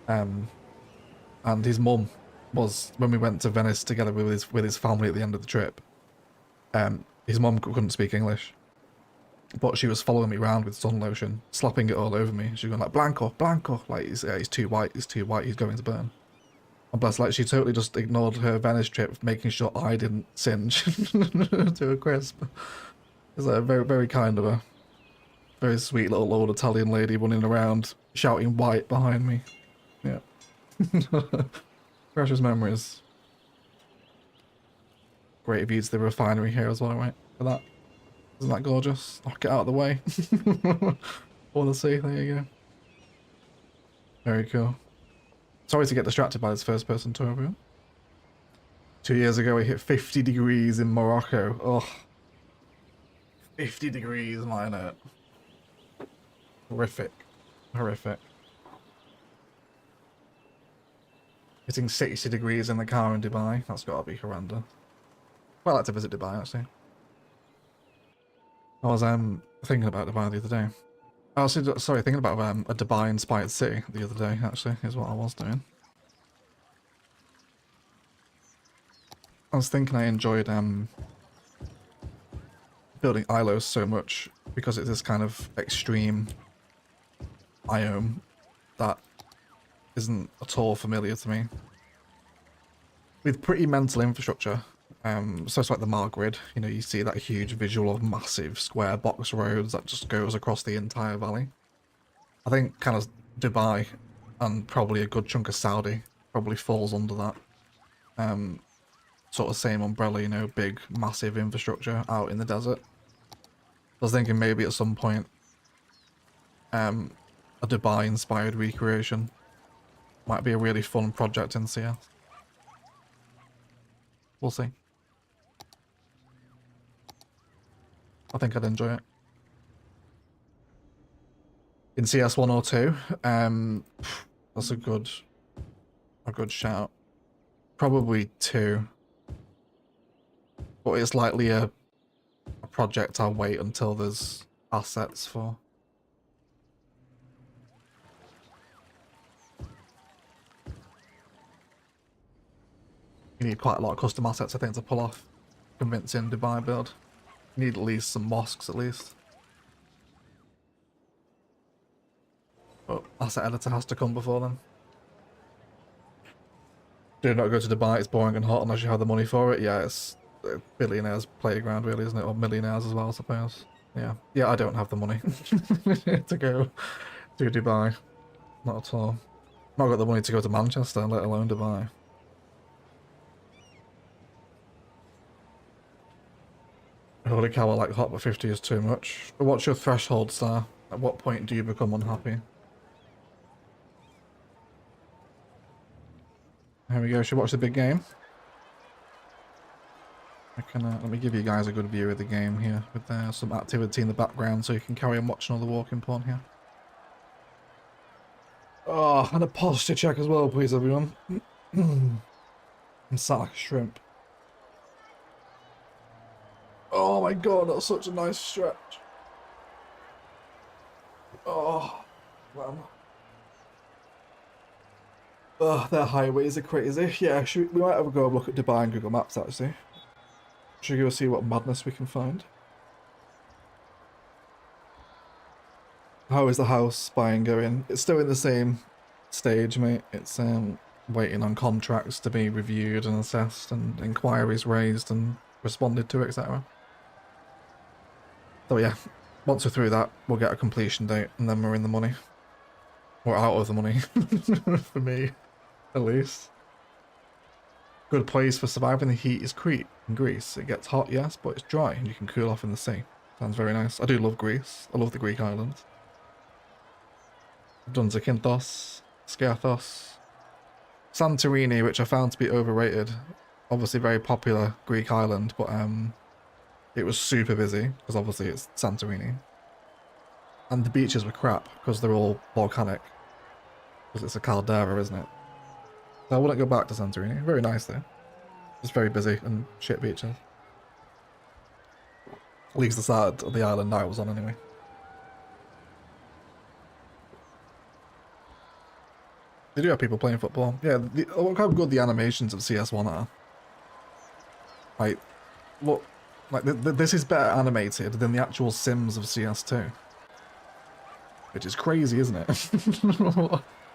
And his mum was, when we went to Venice together with his family at the end of the trip, his mum couldn't speak English, but she was following me around with sun lotion, slapping it all over me. She was going like, Blanco, Blanco, like he's too white, he's too white, he's going to burn. And bless, like she totally just ignored her Venice trip, making sure I didn't singe to a crisp. It's like a very, very kind of a very sweet little old Italian lady running around shouting white behind me. Yeah. Precious memories. Great view to the refinery here as well, right? For that. Isn't that gorgeous? Oh, get out of the way. All the sea, there you go. Very cool. Sorry to get distracted by this first person tour, everyone. 2 years ago we hit 50 degrees in Morocco. Oh. 50 degrees, minor. Horrific. Horrific. Hitting 60 degrees in the car in Dubai. That's got to be horrendous. Well, I'd like to visit Dubai, actually. I was thinking about Dubai the other day. I was sorry, thinking about a Dubai-inspired city the other day, actually, is what I was doing. I was thinking I enjoyed building ILOs so much because it's this kind of extreme biome that isn't at all familiar to me. With pretty mental infrastructure, so it's like the Mar grid, you know, you see that huge visual of massive square box roads that just goes across the entire valley. I think kind of Dubai and probably a good chunk of Saudi probably falls under that. Sort of same umbrella, you know, big massive infrastructure out in the desert. I was thinking maybe at some point a Dubai inspired recreation might be a really fun project in CS. We'll see. I think I'd enjoy it. In CS 1 or 2, that's a good shout. Probably 2. But it's likely a project I'll wait until there's assets for. You need quite a lot of custom assets, I think, to pull off convincing Dubai build. You need at least some mosques, at least. But asset editor has to come before then. Do not go to Dubai, it's boring and hot unless you have the money for it. Yeah, it's a billionaire's playground, really, isn't it? Or millionaires as well, I suppose. Yeah. Yeah, I don't have the money to go to Dubai. Not at all. Not got the money to go to Manchester, let alone Dubai. Holy cow, I like hot, but 50 is too much. But what's your threshold, Star? At what point do you become unhappy? Here we go, should we watch the big game? I can, let me give you guys a good view of the game here, with some activity in the background so you can carry on watching all the walking porn here. Oh, and a posture check as well, please, everyone. I'm sat like a shrimp. Oh my god, that's such a nice stretch. Oh, man. Oh, their highways are crazy. Yeah, we might have a go look at Dubai and Google Maps, actually. Should we go see what madness we can find? How is the house buying going? It's still in the same stage, mate. It's waiting on contracts to be reviewed and assessed and inquiries raised and responded to, etc. So yeah, once we're through that, we'll get a completion date and then we're in the money. We're out of the money. For me, at least. Good place for surviving the heat is Crete in Greece. It gets hot, yes, but it's dry and you can cool off in the sea. Sounds very nice. I do love Greece. I love the Greek islands. I've done Zakynthos, Skiathos, Santorini, which I found to be overrated. Obviously very popular Greek island, but it was super busy because obviously it's Santorini. And the beaches were crap because they're all volcanic. Because it's a caldera, isn't it? So I wouldn't go back to Santorini. Very nice though. Just very busy and shit beaches. At least the side of the island I was on anyway. They do have people playing football. Yeah, look how good the animations of CS1 are. Like, look, like this is better animated than the actual Sims of CS2. Which is crazy, isn't it?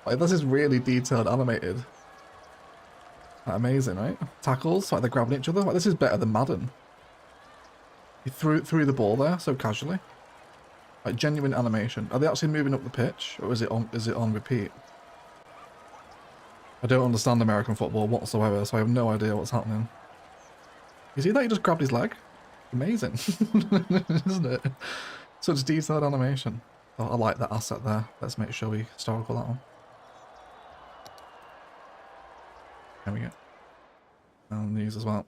Like, this is really detailed animated. Amazing, right? Tackles, like they're grabbing each other. Like, this is better than Madden. He threw the ball there so casually. Like, genuine animation. Are they actually moving up the pitch, or is it on repeat? I don't understand American football whatsoever, so I have no idea what's happening. You see that? He just grabbed his leg. Amazing, isn't it? Such detailed animation. Oh, I like that asset there. Let's make sure we historical that one. There we go. And these as well.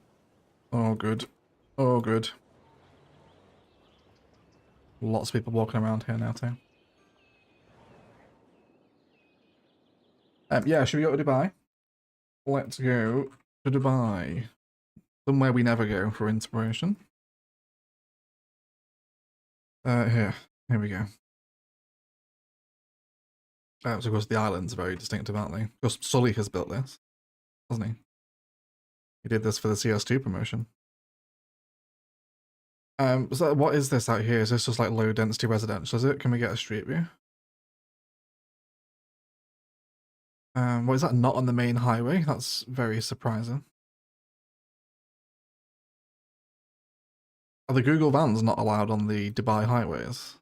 Oh, good. Oh, good. Lots of people walking around here now too. Yeah, should we go to Dubai? Let's go to Dubai. Somewhere we never go for inspiration. Here we go. So of course the island's very distinctive, aren't they? Because Sully has built this, hasn't he? He did this for the CS2 promotion. So what is this out here? Is this just like low density residential, is it? Can we get a street view? What is that not on the main highway? That's very surprising. Are the Google vans not allowed on the Dubai highways?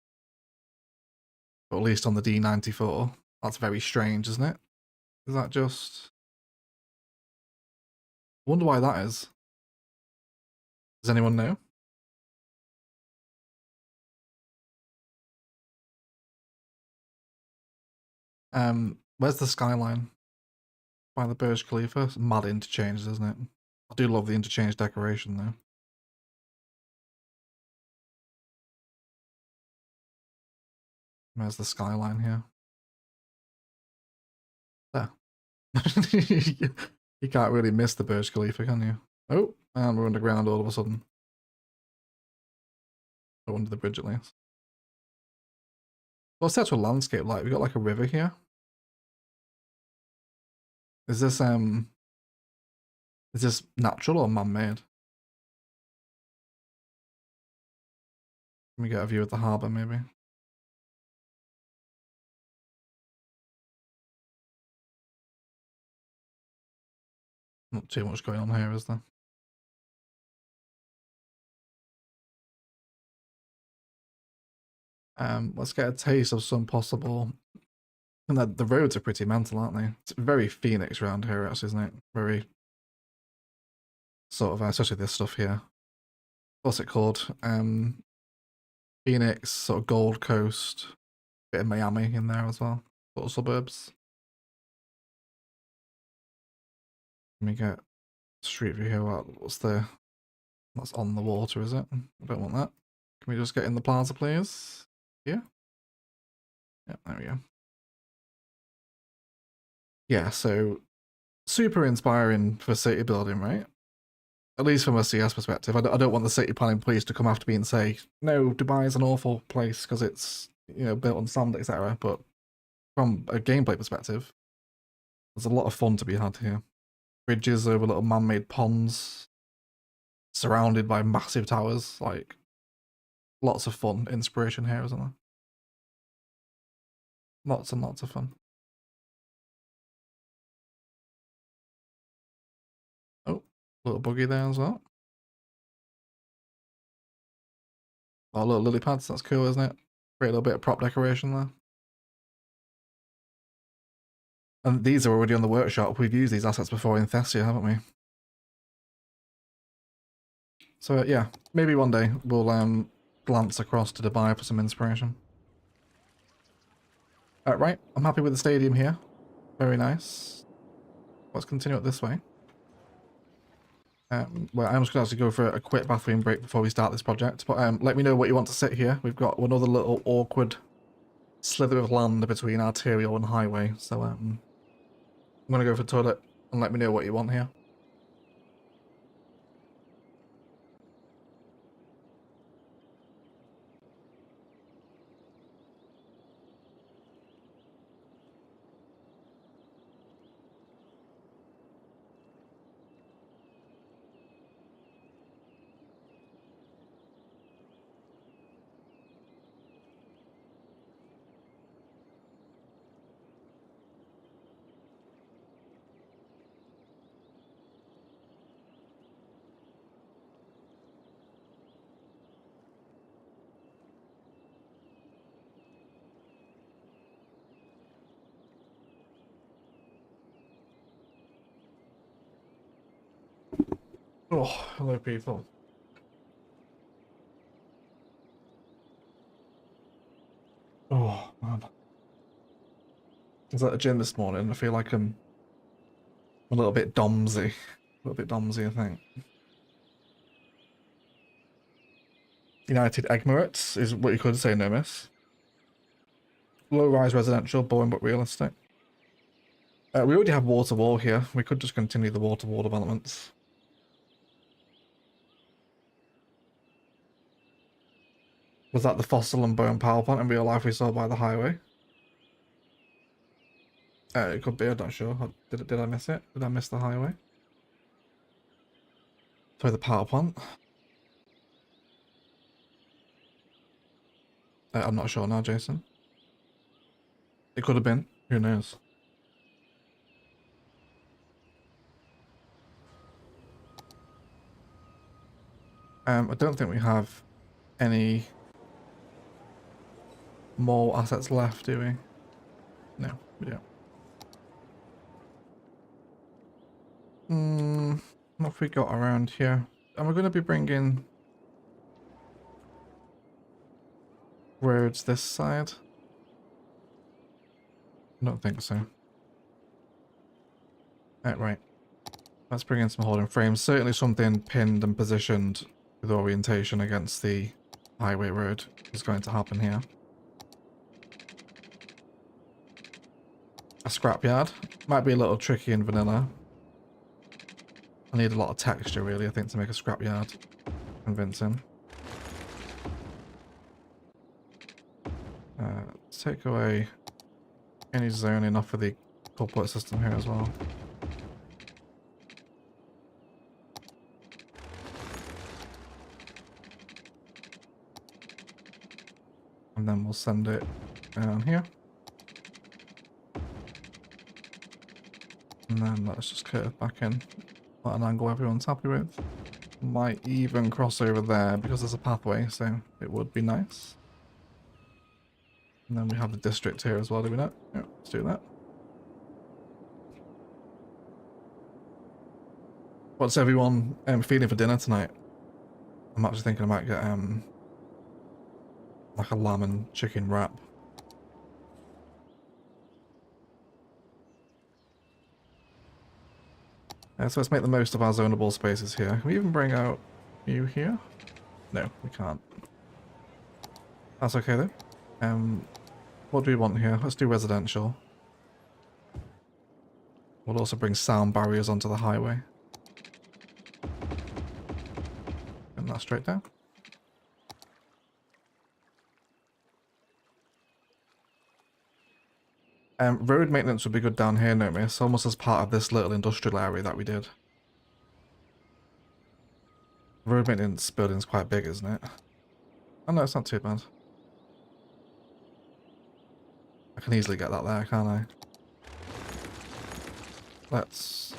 Or at least on the D94? That's very strange, isn't it? Is that just... I wonder why that is. Does anyone know? Where's the skyline? By the Burj Khalifa? It's mad interchange, isn't it? I do love the interchange decoration though. Where's the skyline here? There. You can't really miss the Burj Khalifa, can you? Oh, and we're underground all of a sudden. Or under the bridge at least. What's the actual landscape like? We got like a river here. Is this natural or man-made? Can we get a view of the harbour maybe? Not too much going on here, is there? Let's get a taste of some possible... And the roads are pretty mental, aren't they? It's very Phoenix around here, actually, isn't it? Very sort of, especially this stuff here. What's it called? Phoenix, sort of Gold Coast, bit of Miami in there as well. Little suburbs. Let me get street view here. What's the... That's on the water, is it? I don't want that. Can we just get in the plaza, please? Yeah? Yeah, there we go. Yeah, so super inspiring for city building, right? At least from a CS perspective. I don't want the city planning police to come after me and say, no, Dubai is an awful place because it's, you know, built on sand, etc. But from a gameplay perspective, there's a lot of fun to be had here. Bridges over little man-made ponds, surrounded by massive towers, like lots of fun, inspiration here, isn't there? Lots and lots of fun. Oh, little buggy there as well. Oh, little lily pads, that's cool, isn't it? Great little bit of prop decoration there. And these are already on the workshop. We've used these assets before in Thessia, haven't we? So yeah, maybe one day we'll glance across to Dubai for some inspiration. Right, I'm happy with the stadium here. Very nice. Let's continue it this way. Well, I'm just going to have to go for a quick bathroom break before we start this project. But let me know what you want to sit here. We've got another little awkward slither of land between arterial and highway. So I'm going to go for the toilet and let me know what you want here. Oh, hello people. Oh, man. I was at the gym this morning. I feel like I'm a little bit domsy. A little bit domsy, I think. United Egg is what you could say, no miss. Low-rise residential, boring but realistic. We already have water-wall here. We could just continue the water-wall developments. Was that the fossil and bone power plant in real life we saw by the highway? It could be, I'm not sure. Did I miss it? Did I miss the highway? Sorry, the power plant. I'm not sure now, Jason. It could have been. Who knows? I don't think we have any more assets left, do we? No, we don't. What have we got around here? Am I going to be bringing roads this side? I don't think so. Right. Let's bring in some holding frames. Certainly something pinned and positioned with orientation against the highway road is going to happen here. A scrapyard. Might be a little tricky in vanilla. I need a lot of texture, really, I think, to make a scrapyard convincing. Let's take away any zoning off of the culprit system here as well. And then we'll send it down here. And then let's just curve back in at an angle everyone's happy with. Might even cross over there because there's a pathway, so it would be nice. And then we have the district here as well, do we not? Yeah, let's do that. What's everyone feeling for dinner tonight? I'm actually thinking I might get like a lamb and chicken wrap. So let's make the most of our zonable spaces here. Can we even bring out you here? No, we can't. That's okay though. What do we want here? Let's do residential. We'll also bring sound barriers onto the highway. And that straight down. Road maintenance would be good down here, no miss, almost as part of this little industrial area that we did. Road maintenance building's quite big, isn't it? Oh no, it's not too bad. I can easily get that there, can't I? Let's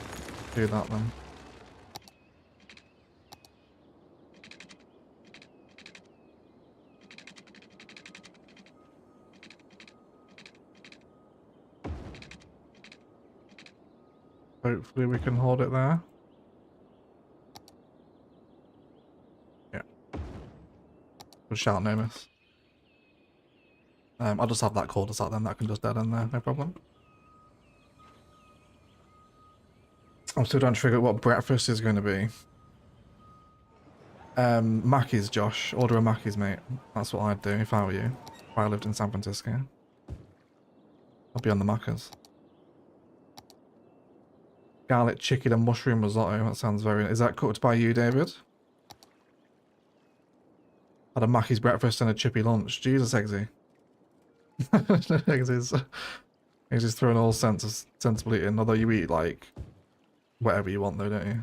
do that then. Hopefully we can hold it there. Yeah. Good shout, no miss. I'll just have that cul-de-sac then, that can just dead end there, no problem. I'm still trying to figure out what breakfast is going to be. Mackey's, Josh. Order a Mackey's, mate. That's what I'd do if I were you. If I lived in San Francisco. I'd be on the Macca's. Garlic chicken and mushroom risotto. That sounds very... Is that cooked by you, David? Had a Mackey's breakfast and a chippy lunch. Jesus, Eggsy. Eggsy's throwing all sensible eating. Although you eat, like, whatever you want, though, don't you?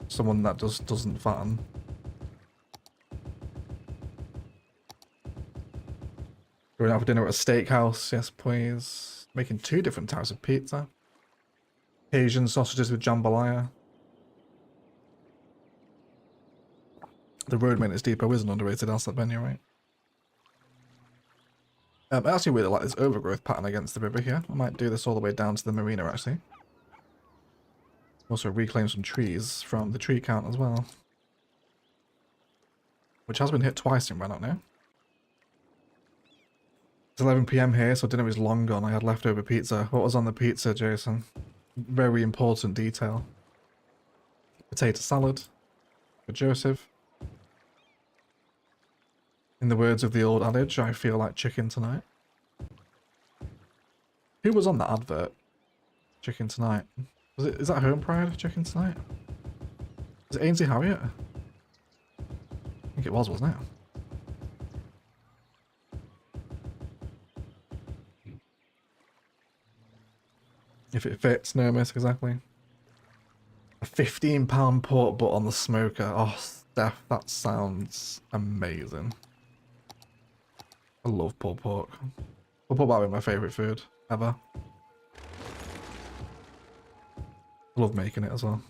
Someone that just doesn't fatten. Going out for dinner at a steakhouse. Yes, please. Making 2 different types of pizza. Asian sausages with jambalaya. The road maintenance depot is an underrated asset menu, right? I actually really like this overgrowth pattern against the river here. I might do this all the way down to the marina, actually. Also reclaim some trees from the tree count as well. Which has been hit twice in Rannoch now. It's 11 PM here, so dinner is long gone. I had leftover pizza. What was on the pizza, Jason? Very important detail. Potato salad for Joseph. In the words of the old adage, I feel like chicken tonight. Who was on that advert? Chicken tonight. Is that Home Pride? Chicken tonight? Is it Ainsley Harriott? I think it was, wasn't it? If it fits, no miss, exactly. A £15 pork butt on the smoker. Oh, Steph, that sounds amazing. I love pulled pork. Pulled pork might be my favourite food ever. I love making it as well.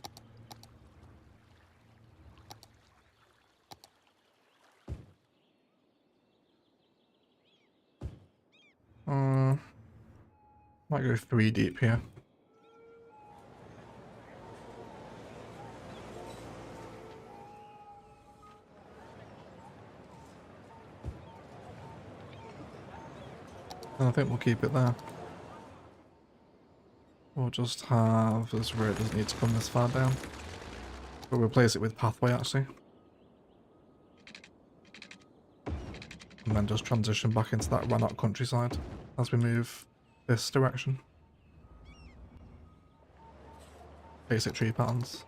Might go 3 deep here. And I think we'll keep it there. We'll just have this road doesn't need to come this far down. We'll replace it with pathway actually. And then just transition back into that Rannoch countryside as we move this direction. Basic tree patterns.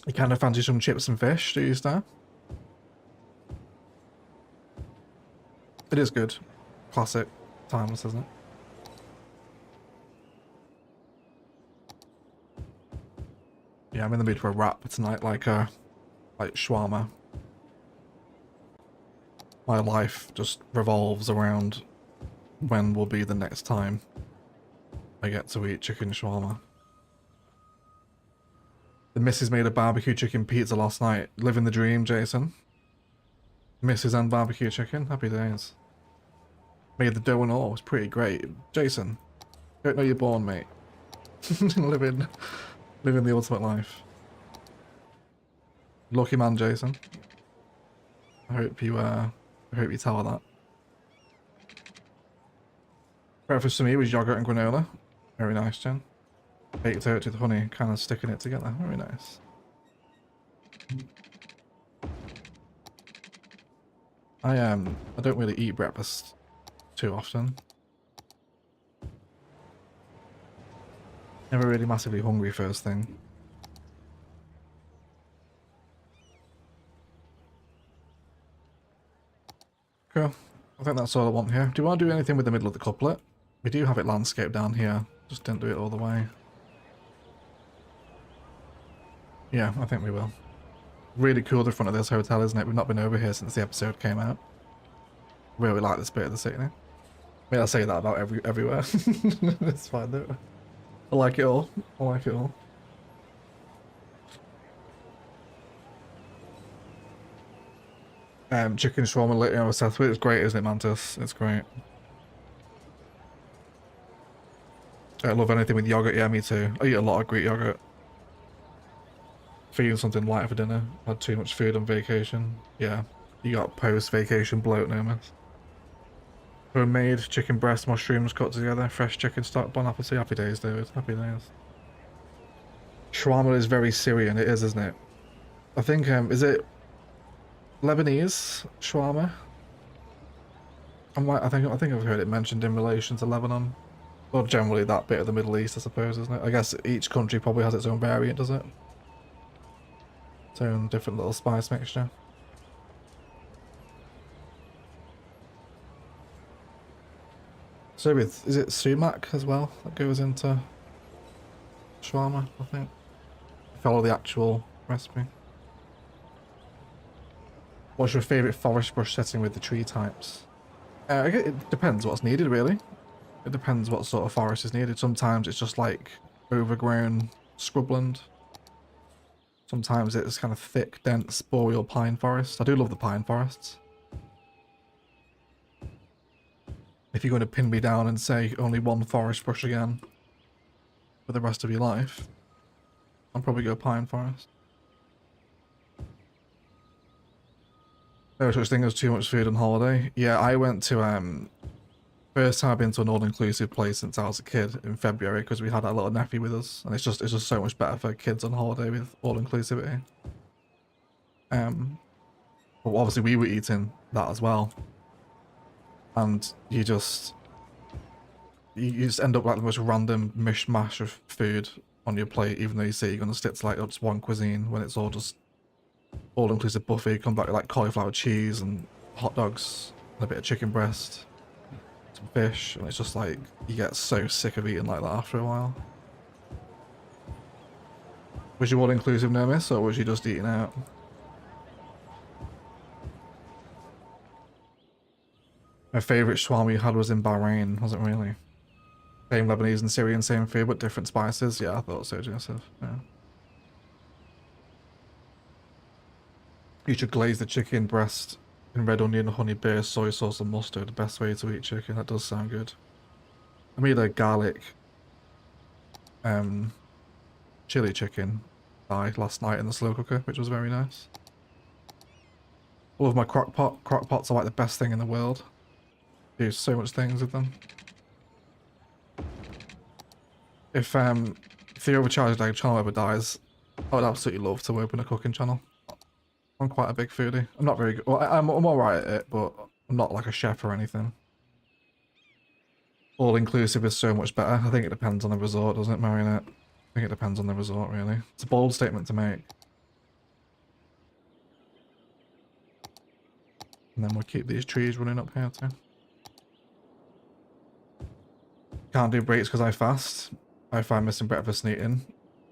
You kind of fancy some chips and fish, do you, Star? It is good. Classic. Timeless, isn't it? Yeah, I'm in the mood for a wrap tonight, like shawarma. My life just revolves around when will be the next time I get to eat chicken shawarma. The missus made a barbecue chicken pizza last night. Living the dream, Jason. Missus and barbecue chicken. Happy days. Made the dough and all. It was pretty great. Jason, don't know you're born, mate. living the ultimate life. Lucky man, Jason. I hope you tell her that. Breakfast for me was yogurt and granola. Very nice, Jen. Baked oats with honey, kind of sticking it together. Very nice. I don't really eat breakfast too often. Never really massively hungry first thing. Cool. I think that's all I want here. Do you want to do anything with the middle of the couplet? We do have it landscaped down here. Just didn't do it all the way. Yeah, I think we will. Really cool the front of this hotel, isn't it? We've not been over here since the episode came out. Really like this bit of the city. I mean, I say that about everywhere. It's fine though. I like it all. I like it all. Chicken shawarma later on Southwood. It's great, isn't it, Mantis? It's great. I love anything with yogurt. Yeah, me too. I eat a lot of Greek yogurt. Feeling something light for dinner. Had too much food on vacation. Yeah, you got post-vacation bloat, no miss. Homemade chicken breast, mushrooms cut together, fresh chicken stock, bon appetit. Happy days, David. Happy days. Shawarma is very Syrian, it is, isn't it? I think, is it Lebanese shawarma? I think I've heard it mentioned in relation to Lebanon. Or generally that bit of the Middle East, I suppose, isn't it? I guess each country probably has its own variant, does it? Its own different little spice mixture. So is it sumac as well that goes into shawarma, I think? Follow the actual recipe. What's your favourite forest brush setting with the tree types? I guess it depends what's needed, really. It depends what sort of forest is needed. Sometimes it's just like overgrown scrubland. Sometimes it's kind of thick, dense, boreal pine forest. I do love the pine forests. If you're going to pin me down and say only one forest brush again for the rest of your life, I'll probably go pine forest. No such thing as too much food on holiday. Yeah, I went to first time I've been to an all-inclusive place since I was a kid in February because we had our little nephew with us, and it's just so much better for kids on holiday with all-inclusivity. But obviously we were eating that as well, and you just end up like the most random mishmash of food on your plate, even though you say you're going to stick to like just one cuisine when it's all just all-inclusive buffet. You come back with like cauliflower cheese and hot dogs and a bit of chicken breast, some fish, and it's just like you get so sick of eating like that after a while. Was you all-inclusive, no miss, or was you just eating out? My favourite shawarma you had was in Bahrain, was it really? Same Lebanese and Syrian, same food, but different spices? Yeah, I thought so, Joseph. Yeah. You should glaze the chicken breast in red onion, honey, beer, soy sauce, and mustard. The best way to eat chicken. That does sound good. I made a garlic chili chicken thigh last night in the slow cooker, which was very nice. All of my crock pots are like the best thing in the world. Do so much things with them. If the overcharged egg channel ever dies, I would absolutely love to open a cooking channel. I'm quite a big foodie. I'm not very good. Well, I'm alright at it, but I'm not like a chef or anything. All inclusive is so much better. I think it depends on the resort, doesn't it, Marionette? I think it depends on the resort, really. It's a bold statement to make. And then we'll keep these trees running up here too. Can't do breaks because I fast. I find missing breakfast and eating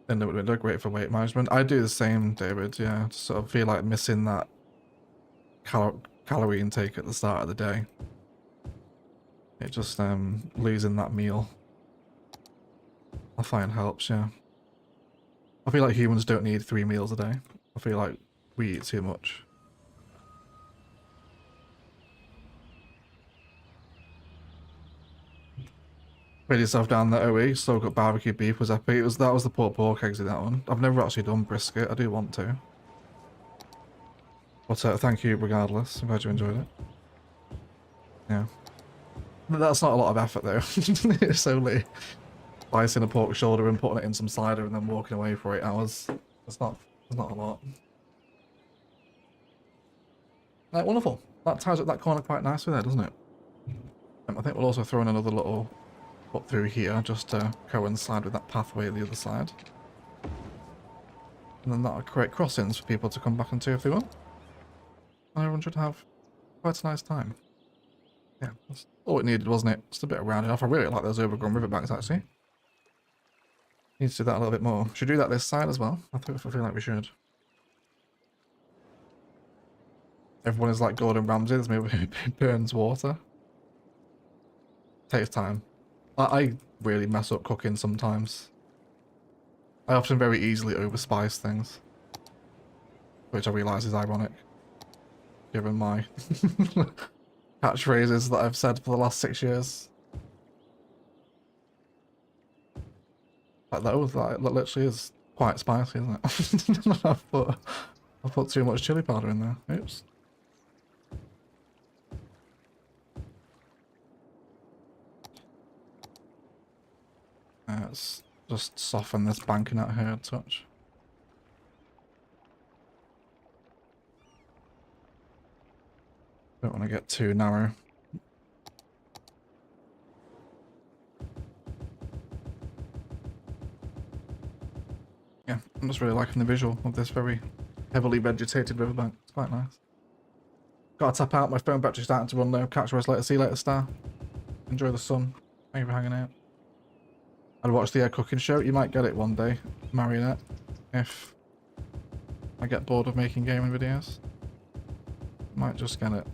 in the window great for weight management. I do the same, David, yeah. Just sort of feel like missing that calorie intake at the start of the day. It just losing that meal, I find helps, yeah. I feel like humans don't need 3 meals a day. I feel like we eat too much. Put yourself down the OE, so got barbecue beef was epic. That was the pork eggs in that one. I've never actually done brisket. I do want to. But thank you regardless. I'm glad you enjoyed it. Yeah. That's not a lot of effort though. It's only slicing a pork shoulder and putting it in some cider and then walking away for 8 hours. It's not a lot. Right, wonderful. That ties up that corner quite nicely there, doesn't it? I think we'll also throw in another little up through here just to coincide with that pathway at the other side. And then that'll create crossings for people to come back into if they want. And everyone should have quite a nice time. Yeah, that's all it needed, wasn't it? Just a bit of rounding off. I really like those overgrown riverbanks, actually. Need to do that a little bit more. Should we do that this side as well? I feel like we should. Everyone is like Gordon Ramsay, there's maybe burns water. Takes time. I really mess up cooking sometimes. I often very easily overspice things. Which I realise is ironic. Given my catchphrases that I've said for the last 6 years. Like that literally is quite spicy, isn't it? I've put too much chili powder in there. Oops. Let's just soften this banking out here a touch. Don't want to get too narrow. Yeah, I'm just really liking the visual of this very heavily vegetated riverbank. It's quite nice. Gotta tap out, my phone battery's starting to run low. Catch you guys later. See you later, Star. Enjoy the sun. Thank you for hanging out. I'd watch the cooking show. You might get it one day, Marionette, if I get bored of making gaming videos. Might just get it.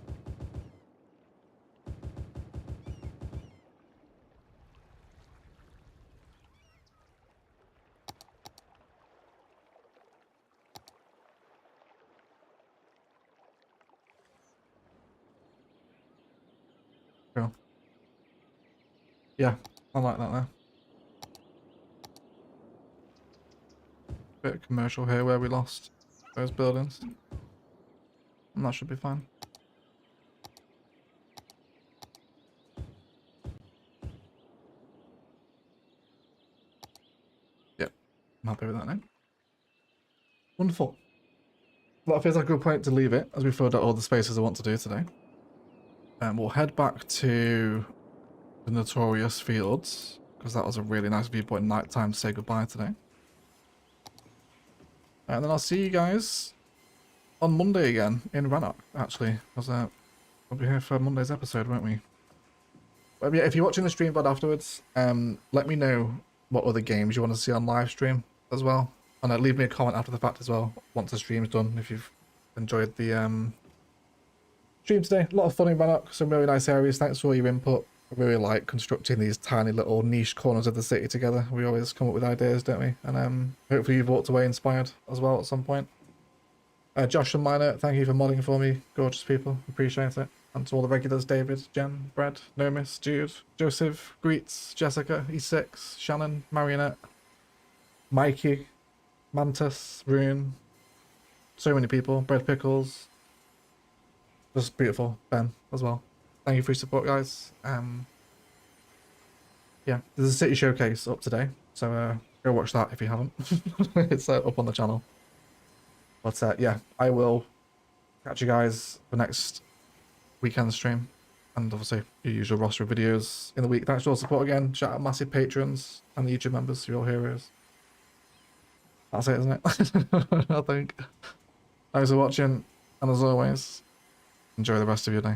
Cool. Yeah, I like that there. Bit of commercial here where we lost those buildings. And that should be fine. Yep, I'm happy with that now. Wonderful. Well, that feels like a good point to leave it as we filled out all the spaces I want to do today. And we'll head back to the notorious fields because that was a really nice viewpoint night time to say goodbye today. And then I'll see you guys on Monday again in Rannoch, actually, because we'll be here for Monday's episode, won't we? But yeah, if you're watching the stream but afterwards, let me know what other games you want to see on live stream as well. And leave me a comment after the fact as well, once the stream's done, if you've enjoyed the stream today. A lot of fun in Rannoch, some really nice areas. Thanks for all your input. I really like constructing these tiny little niche corners of the city together. We always come up with ideas, don't we? And hopefully you've walked away inspired as well at some point. Josh and Minor, thank you for modding for me. Gorgeous people. Appreciate it. And to all the regulars, David, Jen, Brad, Nomis, Jude, Joseph, Greets, Jessica, E6, Shannon, Marionette, Mikey, Mantis, Rune. So many people. Bread Pickles. Just beautiful. Ben as well. Thank you for your support, guys. Yeah, there's a city showcase up today, so go watch that if you haven't. It's up on the channel. But yeah, I will catch you guys for next weekend stream, and obviously your usual roster of videos in the week. Thanks for all the support again. Shout out massive patrons and the YouTube members, you're all heroes. That's it, isn't it? I think. Thanks for watching, and as always, enjoy the rest of your day.